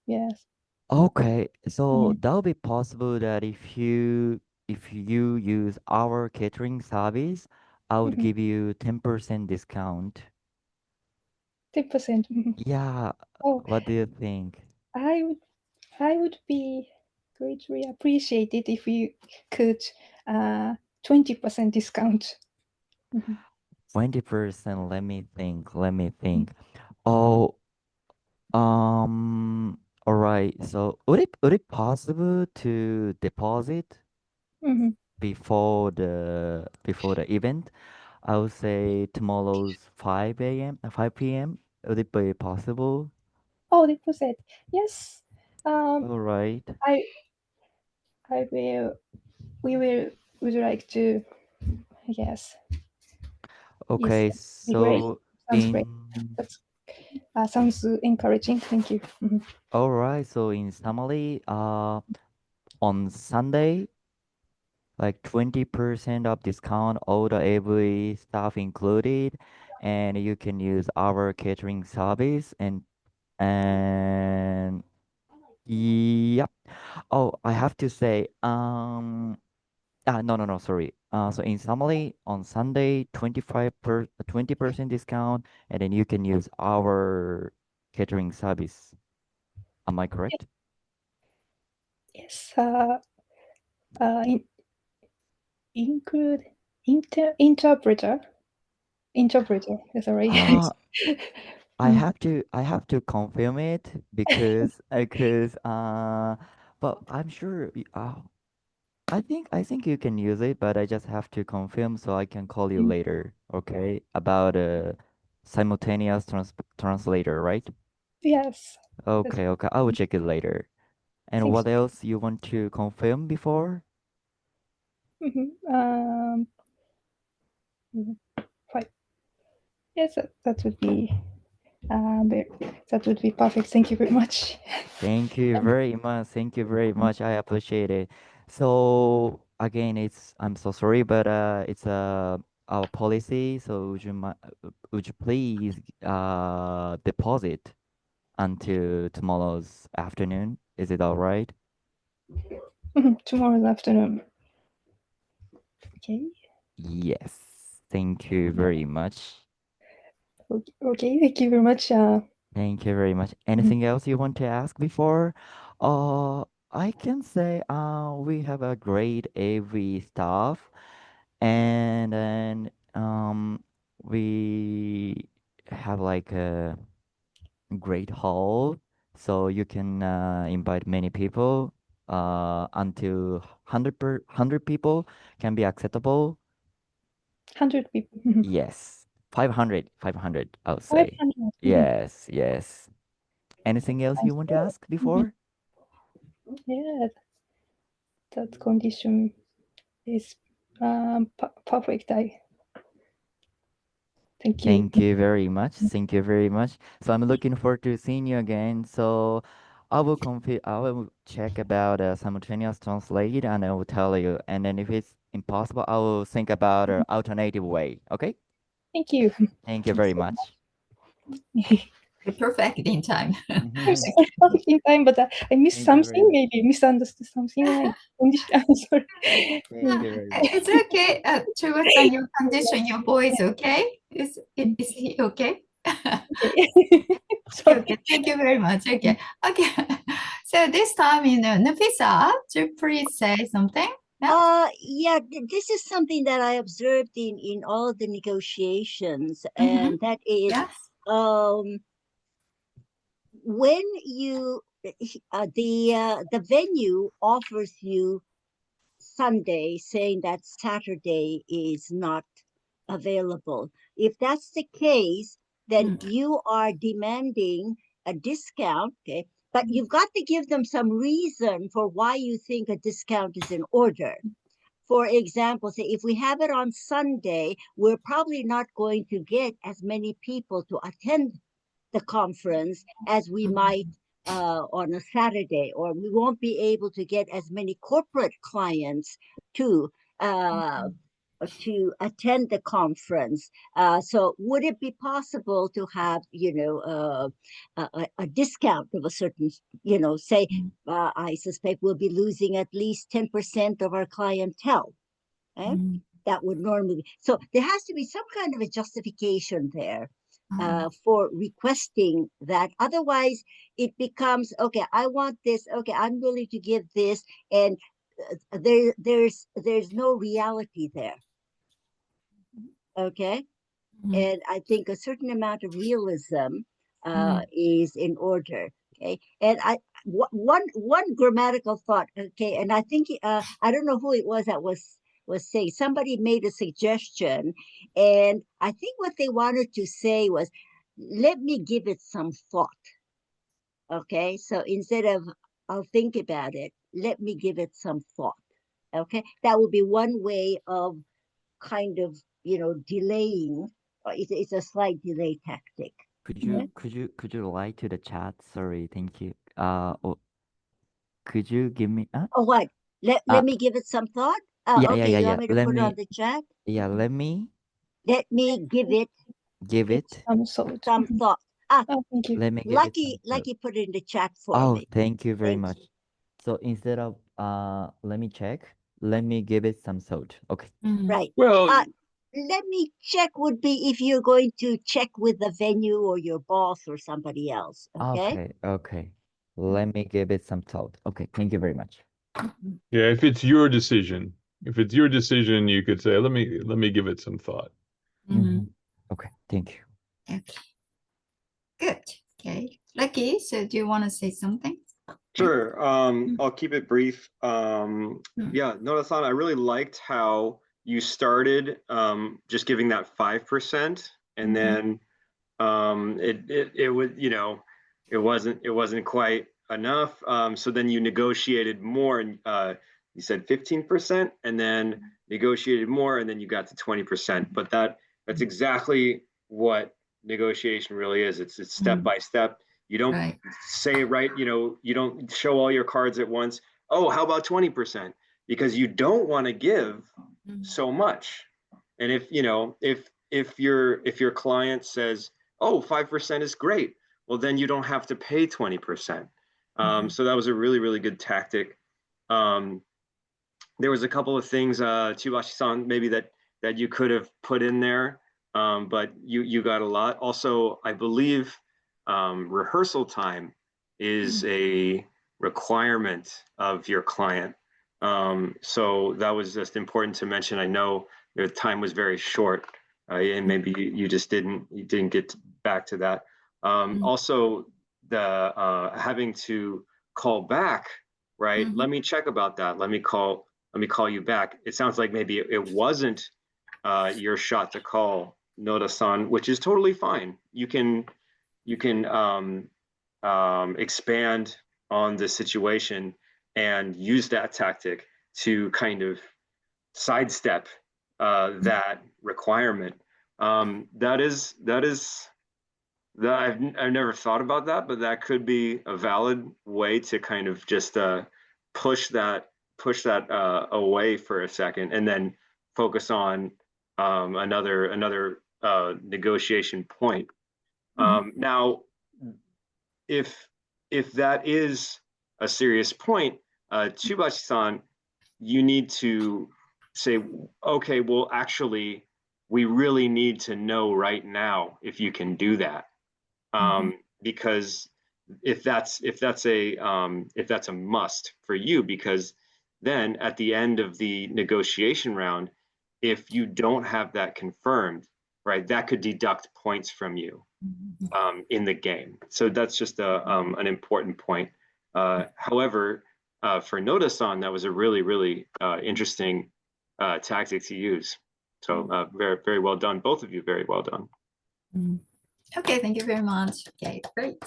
yes. Okay, so that would be possible that if you use our catering service, I would give you 10% discount. 10%. Yeah, Oh, what do you think? I would be greatly appreciated if you could 20% discount. 20%, let me think. Oh, all right. So would it possible to deposit before the event? I would say tomorrow's 5 p.m. Would it be possible? Oh, deposit. Yes. All right. Would like to, yes. Okay, Yes, great. so Sounds great. That's sounds encouraging. Thank you. all right, so in summary, on Sunday, like 20% of discount, all the every stuff included, and you can use our catering service and yep. Oh, I have to say, no, sorry. So in summary, on Sunday, 20% discount, and then you can use our catering service. Am I correct? Yes. Include interpreter. Sorry. I have to confirm it because but I'm sure I think you can use it, but I just have to confirm so I can call you later, okay? About simultaneous translator, right? Yes. Okay, I will check it later. And Thanks. what else you want to confirm before? Fine. Yes, that would be perfect. Thank you very much. Thank you very much. Thank you very much. I appreciate it. So again, I'm so sorry, but it's our policy. So would you please deposit until tomorrow's afternoon? Is it all right? Tomorrow's afternoon. Okay. Yes. Thank you very much. Okay. Thank you very much. Thank you very much. Anything else you want to ask before? I can say we have a great AV staff, and then we have like a great hall, so you can invite many people. Until 100 people can be acceptable. 100 people. Yes, 500, I would say. 500. Yes. Anything else you want to ask before? Yeah, that condition is perfect. Thank you. Thank you very much. Thank you very much. So I'm looking forward to seeing you again. So I will check about simultaneous translate and I will tell you. And then if it's impossible, I will think about an alternative way. Okay? Thank you. Thank you very much. Perfect in time. Perfect in time, but I missed something, maybe misunderstood something. I'm sorry. Thank you very much. It's okay. Chuba-san, your condition, your voice, okay? Is he okay? Okay, thank you very much. Okay. So this time, Nafisa, to please say something Yeah, this is something that I observed in all the negotiations, and that is, when you the venue offers you Sunday, saying that Saturday is not available. If that's the case, then you are demanding a discount, okay? But you've got to give them some reason for why you think a discount is in order. For example, say if we have it on Sunday, we're probably not going to get as many people to attend the conference as we might on a Saturday, or we won't be able to get as many corporate clients to attend the conference. So would it be possible to have, a discount of a certain, say, I suspect we'll be losing at least 10% of our clientele. That would normally be. So there has to be some kind of a justification there for requesting that. Otherwise, it becomes, okay, I want this. Okay, I'm willing to give this, and there's no reality there. Okay, and I think a certain amount of realism is in order. Okay, and one grammatical thought. Okay, and I think I don't know who it was that was saying, somebody made a suggestion, and I think what they wanted to say was, let me give it some thought. Okay, so instead of I'll think about it, let me give it some thought. Okay, that would be one way of kind of, delaying. It's a slight delay tactic. Could you write to the chat? Sorry, thank you. Could you give me Oh, what? Let me give it some thought. Okay, you want me to put it on the chat? Yeah, let me give it some thought. Some thought. Thank you. Let me give Lucky put it in the chat for me. Oh, thank you very much. So instead of let me check, let me give it some thought. Okay. Right. Well, let me check would be if you're going to check with the venue or your boss or somebody else. Okay. Okay. Let me give it some thought. Okay, thank you very much. Yeah, if it's your decision, you could say, let me give it some thought. Okay, thank you. Okay. Good. Okay. Lucky, so do you want to say something? Sure. I'll keep it brief. Yeah, Noda-san, I really liked how you started just giving that 5%, and then it was, it wasn't quite enough. So then you negotiated more, and you said 15%, and then negotiated more, and then you got to 20%. But that's exactly what negotiation really is. It's step by step. You don't say you don't show all your cards at once. Oh, how about 20%? Because you don't want to give so much. And if your client says, oh, 5% is great, well, then you don't have to pay 20%. So that was a really, really good tactic. There was a couple of things, Chibashi-san, maybe that you could have put in there, but you got a lot. Also, I believe rehearsal time is a requirement of your client. So that was just important to mention. I know the time was very short, and maybe you just didn't get back to that. Also, the having to call back, right? Let me check about that. Let me call you back. It sounds like maybe it wasn't your shot to call, Noda-san, which is totally fine. You can expand on the situation and use that tactic to kind of sidestep that requirement. I've never thought about that, but that could be a valid way to kind of just push that away for a second, and then focus on another negotiation point. Now, if that is a serious point, Chibashi-san, you need to say, okay, well, actually, we really need to know right now if you can do that, because if that's a must for you, because then at the end of the negotiation round, if you don't have that confirmed, right, that could deduct points from you in the game. So that's just an important point. However, for Noda-san, that was a really, really interesting tactic to use. So very, very well done. Both of you, very well done. Okay, thank you very much. Okay, great.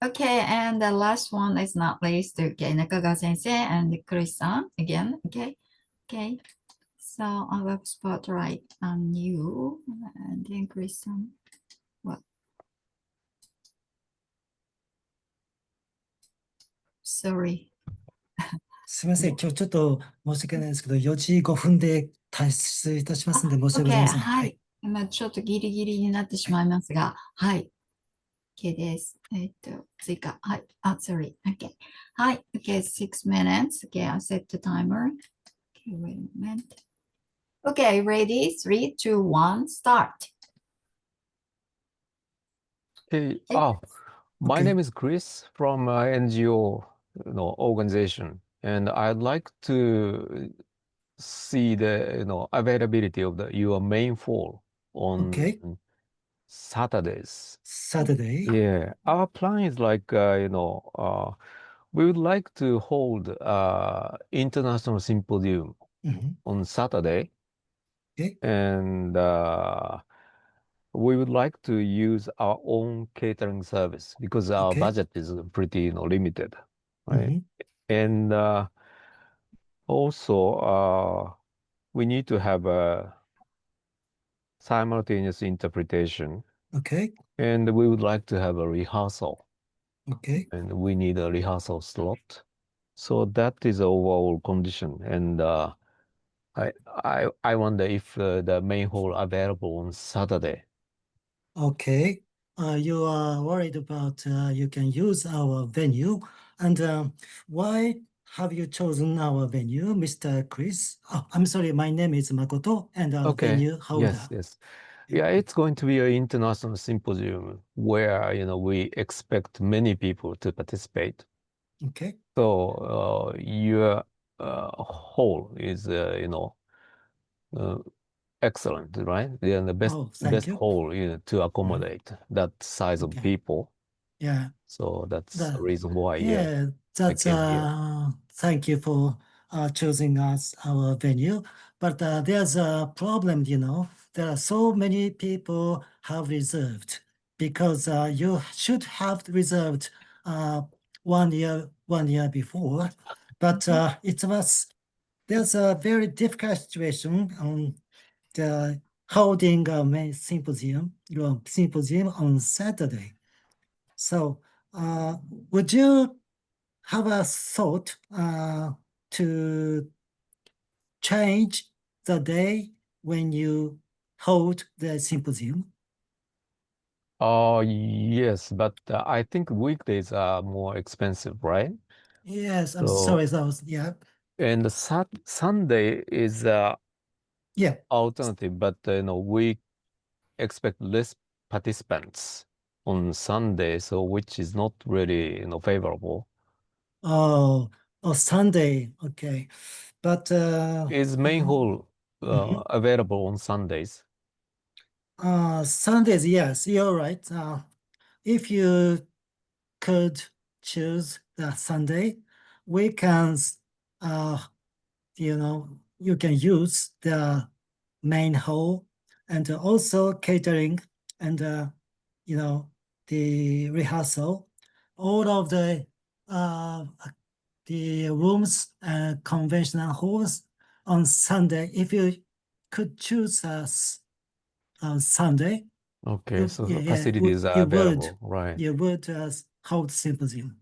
Okay, and the last one is not least. Okay, Nakaga-sensei and Chris-san again. Okay, okay. So I will spotlight on you and then Chris-san. What? Sorry. すみません。今日ちょっと申し訳ないですけど、4時5分で退出いたしますんで、申し訳ござい OK、ません。はい。今ちょっとギリギリになってしまいますが、はい。OK です。追加。はい。sorry. OK。はい。OK、6 minutes. OK、I'll set the timer. OK, wait a minute. OK, ready? 3, 2, 1, start. Hey, Okay. my Okay. name is Chris from NGO organization, and I'd like to see the availability of your main hall on Okay. Saturdays. Saturday. Yeah, our plan is like we would like to hold international symposium on Saturday, Okay. and we would like to use our own catering service because our Okay. budget is pretty limited, right? And also we need to have a simultaneous interpretation. Okay. And we would like to have a rehearsal. Okay. And we need a rehearsal slot. So that is the overall condition. And I wonder if the main hall available on Saturday. Okay. You are worried about you can use our venue. And why have you chosen our venue, Mr. Chris? Oh, I'm sorry, my name is Makoto, and our venue holder. Yes. Yeah, it's going to be an international symposium where we expect many people to participate. Okay. So your hall is excellent, right? They are the best you. hall to accommodate that size of people. Yeah. So that's the reason why. Yeah, that's thank you for choosing us our venue. But there's a problem, there are so many people have reserved because you should have reserved 1 year before. But there's a very difficult situation on the holding a main symposium on Saturday. So would you have a thought to change the day when you hold the symposium? Yes, but I think weekdays are more expensive, right? Yes, I'm sorry. Yeah. And Sunday is alternative, but we expect less participants on Sunday, so which is not really favorable. Oh, Sunday. Okay, but is main hall available on Sundays? Sundays, yes, you're right. If you could choose the Sunday, we can, you can use the main hall and also catering and, the rehearsal, all of the rooms and conventional halls on Sunday. If you could choose us on Sunday. Okay, so the facilities are available, right? You would hold symposium.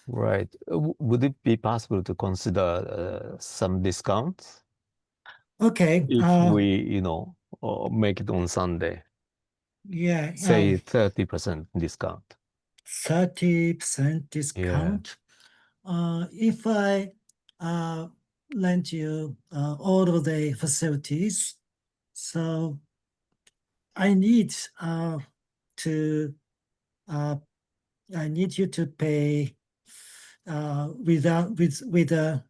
Right. Would it be possible to consider some discounts? Okay. If we, make it on Sunday. Yeah. Say 30% discount. 30% discount. If I lend you all of the facilities, so I need you to pay with a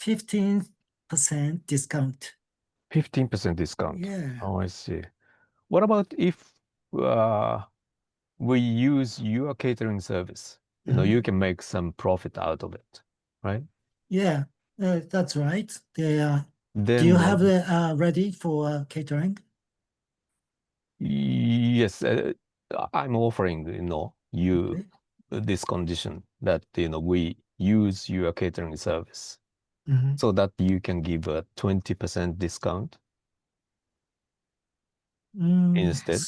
15% discount. 15% discount. Yeah. Oh, I see. What about if we use your catering service? You can make some profit out of it, right? Yeah, that's right. Then do you have it ready for catering? Yes, I'm offering, you this condition that, we use your catering service so that you can give a 20% discount instead.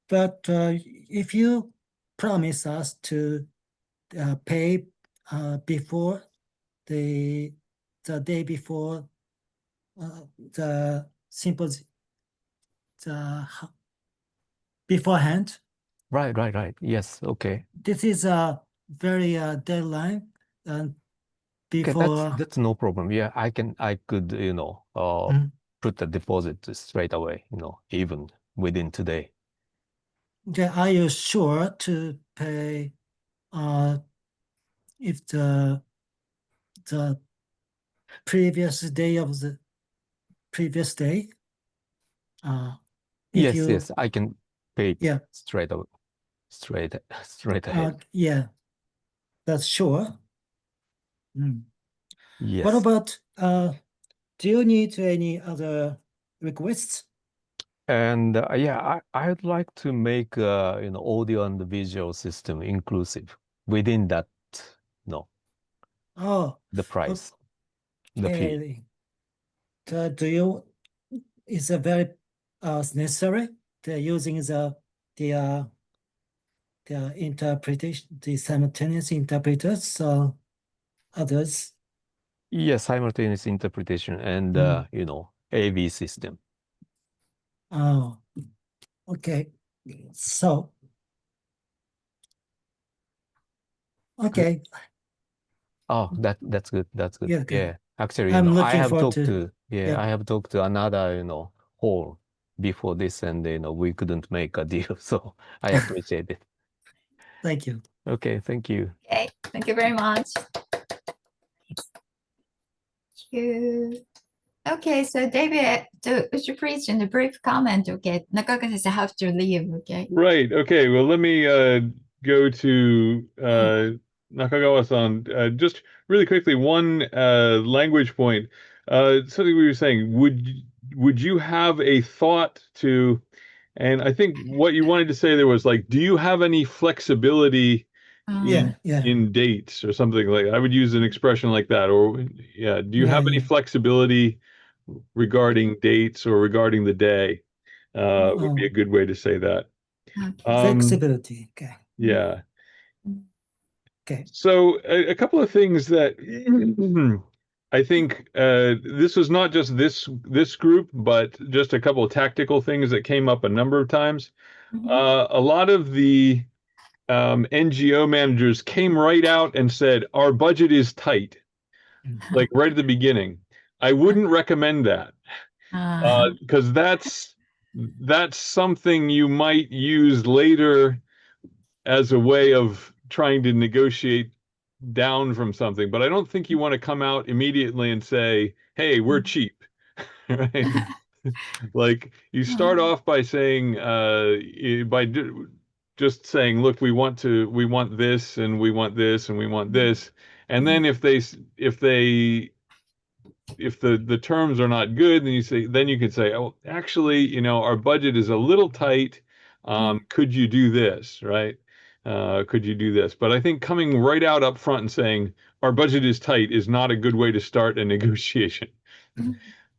But if you promise us to pay before the day before the symposium, beforehand. Right. Yes, okay. This is a very deadline before. Okay, that's no problem. Yeah, I could, put the deposit straight away, even within today. Okay, are you sure to pay if the previous day of the previous day? Yes, I can pay straight ahead. Yeah, that's sure. Yes. What about, do you need any other requests? And yeah, I'd like to make audio and visual system inclusive within that, the price, the fee. Is it very necessary? They're using the interpretation, the simultaneous interpreters, so others. Yes, simultaneous interpretation and AV system. Oh, okay. So, okay. Oh, that's good. That's good. Yeah, okay. Yeah. Actually, I'm I looking have forward talked to- yeah. I have talked to another, hall before this, and we couldn't make a deal. So I appreciate it. Thank you. Okay, thank you. Okay, thank you very much. Thank you. Okay, so David, would you please in a brief comment? Okay, Nakagawa-sensei have to leave. Okay. Right. Okay. Well, let me go to Nakagawa-san. Just really quickly, one language point. Something we were saying. Would you have a thought to? And I think what you wanted to say there was like, do you have any flexibility in dates or something like that? I would use an expression like that. Or do you have any flexibility regarding dates or regarding the day? Would be a good way to say that. Flexibility. Okay. Yeah. Okay. So a couple of things that I think this was not just this group, but just a couple of tactical things that came up a number of times. A lot of the NGO managers came right out and said, our budget is tight, like right at the beginning. I wouldn't recommend that because that's something you might use later as a way of trying to negotiate down from something. But I don't think you want to come out immediately and say, hey, we're cheap, right? Like you start off by saying, just saying, look, we want this and we want this and we want this. And then if the terms are not good, then you can say, oh, actually, our budget is a little tight. Could you do this, right? Could you do this? But I think coming right out up front and saying our budget is tight is not a good way to start a negotiation.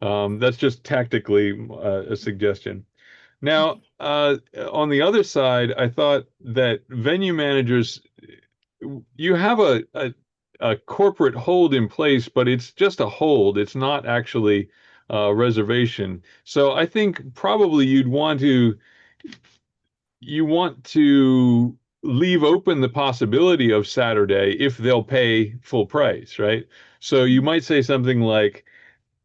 That's just tactically a suggestion. Now, on the other side, I thought that venue managers, you have a corporate hold in place, but it's just a hold. It's not actually a reservation. So I think probably you want to leave open the possibility of Saturday if they'll pay full price, right? So you might say something like,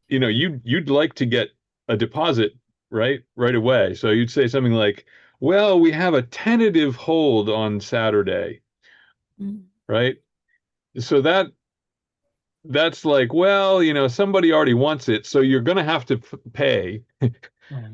you'd like to get a deposit right away. So you'd say something like, well, we have a tentative hold on Saturday, right? So that that's like, well, somebody already wants it, so you're going to have to pay, right?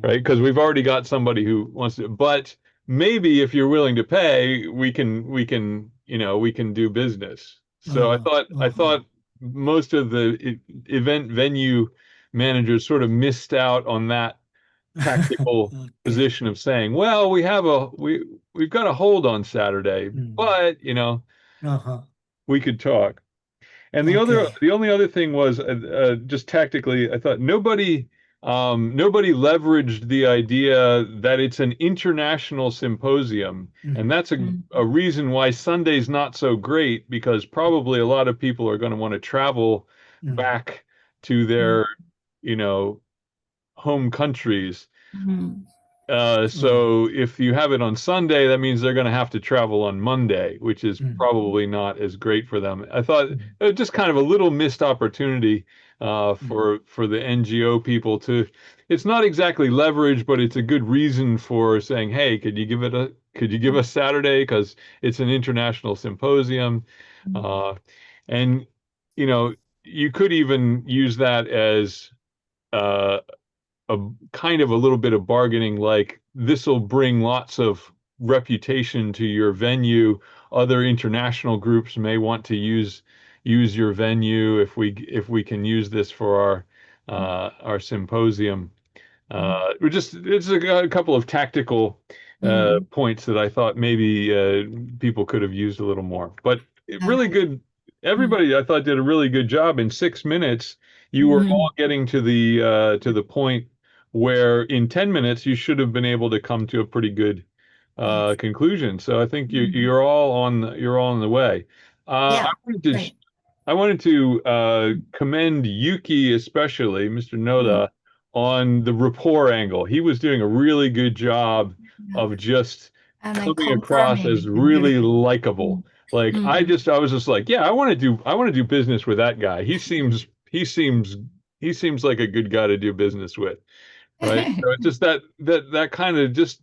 Because we've already got somebody who wants it. But maybe if you're willing to pay, we can do business. So I thought most of the event venue managers sort of missed out on that tactical position of saying, well, we've got a hold on Saturday, but we could talk. And the only other thing was just tactically, I thought nobody leveraged the idea that it's an international symposium, and that's a reason why Sunday's not so great, because probably a lot of people are going to want to travel back to their home countries. So if you have it on Sunday, that means they're going to have to travel on Monday, which is probably not as great for them. I thought it was just kind of a little missed opportunity for the NGO people to. It's not exactly leverage, but it's a good reason for saying, "Hey, could you give us Saturday, because it's an international symposium," and you could even use that as a kind of a little bit of bargaining, like this will bring lots of reputation to your venue. Other international groups may want to use your venue if we can use this for our symposium. It's a couple of tactical points that I thought maybe people could have used a little more. But really good. Everybody, I thought, did a really good job. In 6 minutes, you were all getting to the point where in 10 minutes you should have been able to come to a pretty good conclusion. So I think you're all on the way. I wanted to commend Yuki, especially Mr. Noda, on the rapport angle. He was doing a really good job of just coming across as really likable. Like I was just like, yeah, I want to do business with that guy. He seems like a good guy to do business with. Right. So it's just that kind of just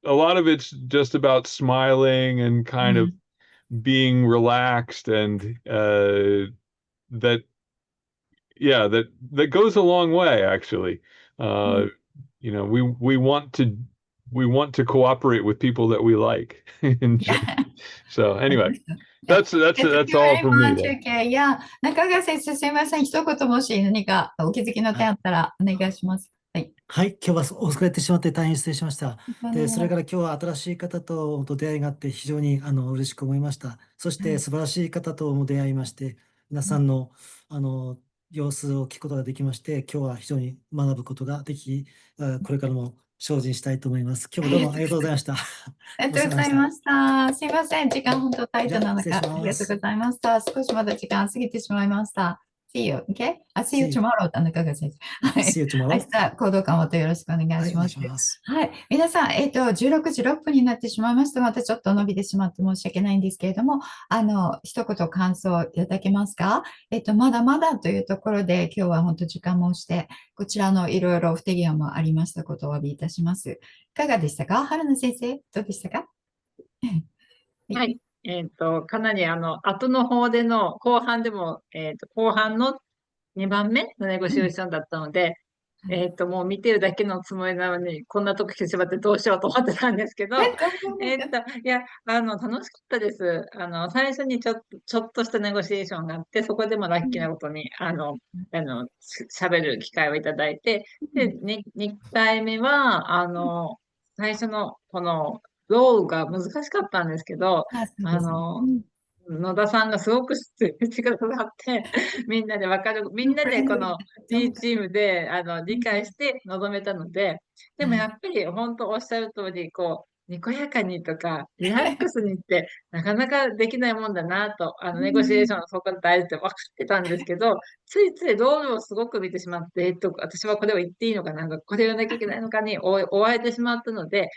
a lot of it's just about smiling and kind of being relaxed, and that goes a long way, actually. We want to cooperate with people that we like. So anyway, that's all from me. Yeah, 中川先生、すみません。一言もし何かお気づきの点あったらお願いします。はい、今日は遅れてしまって大変失礼しました。で、それから今日は新しい方と出会いがあって非常に嬉しく思いました。そして素晴らしい方とも出会いまして、皆さんの様子を聞くことができまして、今日は非常に学ぶことができ、これからも精進したいと思います。今日もどうもありがとうございました。ありがとうございました。すいません。時間本当タイトなのか。ありがとうございました。少しまだ時間過ぎてしまいました。See you, okay? See you tomorrow って中川先生。はい。See you tomorrow. 明日、行動緩和とよろしくお願いします。はい。皆さん、16時6分になってしまいました。またちょっと伸びてしまって申し訳ないんですけれども、一言感想いただけますか？まだまだというところで、今日は本当時間もして、こちらのいろいろ不手際もありましたことをお詫びいたします。いかがでしたか？春菜先生、どうでしたか？はい。かなり後の方での、後半でも、後半の2番目のネゴシエーションだったので、もう見てるだけのつもりなのに、こんなとこ来てしまってどうしようと思ってたんですけど、いや、楽しかったです。最初にちょっとしたネゴシエーションがあって、そこでもラッキーなことに、喋る機会をいただいて、で、2回目は、最初のこの、ロールが難しかったんですけど、野田さんがすごくしてくださって、みんなでこの T チームで理解して臨めたので、でもやっぱり本当おっしゃる通り、にこやかにとか、リラックスにってなかなかできないもんだなと、ネゴシエーションのそこが大事って分かってたんですけど、ついついロールをすごく見てしまって、私はこれを言っていいのかなんか、これを言わなきゃいけないのかに追われてしまったので、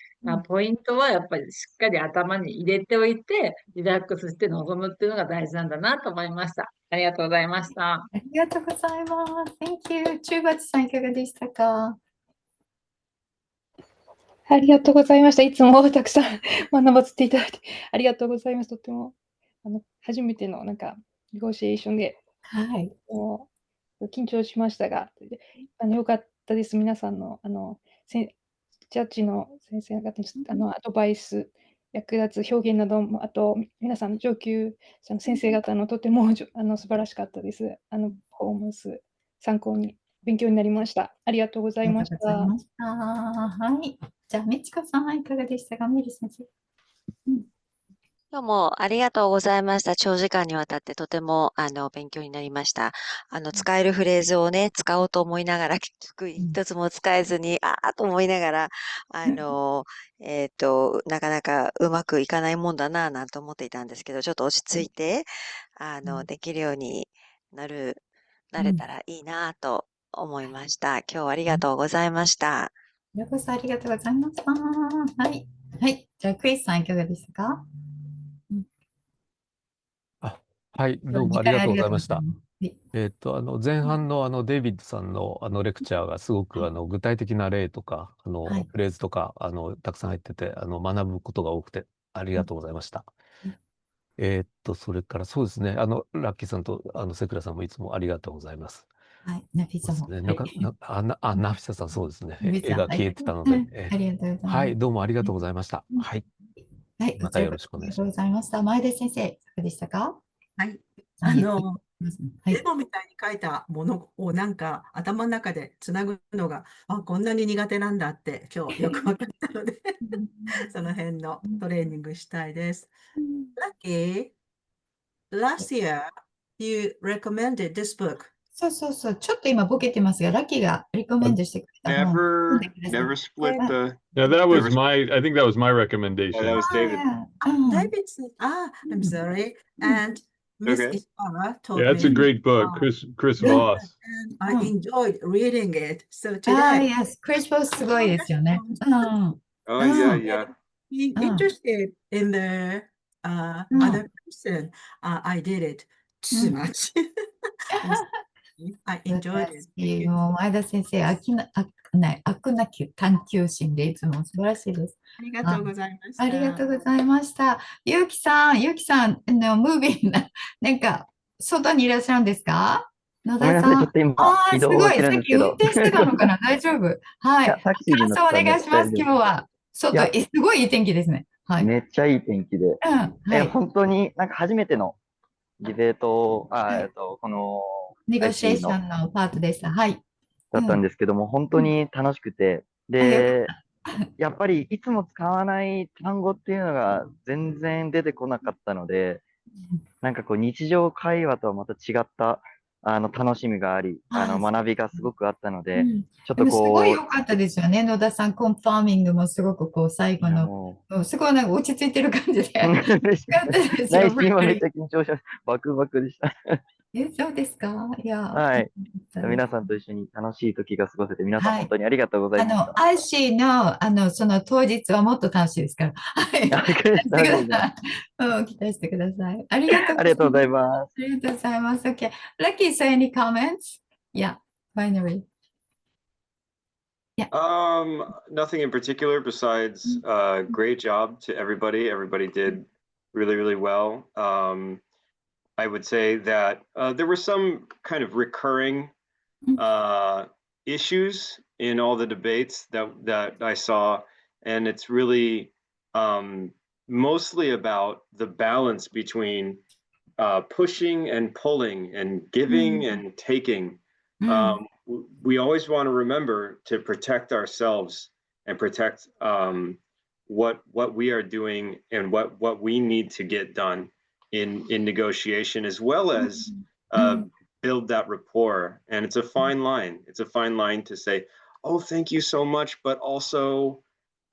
ポイントはやっぱりしっかり頭に入れておいて、リラックスして臨むっていうのが大事なんだなと思いました。ありがとうございました。ありがとうございます。Thank you. 中鉢さんいかがでしたか？ありがとうございました。いつもたくさん学ばせていただいてありがとうございます。とっても初めてのネゴシエーションで、はい。緊張しましたが、よかったです。皆さんの、ジャッジの先生方のアドバイス、役立つ表現なども、あと、皆さんの上級者の先生方のとても素晴らしかったです。パフォーマンス、参考に、勉強になりました。ありがとうございました。はい。じゃあ、みちこさん、いかがでしたか、みる先生。どうもありがとうございました。長時間にわたってとても勉強になりました。使えるフレーズをね、使おうと思いながら、結局一つも使えずに、と思いながら、なかなかうまくいかないもんだな、なんて思っていたんですけど、ちょっと落ち着いて、できるようになれたらいいなと思いました。今日はありがとうございました。よこそありがとうございました。はい。はい。じゃあ、クリスさん、いかがでしたか？はい、どうもありがとうございました。はい前半のデイビッドさんのレクチャーがすごく具体的な例とかはいフレーズとかたくさん入ってて学ぶことが多くてありがとうございました。それからそうですね、ラッキーさんとセクラさんもいつもありがとうございます。はい。ナフィサも。そうですね、ナフィサさんそうですね、ナフィサ絵が消えてたので、ありがとうございます。はい、どうもありがとうございました。はい、はい。またよろしくお願いします。ありがとうございました。前田先生、いかがでしたか？はい。はいデモみたいに書いたものをなんか頭の中でつなぐのが、こんなに苦手なんだって今日よく分かったので、その辺のトレーニングしたいです。Lucky, last year you recommended this book. そうそうそう。ちょっと今ボケてますが、ラッキーがリコメンドしてくれた本。Never split the. Yeah, that was I think that was my Oh, recommendation. that was David. David said, I'm sorry. And Miss Okay. Ishara told Yeah, it's me, a great book, Chris Voss. and I enjoyed reading it. So today, yes. クリスポスすごいですよね。Oh, yeah. being interested in the other person, I did it too much. I enjoyed it. もう前田先生、飽くなき探求心でいつも素晴らしいです。ありがとうございました。ありがとうございました。ゆうきさん、ムービーなんか、外にいらっしゃるんですか？野田さん。ちょっと今、移動すごい。してるさっき運んですけど。転してたのかな大丈夫。はいい。やタクシーに乗感想おったんで願いします、大丈夫今日は。外、すごいいい天気ですね。はい。めっちゃいい天気で。はい。本当になんか初めてのディベート、このネゴシエー ICEEE のションのパートでした。はい。だったんですけども、本当に楽しくて、で、やっぱりいつも使わない単語っていうのが全然出てこなかったので、なんかこう日常会話とはまた違った楽しみがあり、学びがすごくあったので、ちょっとでもすごいこ良かったですよね。野田さん、コンファーミングもすごくこう最後の、すごいなんか落ち着いてる感じで。よかったですよ。今めっちゃ緊張しました。バクバクでした。そうですか？いや。はい。皆さんと一緒に楽しい時が過ごせて、皆さん本当にありがとうございました。ICEEE の、その当日はもっと楽しいですから。はい。期待してください。ありがとうございます。ありがとうございます。Okay. Lucky, so any comments? Yeah, finally. Yeah. Nothing in particular besides great job to everybody. Everybody did really, really well. I would say that there were some kind of recurring issues in all the debates that I saw, and it's really mostly about the balance between pushing and pulling and giving and taking. We always want to remember to protect ourselves and protect what we are doing and what we need to get done in negotiation, as well as build that rapport. And it's a fine line. It's a fine line to say, oh, thank you so much, but also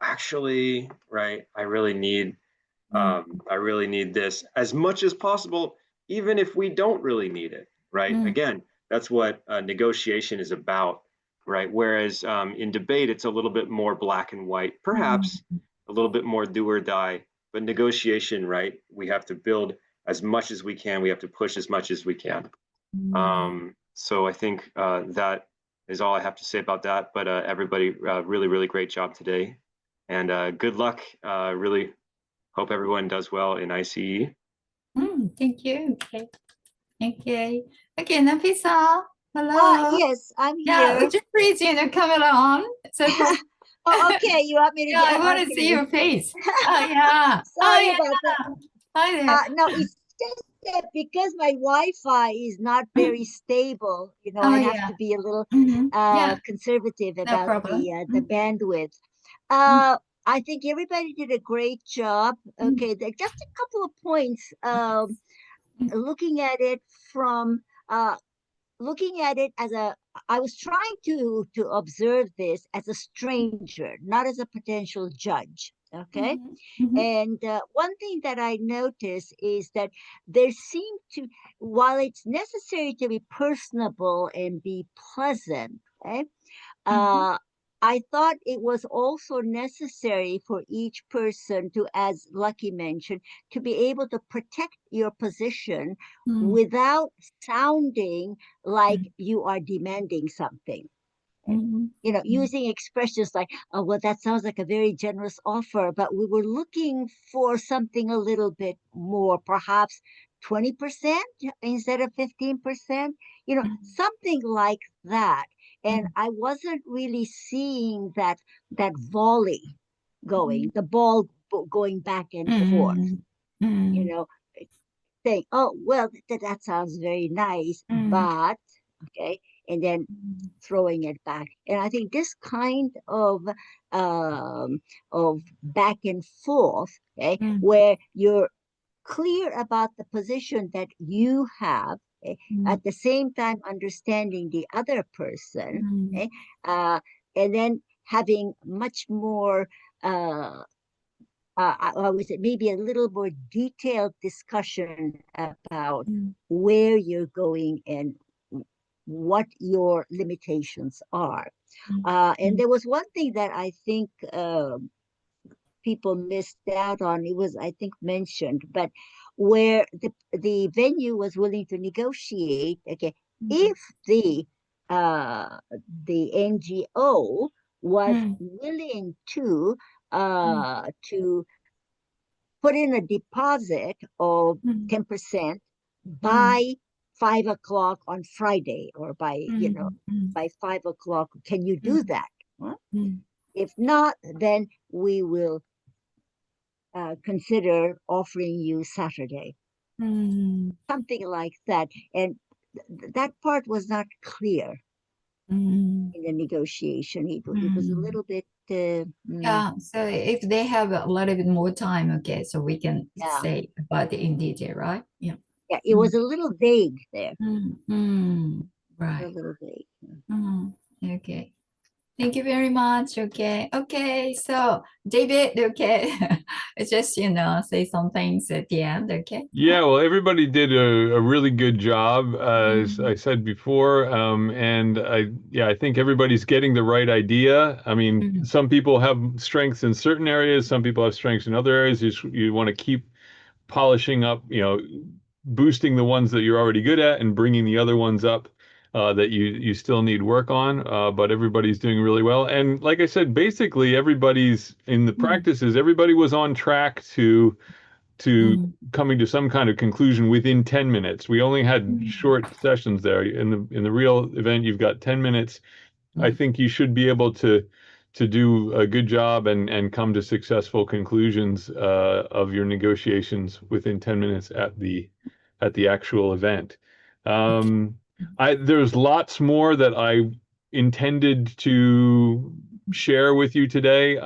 actually, right, I really need this as much as possible, even if we don't really need it, right? Again, that's what negotiation is about, right? Whereas in debate, it's a little bit more black and white, perhaps a little bit more do or die, but negotiation, right? We have to build as much as we can. We have to push as much as we can. So I think that is all I have to say about that. But everybody, really, really great job today. And good luck. Really hope everyone does well in ICEEE. Thank you. Okay. Okay. Okay, Nafisa. Hello. Yes, I'm Yeah, here. would you please, camera on? So Oh, okay. You want me to yeah, I get want to okay. see your face. Oh, yeah. Sorry Oh, about that. yeah. Hi there. No, it's just that because my Wi-Fi is not very stable, Oh, I have yeah. to be a little Yeah, conservative no about problem. the bandwidth. I think everybody did a great job. Okay, just a couple of points. Looking at it from looking at it as I was trying to observe this as a stranger, not as a potential judge. Okay. And one thing that I noticed is that there seemed to, while it's necessary to be personable and be pleasant, okay, I thought it was also necessary for each person to, as Lucky mentioned, to be able to protect your position without sounding like you are demanding something. Using expressions like, oh, well, that sounds like a very generous offer, but we were looking for something a little bit more, perhaps 20% instead of 15%, something like that. And I wasn't really seeing that volley going, the ball going back and forth, saying, oh, well, that sounds very nice, but, okay, and then throwing it back. And I think this kind of back and forth, okay, where you're clear about the position that you have, okay, at the same time understanding the other person, okay, and then having much more I would say maybe a little more detailed discussion about where you're going and what your limitations are. And there was one thing that I think people missed out on. It was, I think, mentioned, but where the venue was willing to negotiate, okay, if the NGO was willing to put in a deposit of 10% by 5 o'clock on Friday, or by by 5 o'clock. Can you do that? Huh? If not, then we will consider offering you Saturday. Something like that. And that part was not clear in the negotiation. It was a little bit yeah, so if they have a little bit more time, okay, so we can say about it in detail, right? Yeah, it was a little vague there. Right. A little vague. Okay. Thank you very much. Okay. Okay. So David, okay. Just, say some things at the end. Okay. Yeah, well, everybody did a really good job, as I said before. And I think everybody's getting the right idea. I mean, some people have strengths in certain areas, some people have strengths in other areas. You want to keep polishing up, boosting the ones that you're already good at and bringing the other ones up that you still need work on, but everybody's doing really well. And like I said, basically everybody's in the practices, everybody was on track to coming to some kind of conclusion within 10 minutes. We only had short sessions there. In the real event, you've got 10 minutes. I think you should be able to do a good job and come to successful conclusions of your negotiations within 10 minutes at the actual event. There's lots more that I intended to share with you today. It's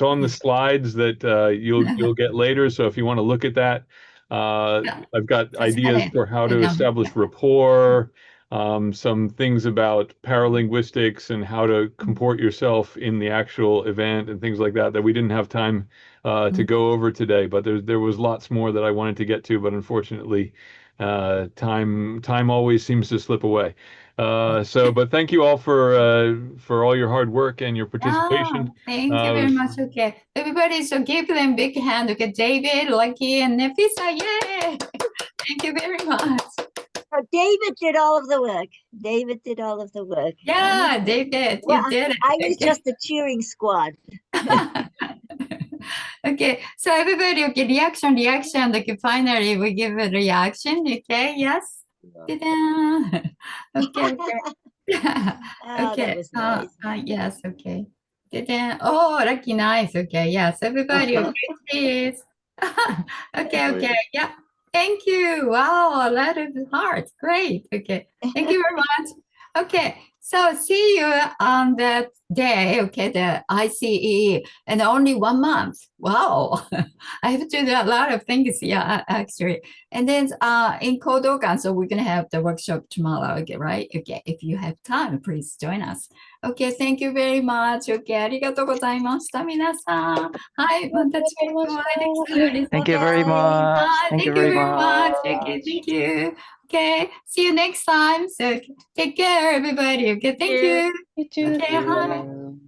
on the slides that you'll get later. So if you want to look at that, I've got ideas for how to establish rapport, some things about paralinguistics and how to comport yourself in the actual event and things like that we didn't have time to go over today. But there was lots more that I wanted to get to, but unfortunately, time always seems to slip away. But thank you all for all your hard work and your participation. Thank you very much. Okay, everybody, so give them big hand. Okay, David, Lucky, and Nafisa. Yay! Thank you very much. So David did all of the work. David did all of the work. Yeah, David, well, you did it. I was just the cheering squad. Okay, so everybody, okay, reaction, okay, finally we give a reaction, okay, yes? Ta-da! Okay, okay. That was nice. Yes, okay. Ta-da! Oh, lucky, nice, okay, yes, everybody, okay, please. Okay, yeah. Thank you. Wow, a lot of hearts. Great. Okay. Thank you very much. Okay. So see you on that day. Okay. The ICEE and only 1 month. Wow. I have to do a lot of things. Yeah, actually. And then in Kodokan, so we're going to have the workshop tomorrow. Okay. Right. Okay. If you have time, please join us. Okay. Thank you very much. Okay. ありがとうございました。皆さん。はい。また近くお会いできそうです。 Thank you very much. Thank you very much. Okay, thank you. Okay, see you next time. So take care, everybody. Okay, thank you. You too. Okay, hi.